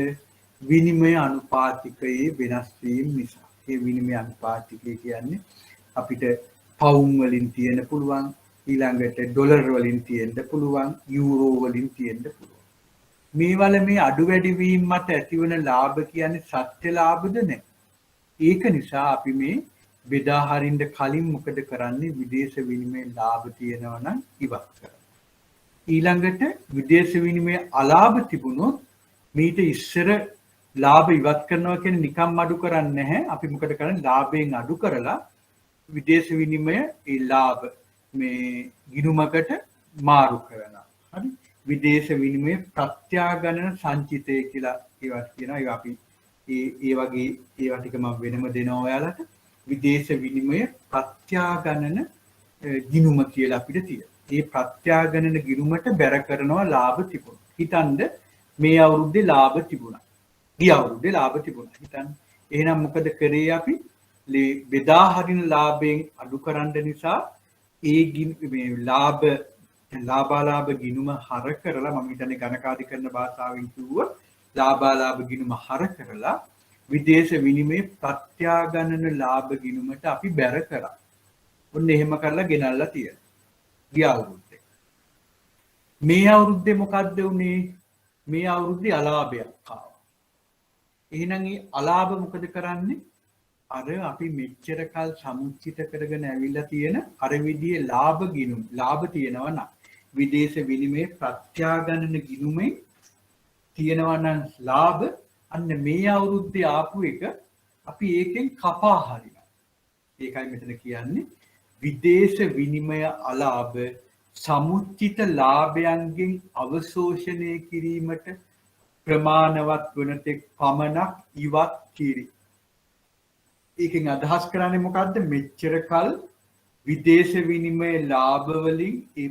විනිමය අනුපාතිකයේ වෙනස් වීම නිසා. ඒ විනිමය අනුපාතිකය කියන්නේ අපිට පවුම් වලින් තියෙන්න පුළුවන්, ඊළඟට ඩොලර් වලින් තියෙන්න පුළුවන්, යූරෝ වලින් තියෙන්න පුළුවන්. මේවල මේ අඩු වැඩි වීම මත ඇතිවන ලාභ කියන්නේ සත්‍ය ලාභද නැහැ. ඒක නිසා අපි මේ බෙදා හරින්න කලින් මොකද කරන්නේ? විදේශ විනිමය ලාභ තියෙනවා නම් ඉවත් කරනවා. ඊළඟට විදේශ විනිමය අලාභ තිබුණොත් මීට ඉස්සර ලාභ ඉවත් කරනවා කියන්නේ නිකම් අඩු කරන්නේ නැහැ. අපි මොකද කරන්නේ? ලාභයෙන් අඩු කරලා විදේශ විනිමය ඒ ලාභ මේ ගිණුමකට මාරු කරනවා. හරි. විදේශ විනිමය ප්‍රත්‍යාගණන සංචිතය කියලා ඒවට කියනවා. ඒවා අපි ඒ වගේ ඒවා ටික මම වෙනම දෙනවා ඔයාලට. විදේශ විනිමය ප්‍රත්‍යාගණන ගිණුම කියලා අපිට තියෙනවා. මේ ප්‍රත්‍යාගණන ගිණුමට බැර කරනවා ලාභ තිබුණා. හිතන්න මේ අවුරුද්දේ ලාභ තිබුණා. ගිය අවුරුද්දේ ලාභ තිබුණා. හිතන්න. එහෙනම් මොකද කරේ අපි? බෙදා හරින ලාභයෙන් අඩු කරන්න නිසා ඒ මේ ලාභාලාභ ගිණුම හර කරලා මම හිතන්නේ ගණකාධිකරණ භාෂාවෙන් කිව්ව ලාභාලාභ ගිණුම හර කරලා විදේශ විනිමය ප්‍රත්‍යාගණන ලාභ ගිණුමට අපි බැර කරා. ඔන්න එහෙම කරලා ගෙනල්ලා තියෙනවා. ගිය අවුරුද්දේ. මේ අවුරුද්දේ මොකද්ද උනේ? මේ අවුරුද්දේ අලාභයක් ආවා. එහෙනම් මේ අලාභ මොකද කරන්නේ? අර අපි මෙච්චර කල් සමුච්චිත කරගෙන ඇවිල්ලා තියෙන අර විදිහේ ලාභ ගිණුම් ලාභ තියෙනවා නම් විදේශ විනිමය ප්‍රත්‍යාගණන ගිණුමේ තියෙනවා නම් ලාභ අන්න මේ අවුරුද්දේ ආපු එක අපි ඒකෙන් කපා හරිනවා. ඒකයි මෙතන කියන්නේ විදේශ විනිමය අලාභ සමුච්චිත ලාභයන්ගෙන් අවශෝෂණය කිරීමට ප්‍රමාණවත් වන තෙක් පමණක් ඉවත් කිරි. ඒකෙන් අදහස් කරන්නේ මොකද්ද? මෙච්චර කල් විදේශ විනිමය ලාභ වලින් ඒ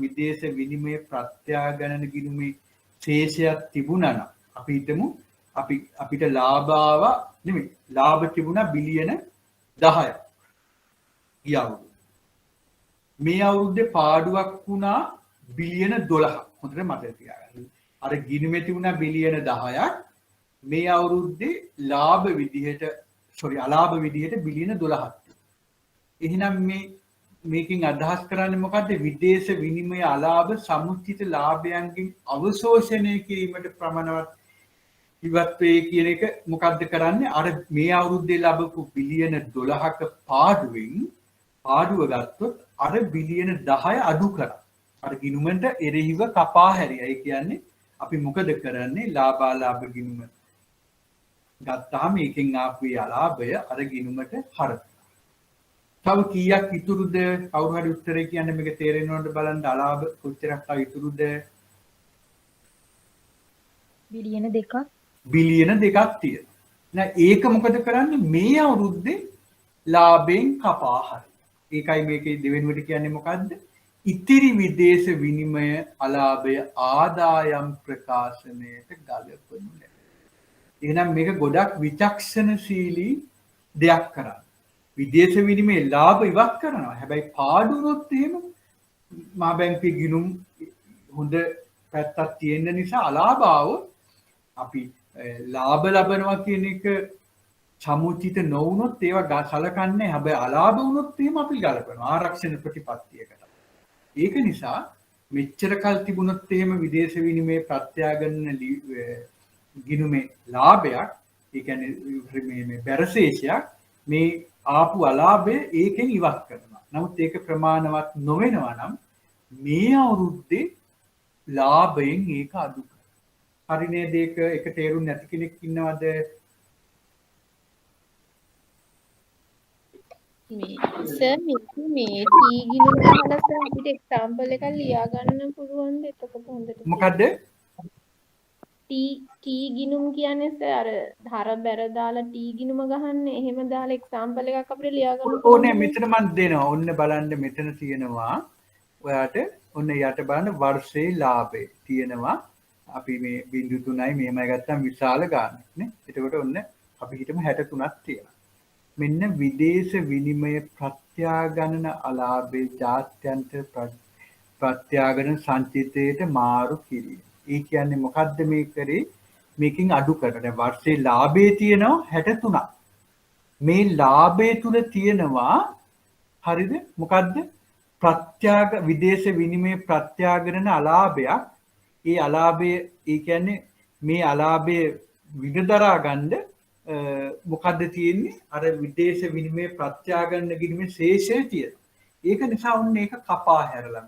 විදේශ විනිමය ප්‍රත්‍යාගණන ගිණුමේ ශේෂයක් තිබුණා නම් අපි හිතමු අපිට ලාභ ආවා නෙමෙයි ලාභ තිබුණා බිලියන 10ක් ගිය අවුරුද්දේ. මේ අවුරුද්දේ පාඩුවක් වුණා බිලියන 12ක්. හොඳට මතක තියාගන්න. අර ගිණුමේ තිබුණා බිලියන 10ක් මේ අවුරුද්දේ ලාභ විදිහට අලාභ විදිහට බිලියන 12ක්. එහෙනම් මේකෙන් අදහස් කරන්නේ මොකද්ද? විදේශ විනිමය අලාභ සමුච්චිත ලාභයන්ගෙන් අවශෝෂණය කිරීමට ප්‍රමාණවත් ඉවත් වේ කියන එක මොකද්ද කරන්නේ? අර මේ අවුරුද්දේ ලැබපු බිලියන 12ක පාඩුව ගත්තොත් අර බිලියන 10 අඩු කරා. අර ගිණුමට එරෙහිව කපා හැරියා. ඒ කියන්නේ අපි මොකද කරන්නේ? ලාභාලාභ ගිණුම ගත්තාම ඒකෙන් ආපු අලාභය අර ගිණුමට හරනවා. තව කීයක් ඉතුරුද? කවුරු හරි උත්තරේ කියන්නේ මේක තේරෙනවද බලන්න. අලාභ කොච්චරක් තව ඉතුරුද? බිලියන 2ක්. බිලියන 2ක් තියෙනවා. නෑ ඒක මොකද කරන්නේ? මේ අවුරුද්දේ ලාභයෙන් කපා හරිනවා. ඒකයි මේකේ දෙවෙනුවට කියන්නේ මොකද්ද? ඉතිරි විදේශ විනිමය අලාභය ආදායම් ප්‍රකාශනයට ගලපනු ලැබේ. එහෙනම් මේක ගොඩක් විචක්ෂණශීලී දෙයක් කරන්නේ. විදේශ විනිමය ලාභ ඉවත් කරනවා. හැබැයි පාඩු වුණොත් එහෙම මහා බැංකුවේ ගිණුම් හොඳ පැත්තක් තියෙන නිසා අලාභ ආවොත් අපි ලාභ ලබනවා කියන එක සමුචිත නොවුනොත් ඒවා සලකන්නේ. හැබැයි අලාභ වුණොත් එහෙම අපි ගලපනවා ආරක්ෂණ ප්‍රතිපත්තියකට. ඒක නිසා මෙච්චර කල් තිබුණොත් එහෙම විදේශ විනිමය ප්‍රත්‍යාගණන ගිණුමේ ලාභයක් ඒ කියන්නේ මේ බැරශේෂයක් මේ ආපු අලාභය ඒකෙන් ඉවත් කරනවා. නමුත් ඒක ප්‍රමාණවත් නොවෙනවා නම් මේ අවුරුද්දේ ලාභයෙන් ඒක අඩු කරනවා. හරි නේද? ඒක තේරුම් නැති කෙනෙක් ඉන්නවද? සර් මේ ටී ගිණුම ගහලා සර් අපිට එක්සැම්පල් එකක් ලියා ගන්න පුළුවන්ද? එතකොට හොඳට. මොකද්ද? ටී ගිණුම් කියන්නේ සර් අර ධර බැර දාලා ටී ගිණුම ගහන්නේ. එහෙම දාලා එක්සැම්පල් එකක් අපිට ලියා ගන්න ඕනේ. මෙතන මම දෙනවා. ඔන්න බලන්න මෙතන තියෙනවා. ඔයාට ඔන්න යට බලන්න වර්ෂයේ ලාභය තියෙනවා. අපි මේ 0.3යි මෙහෙමයි ගත්තාම විශාල ගාණක් නේ. එතකොට ඔන්න අපි හිතමු 63ක් තියෙනවා. මෙන්න විදේශ විනිමය ප්‍රත්‍යාගණන අලාභේ ජාත්‍යන්තර ප්‍රත්‍යාගණන සංචිතයට මාරු කිරීම. ඒ කියන්නේ මොකද්ද මේ කරේ? මේකෙන් අඩු කරන. දැන් වර්ෂයේ ලාභේ තියෙනවා 63ක්. මේ ලාභය තුල තියෙනවා හරිද? මොකද්ද? විදේශ විනිමය ප්‍රත්‍යාගණන අලාභයක්. ඒ අලාභය ඒ කියන්නේ මේ අලාභය විදදරා ගන්න මොකද්ද තියෙන්නේ? අර විදේශ විනිමය ප්‍රත්‍යාගණන ගිණුමේ ශේෂය තියෙනවා. ඒක නිසා ඔන්න ඒක කපා හැරලා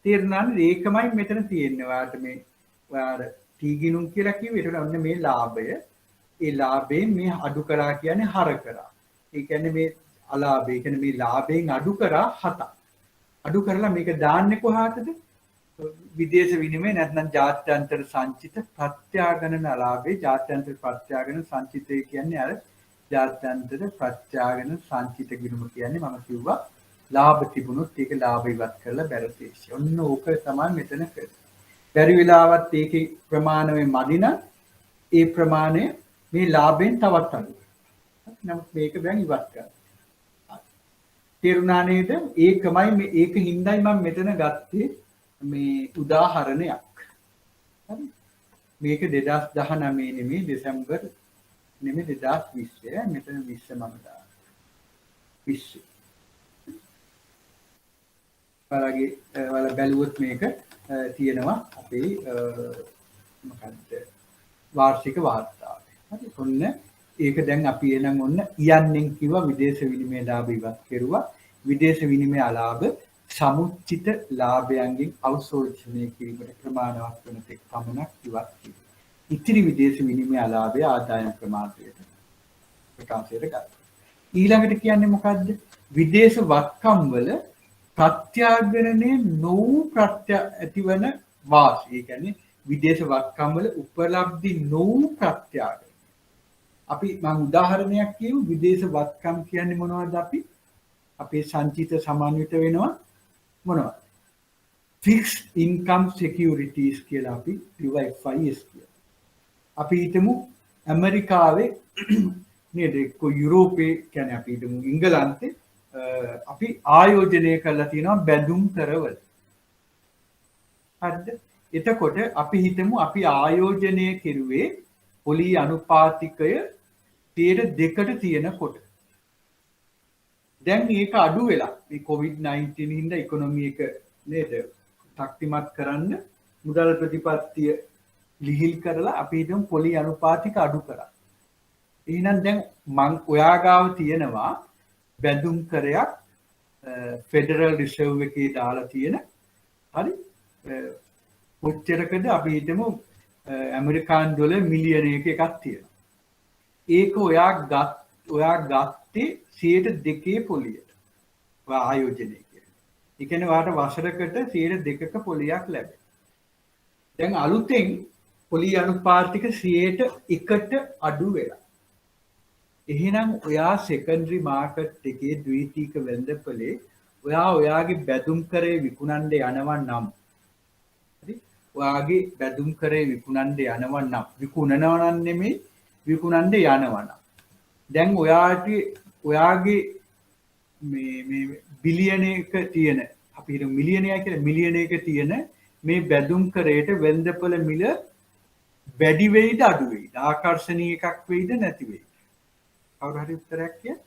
තේරුණාද? ඒකමයි මෙතන තියෙන්නේ. ඔයාලට මේ ඔයාලා ටී ගිණුම් කියලා කිව්වේ. ඒකට ඔන්න මේ ලාභය. ඒ ලාභයෙන් මේ අඩු කරා කියන්නේ හර කරා. ඒ කියන්නේ මේ අලාභය කියන්නේ මේ ලාභයෙන් අඩු කරා 7ක්. අඩු කරලා මේක දාන්නේ කොහාටද? විදේශ විනිමය නැත්නම් ජාත්‍යන්තර සංචිත ප්‍රත්‍යාගණන අලාභේ. ජාත්‍යන්තර ප්‍රත්‍යාගණන සංචිතය කියන්නේ අර ජාත්‍යන්තර ප්‍රත්‍යාගණන සංචිත ගිණුම කියන්නේ මම කිව්වා ලාභ තිබුණොත් ඒක ලාභ ඉවත් කරලා බැරතේශය. ඔන්න ඕක තමයි මෙතන කරන්නේ. බැරි වෙලාවත් ඒකේ ප්‍රමාණය මදි නම් ඒ ප්‍රමාණය මේ ලාභයෙන් තවත් අඩුයි. නමුත් මේක දැන් ඉවත් කරනවා. තේරුණා නේද? ඒකමයි මේ ඒක හින්දායි මම මෙතන ගත්තේ මේ උදාහරණයක්. හරි. මේක 2019 නෙමෙයි දෙසැම්බර් නෙමෙයි 2020. මෙතන 20 මම දානවා. 20. වල බැලුවොත් මේක තියෙනවා අපේ මොකක්ද වාර්ෂික වාර්තාවේ. හරි. ඔන්න ඒක දැන් අපි එනම් ඔන්න යන්නෙන් කිව්වා විදේශ විනිමය ලාභ ඉවත් කෙරුවා. විදේශ විනිමය අලාභ සමුච්චිත ලාභයන්ගෙන් අවශෝෂණය කිරීමට ප්‍රමාණවත් වන තෙක් පමණක් ඉවත් කිරීම. ඉතිරි විදේශ විනිමය අලාභය ආදායම් ප්‍රමාණයට ප්‍රකාශයට ගත්තා. ඊළඟට කියන්නේ මොකද්ද? විදේශ වත්කම් වල ප්‍රත්‍යාගණනයේ නොවූ ප්‍රත්‍ය ඇතිවන වාසි. ඒ කියන්නේ විදේශ වත්කම් වල උපලබ්ධි නොවූ ප්‍රත්‍යාගණන. අපි මම උදාහරණයක් කියමු. විදේශ වත්කම් කියන්නේ මොනවද? අපේ සංචිත සමන්විත වෙනවා මොනවද? fixed income securities කියලා අපි කිව්වා FIS කියලා. අපි හිතමු ඇමරිකාවේ නේද එක්ක යුරෝපේ කියන්නේ අපි හිතමු ඉංගලන්තේ අපි ආයෝජනය කරලා තියෙනවා බැඳුම් කරවල. හරිද? එතකොට අපි හිතමු අපි ආයෝජනය කෙරුවේ පොලි අනුපාතිකය 2ට තියෙනකොට. දැන් මේක අඩු වෙලා මේ COVID-19 හින්දා ඉකොනොමි එක නේද ශක්තිමත් කරන්න මුදල් ප්‍රතිපත්තිය ලිහිල් කරලා අපි හිතමු පොලි අනුපාතික අඩු කරා. එහෙනම් දැන් මං ඔයා ගාව තියෙනවා බැඳුම් කරයක් ෆෙඩරල් රිසර්ව් එකේ දාලා තියෙන හරි කොච්චරකද අපි හිතමු ඇමරිකානු ඩොලර් මිලියනයක එකක් තියෙනවා. ඒක ඔයා ගත්තේ 2% පොලියට. ඔයා ආයෝජනය කරේ. ඒ කියන්නේ ඔයාට වසරකට 2%ක පොලියක් ලැබෙනවා. දැන් අලුතෙන් පොලි අනුපාතික 1%ට අඩු වෙලා. එහෙනම් ඔයා සෙකන්ඩරි මාකට් එකේ ද්විතීයික වෙළඳපොලේ ඔයාගේ බැඳුම් කරේ විකුණන්න යනවා නම් හරි ඔයාගේ බැඳුම් කරේ විකුණන්න යනවා නම් විකුණනවා නම් නෙමෙයි විකුණන්න යනවා නම් දැන් ඔයාගේ මේ බිලියනයක තියෙන අපි හිතමු මිලියනයක් කියලා මිලියනයක තියෙන මේ බැඳුම් කරේට වෙළඳපොළ මිල වැඩි වෙයිද අඩු වෙයිද ආකර්ෂණීය එකක් වෙයිද නැති වෙයිද කවුරු හරි උත්තරයක් කියන්න.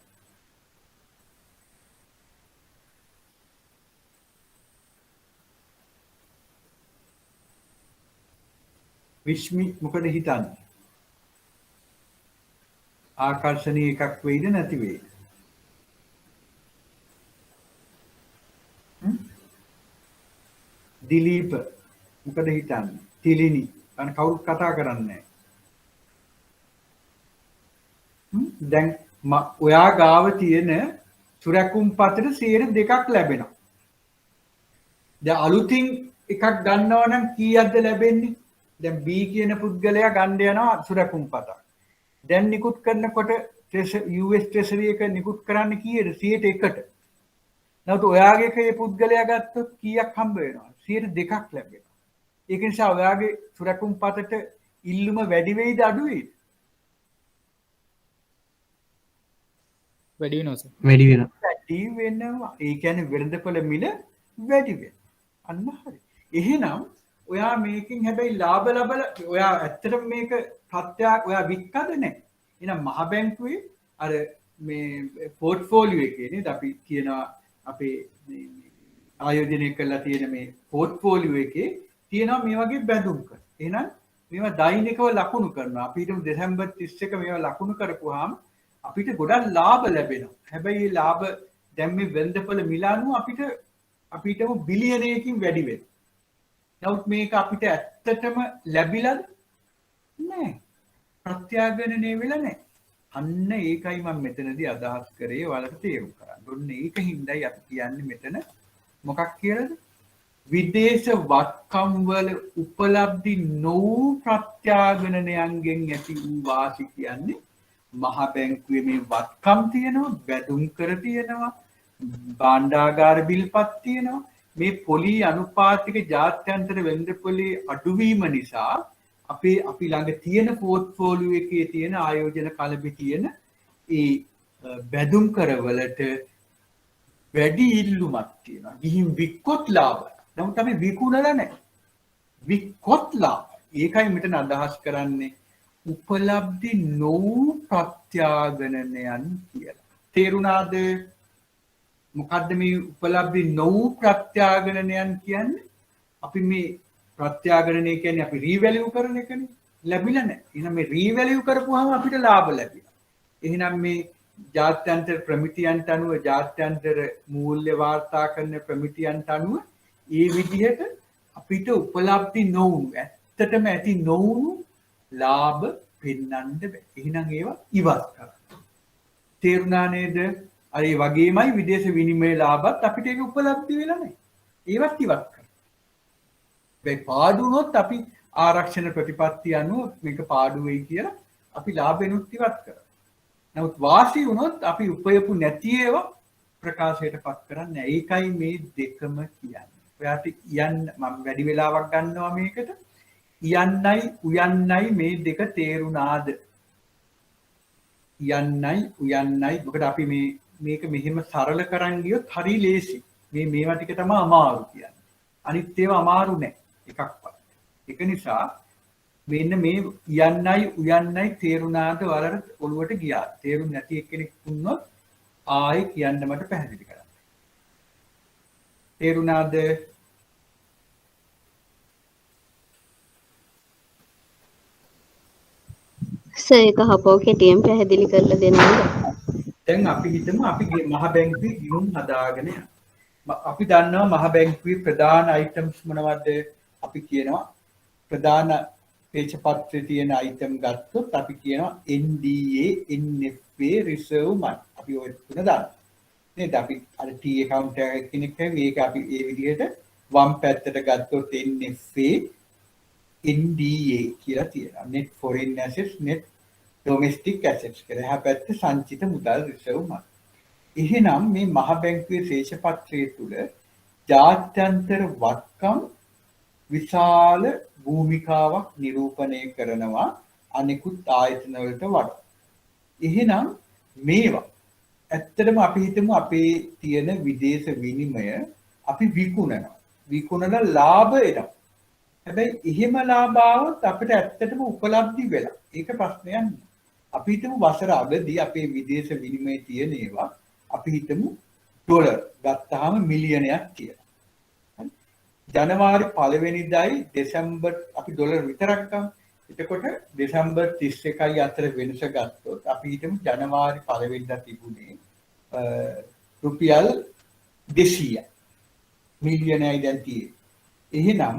විශ්මි මොකද හිතන්නේ? ආකර්ෂණීය එකක් වෙයිද නැති වෙයිද? දිලීප මොකද හිතන්නේ? තිලිනි අන කවුරුත් කතා කරන්නේ නැහැ. දැන් ඔයා ගාව තියෙන සුරැකුම් පතට 2% ලැබෙනවා. දැන් අලුතින් එකක් ගන්නවා නම් කීයක්ද ලැබෙන්නේ? දැන් B කියන පුද්ගලයා ගන්න යනවා සුරැකුම් පතක්. දැන් නිකුත් කරනකොට US Treasury එක නිකුත් කරන්න කීයද? 1%කට. නැවත ඔයාගේ එකේ පුද්ගලයා ගත්තොත් කීයක් හම්බ වෙනවා? 2% ලැබෙනවා. ඒක නිසා ඔයාගේ සුරැකුම් පතට ඉල්ලුම වැඩි වෙයිද අඩු වෙයිද? වැඩි වෙනවා සර්. වැඩි වෙනවා. වැඩි වෙනවා. ඒ කියන්නේ වෙළඳපොළ මිල වැඩි වෙනවා. අන්න හරි. එහෙනම් ඔයා මේකෙන් හැබැයි ලාභ ලබලා ඔයා ඇත්තටම මේක ප්‍රත්‍යක් ඔයා වික්කද නැහැ. එහෙනම් මහ බැංකුවේ අර මේ පෝර්ට්ෆෝලියෝ එකේ නේද අපි කියනවා අපේ ආයෝජනය කරලා තියෙන මේ පෝර්ට්ෆෝලියෝ එකේ තියෙනවා මේ වගේ බැඳුම් කර. එහෙනම් මේවා දෛනිකව ලකුණු කරනවා. අපි හිතමු දෙසැම්බර් 31 මේවා ලකුණු කරපුවාම අපිට ගොඩක් ලාභ ලැබෙනවා. හැබැයි මේ ලාභ දැන් මේ වෙළඳපොළ මිල අනුව අපිටම බිලියනයකින් වැඩි වෙනවා. නමුත් මේක අපිට ඇත්තටම ලැබිලාද? නැහැ. ප්‍රත්‍යාගණනය වෙලා නැහැ. අන්න ඒකයි මම මෙතනදී අදහස් කරේ ඔයාලට තේරුම් කරන්න. ඔන්න ඒකින්දයි අපි කියන්නේ මෙතන මොකක් කියලාද? විදේශ වත්කම් වල උපලබ්ධි නොවූ ප්‍රත්‍යාගණනයන්ගෙන් ඇති වූ වාසි කියන්නේ මහ බැංකුවේ මේ වත්කම් තියෙනවා, බැදුම් කර තියෙනවා, භාණ්ඩාගාර බිල්පත් තියෙනවා. මේ පොලි අනුපාතික ජාත්‍යන්තර වෙළඳපොලේ අඩුවීම නිසා අපි ළඟ තියෙන පෝර්ට්ෆෝලියෝ එකේ තියෙන ආයෝජන කලබේ තියෙන ඒ බැදුම් කරවලට වැඩි ඉල්ලුමක් තියෙනවා. ගිහින් වික්කොත් ලාභයි. නමුත් අපි විකුණලා නැහැ. වික්කොත් ලාභයි. ඒකයි මෙතන අදහස් කරන්නේ උපලබ්ධි නොවූ ප්‍රත්‍යාගණනයන් කියලා. තේරුණාද? මොකද්ද මේ උපලබ්ධි නොවූ ප්‍රත්‍යාගණනයන් කියන්නේ? අපි මේ ප්‍රත්‍යාගණනය කියන්නේ අපි රීවැලියු කරන එකනේ. ලැබිලා නැහැ. එහෙනම් මේ රීවැලියු කරපුවාම අපිට ලාභ ලැබෙනවා. එහෙනම් මේ ජාත්‍යන්තර ප්‍රමිතියන්ට අනුව ජාත්‍යන්තර මූල්‍ය වාර්තා කරන ප්‍රමිතියන්ට අනුව ඒ විදිහට අපිට උපලබ්ධි නොවුණු ඇත්තටම ඇති නොවුණු ලාභ පෙන්වන්න බෑ. එහෙනම් ඒවා ඉවත් කරන්න. තේරුණා නේද? අර ඒ වගේමයි විදේශ විනිමය ලාභත් අපිට ඒක උපලබ්ධි වෙලා නැහැ. ඒවත් ඉවත් කරන්න. මේ පාඩු වුණොත් අපි ආරක්ෂණ ප්‍රතිපත්තිය අනුව මේක පාඩු වෙයි කියලා අපි ලාභෙනුත් ඉවත් කරනවා. නමුත් වාසි වුණොත් අපි උපයපු නැති ඒවා ප්‍රකාශයටපත් කරන්නේ. ඒකයි මේ දෙකම කියන්නේ. ඔයාට යන්න මම වැඩි වෙලාවක් ගන්නවා මේකට. යන්නයි උයන්නයි මේ දෙක තේරුණාද? යන්නයි උයන්නයි. මොකද අපි මේක මෙහෙම සරල කරන් ගියොත් හරි ලේසි. මේවා ටික තමයි අමාරු කියන්නේ. අනිත් ඒවා අමාරු නෑ එකක්වත්. ඒක නිසා මෙන්න මේ යන්නයි උයන්නයි තේරුණාද ඔයාලට ඔළුවට ගියා. තේරුම් නැති එක්කෙනෙක් වුණොත් ආයෙ කියන්න මට පැහැදිලි කරන්න. තේරුණාද? ඒක හපෝ කෙටියෙන් පැහැදිලි කරලා දෙන්නද? දැන් අපි හිතමු අපි මහ බැංකුවේ ගිණුම් හදාගෙන යනවා. අපි දන්නවා මහ බැංකුවේ ප්‍රධාන අයිටම්ස් මොනවද? අපි කියනවා ප්‍රධාන පේජපත්‍රයේ තියෙන අයිටම් ගත්තොත් අපි කියනවා NDA, NFA, reserve money. අපි ඔය තුන දානවා. නේද? අපි අර T account එක කෙනෙක් මේක අපි ඒ විදිහට වම් පැත්තට ගත්තොත් NFA, NDA කියලා තියෙනවා. net foreign assets, net domestic assets කියලා. එහා පැත්තේ සංචිත මුදල් reserve money. එහෙනම් මේ මහ බැංකුවේ ශේෂපත්‍රයේ තුල ජාත්‍යන්තර වත්කම් විශාල භූමිකාවක් නිරූපණය කරනවා අනෙකුත් ආයතන වලට වඩා. එහෙනම් මේවා ඇත්තටම අපි හිතමු අපේ තියෙන විදේශ විනිමය අපි විකුණනවා. විකුණලා ලාභ එනවා. හැබැයි එහෙම ලාභ આવොත් අපිට ඇත්තටම උපලබ්ධි වෙලා. ඒක ප්‍රශ්නයක් නෙවෙයි. අපි හිතමු වසර අගදී අපේ විදේශ විනිමය තියෙන ඒවා අපි හිතමු ඩොලර් ගත්තාම මිලියනයක් කියලා. ජනවාරි 1 වෙනිදායි දෙසැම්බර් අපි ඩොලර් විතරක් ගමු. එතකොට දෙසැම්බර් 31යි අතර වෙනස ගත්තොත් අපි හිතමු ජනවාරි 1 වෙනිදා තිබුණේ රුපියල් 200යි. මිලියනයි දැන් තියෙන්නේ. එහෙනම්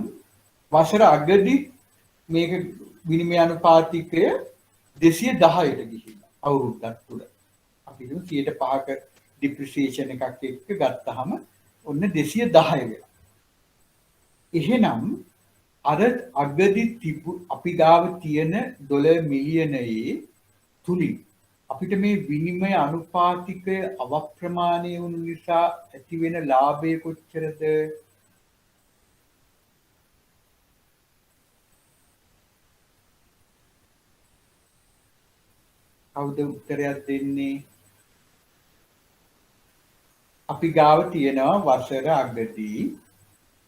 වසර අගදී මේක විනිමය අනුපාතිකය 210ට ගිහිල්ලා අවුරුද්දක් තුල. අපි හිතමු 5% ඩිප්‍රීසියේෂන් එකක් එක්ක ගත්තාම ඔන්න 210 වෙලා. එහෙනම් අර අගදී අපි ගාව තියෙන ඩොලර් මිලියනයේ තුලින් අපිට මේ විනිමය අනුපාතිකය අවප්‍රමාණය වුණු නිසා ඇති වෙන ලාභය කොච්චරද? කවුද උත්තරයක් දෙන්නේ? අපි ගාව තියෙනවා වසර අගදී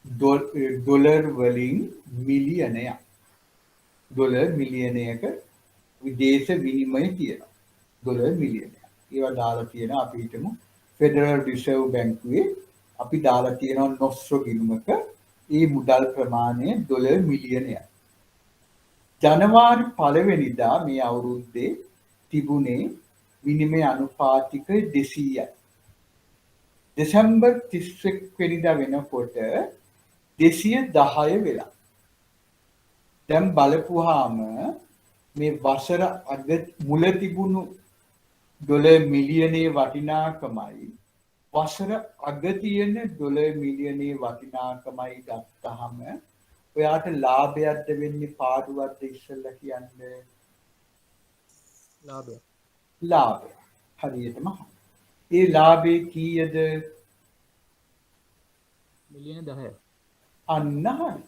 ඩොලර් වලින් මිලියනයක්. ඩොලර් මිලියනයක විදේශ විනිමය තියෙනවා. ඩොලර් මිලියනයක්. ඒවා දාලා තියෙනවා අපි හිතමු ෆෙඩරල් රිසර්ව් බැංකුවේ අපි දාලා තියෙනවා නොස්රෝ ගිණුමක ඒ මුදල් ප්‍රමාණය ඩොලර් මිලියනයක්. ජනවාරි 1 වෙනිදා මේ අවුරුද්දේ තිබුණේ විනිමය අනුපාතික 200යි. දෙසැම්බර් 31 වෙනිදා වෙනකොට 210 වෙලා. දැන් බලපුවාම මේ වසර අග මුල තිබුණු $12 මිලියනයේ වටිනාකමයි වසර අග තියෙන $12 මිලියනයේ වටිනාකමයි ගත්තාම ඔයාට ලාභයක්ද වෙන්නේ පාඩුවක්ද ඉස්සෙල්ලා කියන්නේ ලාභය. හරියටම. ඒ ලාභේ කීයද? මිලියන 10ක්. අන්න හරි.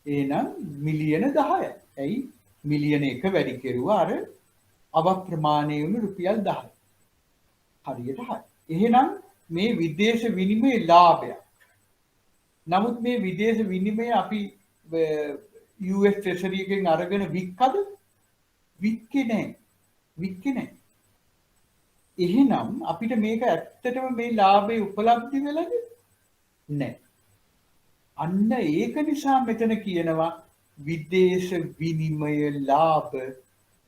එහෙනම් මිලියන 10යි. ඇයි? මිලියන 1 වැඩි කෙරුවා අර අවප්‍රමාණයේ වුණු රුපියල් 10යි. හරියට හරි. එහෙනම් මේ විදේශ විනිමය ලාභයක්. නමුත් මේ විදේශ විනිමය අපි US Treasury එකෙන් අරගෙන වික්කද? වික්කේ නැහැ. එහෙනම් අපිට මේක ඇත්තටම මේ ලාභේ උපලබ්ධි වෙලාද? නැහැ. අන්න ඒක නිසා මෙතන කියනවා විදේශ විනිමය ලාභ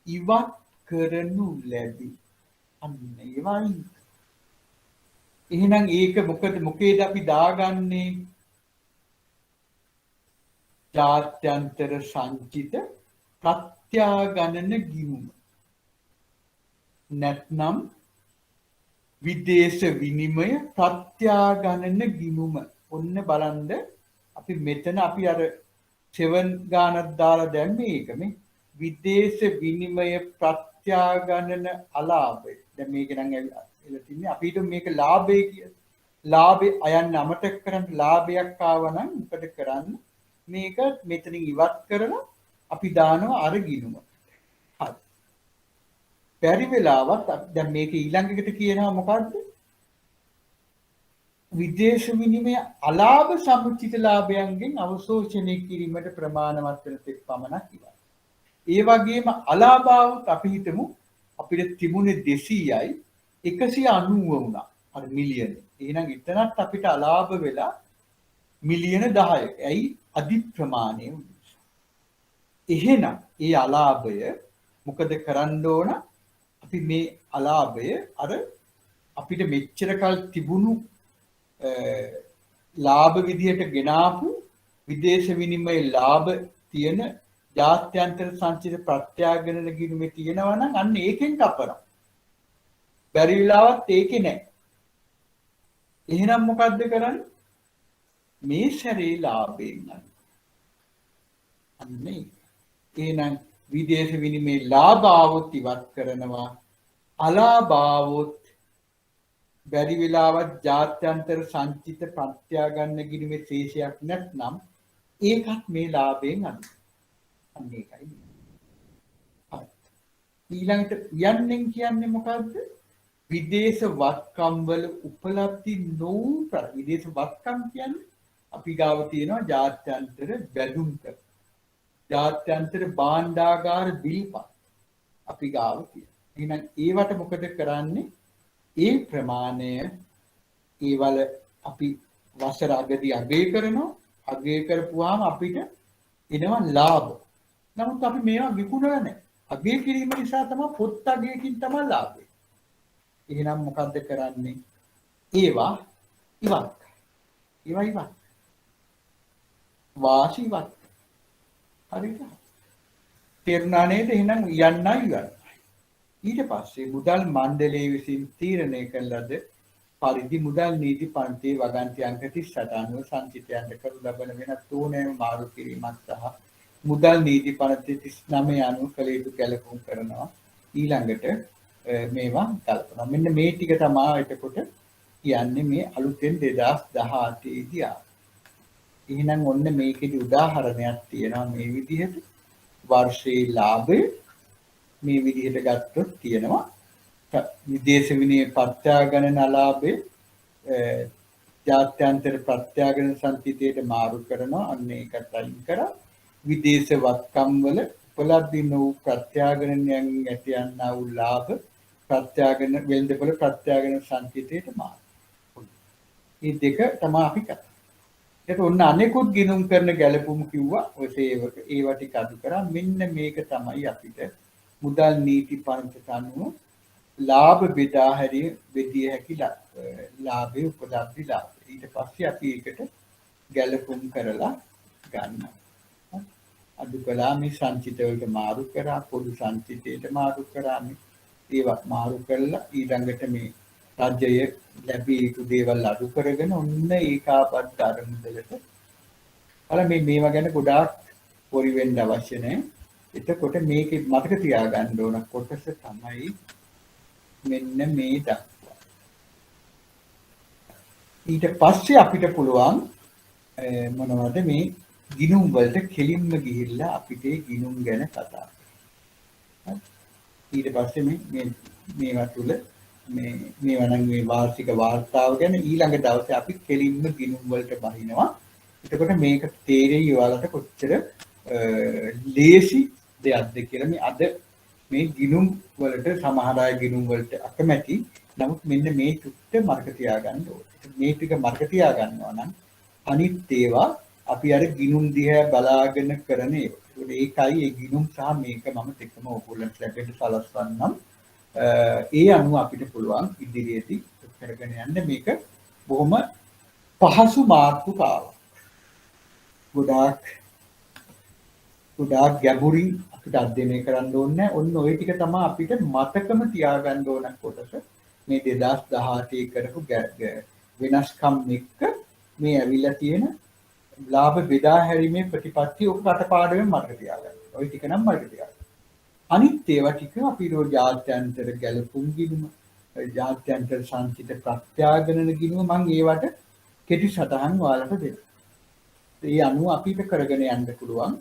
ඉවත් කරනු ලැබි. අන්න ඒවයි. එහෙනම් ඒක මොකේද අපි දාගන්නේ? ජාත්‍යන්තර සංචිත ප්‍රත්‍යාගණන ගිණුම. නැත්නම් විදේශ විනිමය ප්‍රත්‍යාගණන ගිණුම. ඔන්න බලන්න අපි මෙතන අපි අර 7 ගානක් දාලා දැම්මේ ඒක මේ විදේශ විනිමය ප්‍රත්‍යාගණන අලාභය. දැන් මේක නම් එලා තින්නේ අපිට මේක ලාභය කියලා. ලාභේ අයන්න අමතක කරන් ලාභයක් ආවනම් මොකද කරන්න? මේක මෙතනින් ඉවත් කරලා අපි දානවා අර ගිණුම. හරි. බැරි වෙලාවත් දැන් මේක ඊළඟ එකට කියනවා මොකද්ද? විදේශ විනිමය අලාභ සමුචිත ලාභයන්ගෙන් අවශෝෂණය කිරීමට ප්‍රමාණවත් වෙන තෙක් පමණක් ඉවරයි. ඒ වගේම අලාභාවුත් අපි හිතමු අපිට තිබුණේ 200යි 190 වුණා. අර මිලියන. එහෙනම් එතනත් අපිට අලාභ වෙලා මිලියන 10ක. ඇයි? අධි ප්‍රමාණය වුණා. එහෙනම් ඒ අලාභය මොකද කරන්න ඕන? අපි මේ අලාභය අර අපිට මෙච්චර කල් තිබුණු ලාභ විදියට ගෙනාපු විදේශ විනිමය ලාභ තියෙන ජාත්‍යන්තර සංචිත ප්‍රත්‍යාගණන ගිණුමේ තියෙනවා නම් අන්න ඒකෙන් කපනවා. බැරි වෙලාවත් ඒකේ නැහැ. එහෙනම් මොකද්ද කරන්නේ? මේ සැරේ ලාභයෙන් ගන්න. අන්නේ. එහෙනම් විදේශ විනිමය ලාභ આવොත් ඉවත් කරනවා. අලාභ આવොත් බැරි වෙලාවත් ජාත්‍යන්තර සංචිත ප්‍රත්‍යාගන්න ගිණුමේ ශේෂයක් නැත්නම් ඒකත් මේ ලාභයෙන් අඩු. අන්න ඒකයි. හරි. ඊළඟට යන්නෙන් කියන්නේ මොකද්ද? විදේශ වත්කම් වල උපලබ්ධි නොවු විදේශ වත්කම් කියන්නේ අපි ගාව තියෙනවා ජාත්‍යන්තර බැඳුම් කර. ජාත්‍යන්තර භාණ්ඩාගාර බිල්පත් අපි ගාව තියෙනවා. එහෙනම් ඒවට මොකද කරන්නේ? ඒ ප්‍රමාණය ඒවල අපි වසර අගදී අගය කරනවා. අගය කරපුවාම අපිට එනවා ලාභ. නමුත් අපි මේවා විකුණලා නැහැ. අගය කිරීම නිසා තමයි පොත් අගයකින් තමයි ලාභය. එහෙනම් මොකද්ද කරන්නේ? ඒවා ඉවත්. වාසි ඉවත්. හරිද? තේරුණා නේද? එහෙනම් යන්නයි ඉවරයි. ඊට පස්සේ මුදල් මණ්ඩලය විසින් තීරණය කළ ලද පරිදි මුදල් නීති පන්තියේ වගන්ති අංක 38 අනුව සංචිතයන්ට කරනු ලබන වෙනත් ඕනෑම මාරු කිරීමක් සහ මුදල් නීති පනත 39 අනුව කළ යුතු කැලකුම් කරනවා. ඊළඟට මේවා කල්පනා. මෙන්න මේ ටික තමයි එතකොට කියන්නේ මේ අලුතෙන් 2018 දී ආ. එහෙනම් ඔන්න මේකේ උදාහරණයක් තියෙනවා මේ විදිහට වර්ෂයේ ලාභය මේ විදිහට ගත්තොත් තියෙනවා විදේශ විනිමය ප්‍රත්‍යාගණන අලාභය ජාත්‍යන්තර ප්‍රත්‍යාගණන සංචිතයට මාරු කරනවා. අන්න ඒකත් අයින් කරා. විදේශ වත්කම් වල උපලබ්ධි වූ ප්‍රත්‍යාගණනයන් ඇතිවන්නා වූ ලාභ ප්‍රත්‍යාගණන වෙළඳපොළ ප්‍රත්‍යාගණන සංචිතයට මාරු. මේ දෙක තමයි අපි කරන්නේ. ඒක ඔන්න අනෙකුත් ගිණුම් කරන ගැලපුම් කිව්වා. ඔය සේවක ඒවා ටික අඩු කරා. මෙන්න මේක තමයි අපිට මුදල් නීති පන්තිට අනුව ලාභ බෙදා හැරිය බෙදිය හැකි ලාභයේ උපලබ්ධි ලාභ. ඊට පස්සේ අපි ඒකට ගැලපුම් කරලා ගන්නවා. අඩු කළා මේ සංචිත වලට මාරු කරා පොදු සංචිතයට මාරු කරා මේ ඒවා මාරු කරලා ඊළඟට මේ රජය ලැබිය යුතු දේවල් අඩු කරගෙන ඔන්න ඒකාබද්ධ අරමුදලට මේවා ගැන ගොඩාක් පොරි වෙන්න අවශ්‍ය නැහැ. එතකොට මේකේ මතක තියාගන්න ඕන කොටස තමයි මෙන්න මේ දක්වා. ඊට පස්සේ අපිට පුළුවන් මොනවද මේ ගිණුම් වලට කෙලින්ම ගිහිල්ලා අපිට ගිණුම් ගැන කතා කරන්න. ඊට පස්සේ මේවා තුල මේවා නම් මේ වාර්ෂික වාර්තාව ගැන ඊළඟ දවසේ අපි කෙලින්ම ගිණුම් වලට බහිනවා. එතකොට මේක තේරෙයි ඔයාලට කොච්චර ලේසි දෙයක්ද කියලා. මේ අද මේ ගිණුම් වලට සමහර අය ගිණුම් වලට අකමැති. නමුත් මෙන්න මේ චුට්ට මතක තියාගන්න ඕනේ. මේ ටික මතක තියාගන්නවා නම් අනිත් ඒවා අපි අර ගිණුම් දිහා බලාගෙන කරන ඒවා. ඒකයි ඒ ගිණුම් සහ මේක මම දෙකම ඔයගොල්ලන්ට ලැබෙන්න සලස්වන්නම්. ඒ අනුව අපිට පුළුවන් ඉදිරියේදී කරගෙන යන්න මේක බොහොම පහසු මාතෘකාවක්. ගොඩාක් ගැඹුරින් අපිට අධ්‍යයනය කරන්න ඕනේ. ඔන්න ওই ටික තමයි අපිට මතකම තියාගන්න ඕන කොටස. මේ 2018 කරපු වෙනස්කම් එක්ක මේ ඇවිල්ලා තියෙන ලාභ බෙදා හැරීමේ ප්‍රතිපත්තිය ඔක කටපාඩමෙන් මතක තියාගන්න. ওই ටික නම් මතක තියාගන්න. අනිත් ඒවා ටික අපි රෝ ජාත්‍යන්තර ගැලපුම් ගිණුම, ජාත්‍යන්තර සංචිත ප්‍රත්‍යාගණන ගිණුම මම ඒවට කෙටි සටහන් ඔයාලට දෙන්න. ඒ අනුව අපිට කරගෙන යන්න පුළුවන්.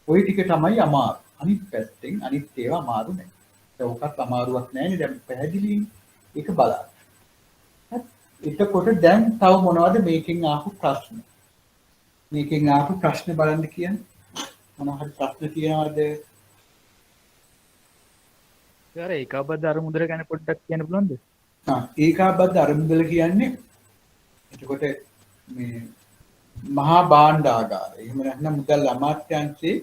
ওই ටික තමයි අමාරු. අනිත් පැත්තෙන් අනිත් ඒවා අමාරු නෑ. ඒකත් අමාරුවක් නෑනේ. දැන් පැහැදිලි ඒක බලන්න. එතකොට දැන් තව මොනවද මේකෙන් ආපු ප්‍රශ්න? මේකෙන් ආපු ප්‍රශ්න බලන්න කියන්නේ. මොනවා හරි ප්‍රශ්න තියෙනවද? යාර ඒකාබද්ධ අරමුදල ගැන පොඩ්ඩක් කියන්න පුළුවන්ද? ඒකාබද්ධ අරමුදල කියන්නේ එතකොට මේ මහා භාණ්ඩාගාරය. එහෙම නැත්නම් මුදල් අමාත්‍යාංශයේ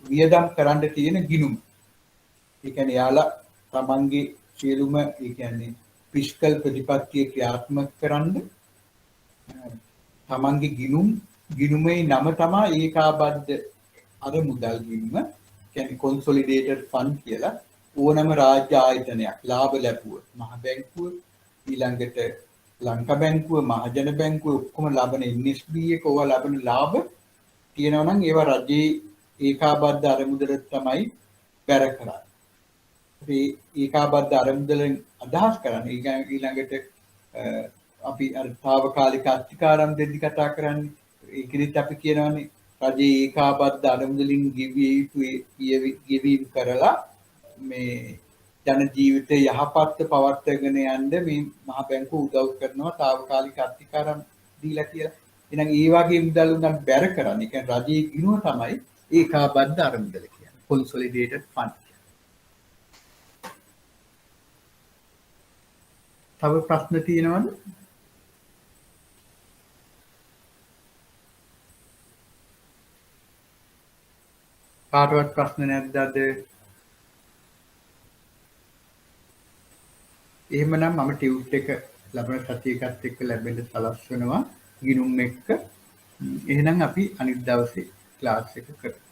වියදම් කරන්න තියෙන ගිණුම. ඒ කියන්නේ යාලා තමන්ගේ සියලුම ඒ කියන්නේ ෆිස්කල් ප්‍රතිපත්තිය ක්‍රියාත්මක කරන්න තමන්ගේ ගිණුමේ නම තමයි ඒකාබද්ධ අරමුදල් ගිණුම. කියන්නේ කොන්සොලිඩේටඩ් ෆන්ඩ් කියලා ඕනම රාජ්‍ය ආයතනයක් ලාභ ලැබුවොත් මහ බැංකුව ඊළඟට ලංකා බැංකුව මහජන බැංකුව ඔක්කොම ලබන NSB එක ඕවා ලබන ලාභ තියෙනවා නම් ඒවා රජයේ ඒකාබද්ධ අරමුදල තමයි බැර කරන්නේ. ඒ ඒකාබද්ධ අරමුදලෙන් අදහස් කරන්නේ ඊළඟට අපි අර తాවකාලික අත්තිකාරම් දෙද්දි කතා කරන්නේ ඒකෙදිත් අපි කියනවානේ රජයේ ඒකාබද්ධ අරමුදලින් ගෙවිය යුතු ගෙවීම් කරලා මේ ජන ජීවිතය යහපත්ව පවත්වාගෙන යන්න මේ මහ බැංකුව උදව් කරනවා తాවකාලික අත්තිකාරම් දීලා කියලා. එහෙනම් ඒ වගේ මුදල් උනන් බැර කරන්නේ. ඒ කියන්නේ රජයේ ගිණුම තමයි ඒකාබද්ධ අරමුදල කියන්නේ. කොන්සොලිඩේටඩ් ෆන්ඩ්. තව ප්‍රශ්න තියෙනවද? කාටවත් ප්‍රශ්න නැද්ද අද? එහෙමනම් මම ටියුට් එක ලබන සතියකත් එක්ක ලැබෙන්න සලස්වනවා ගිණුම් එක්ක. එහෙනම් අපි අනිත් දවසේ ක්ලාස් එක කරමු.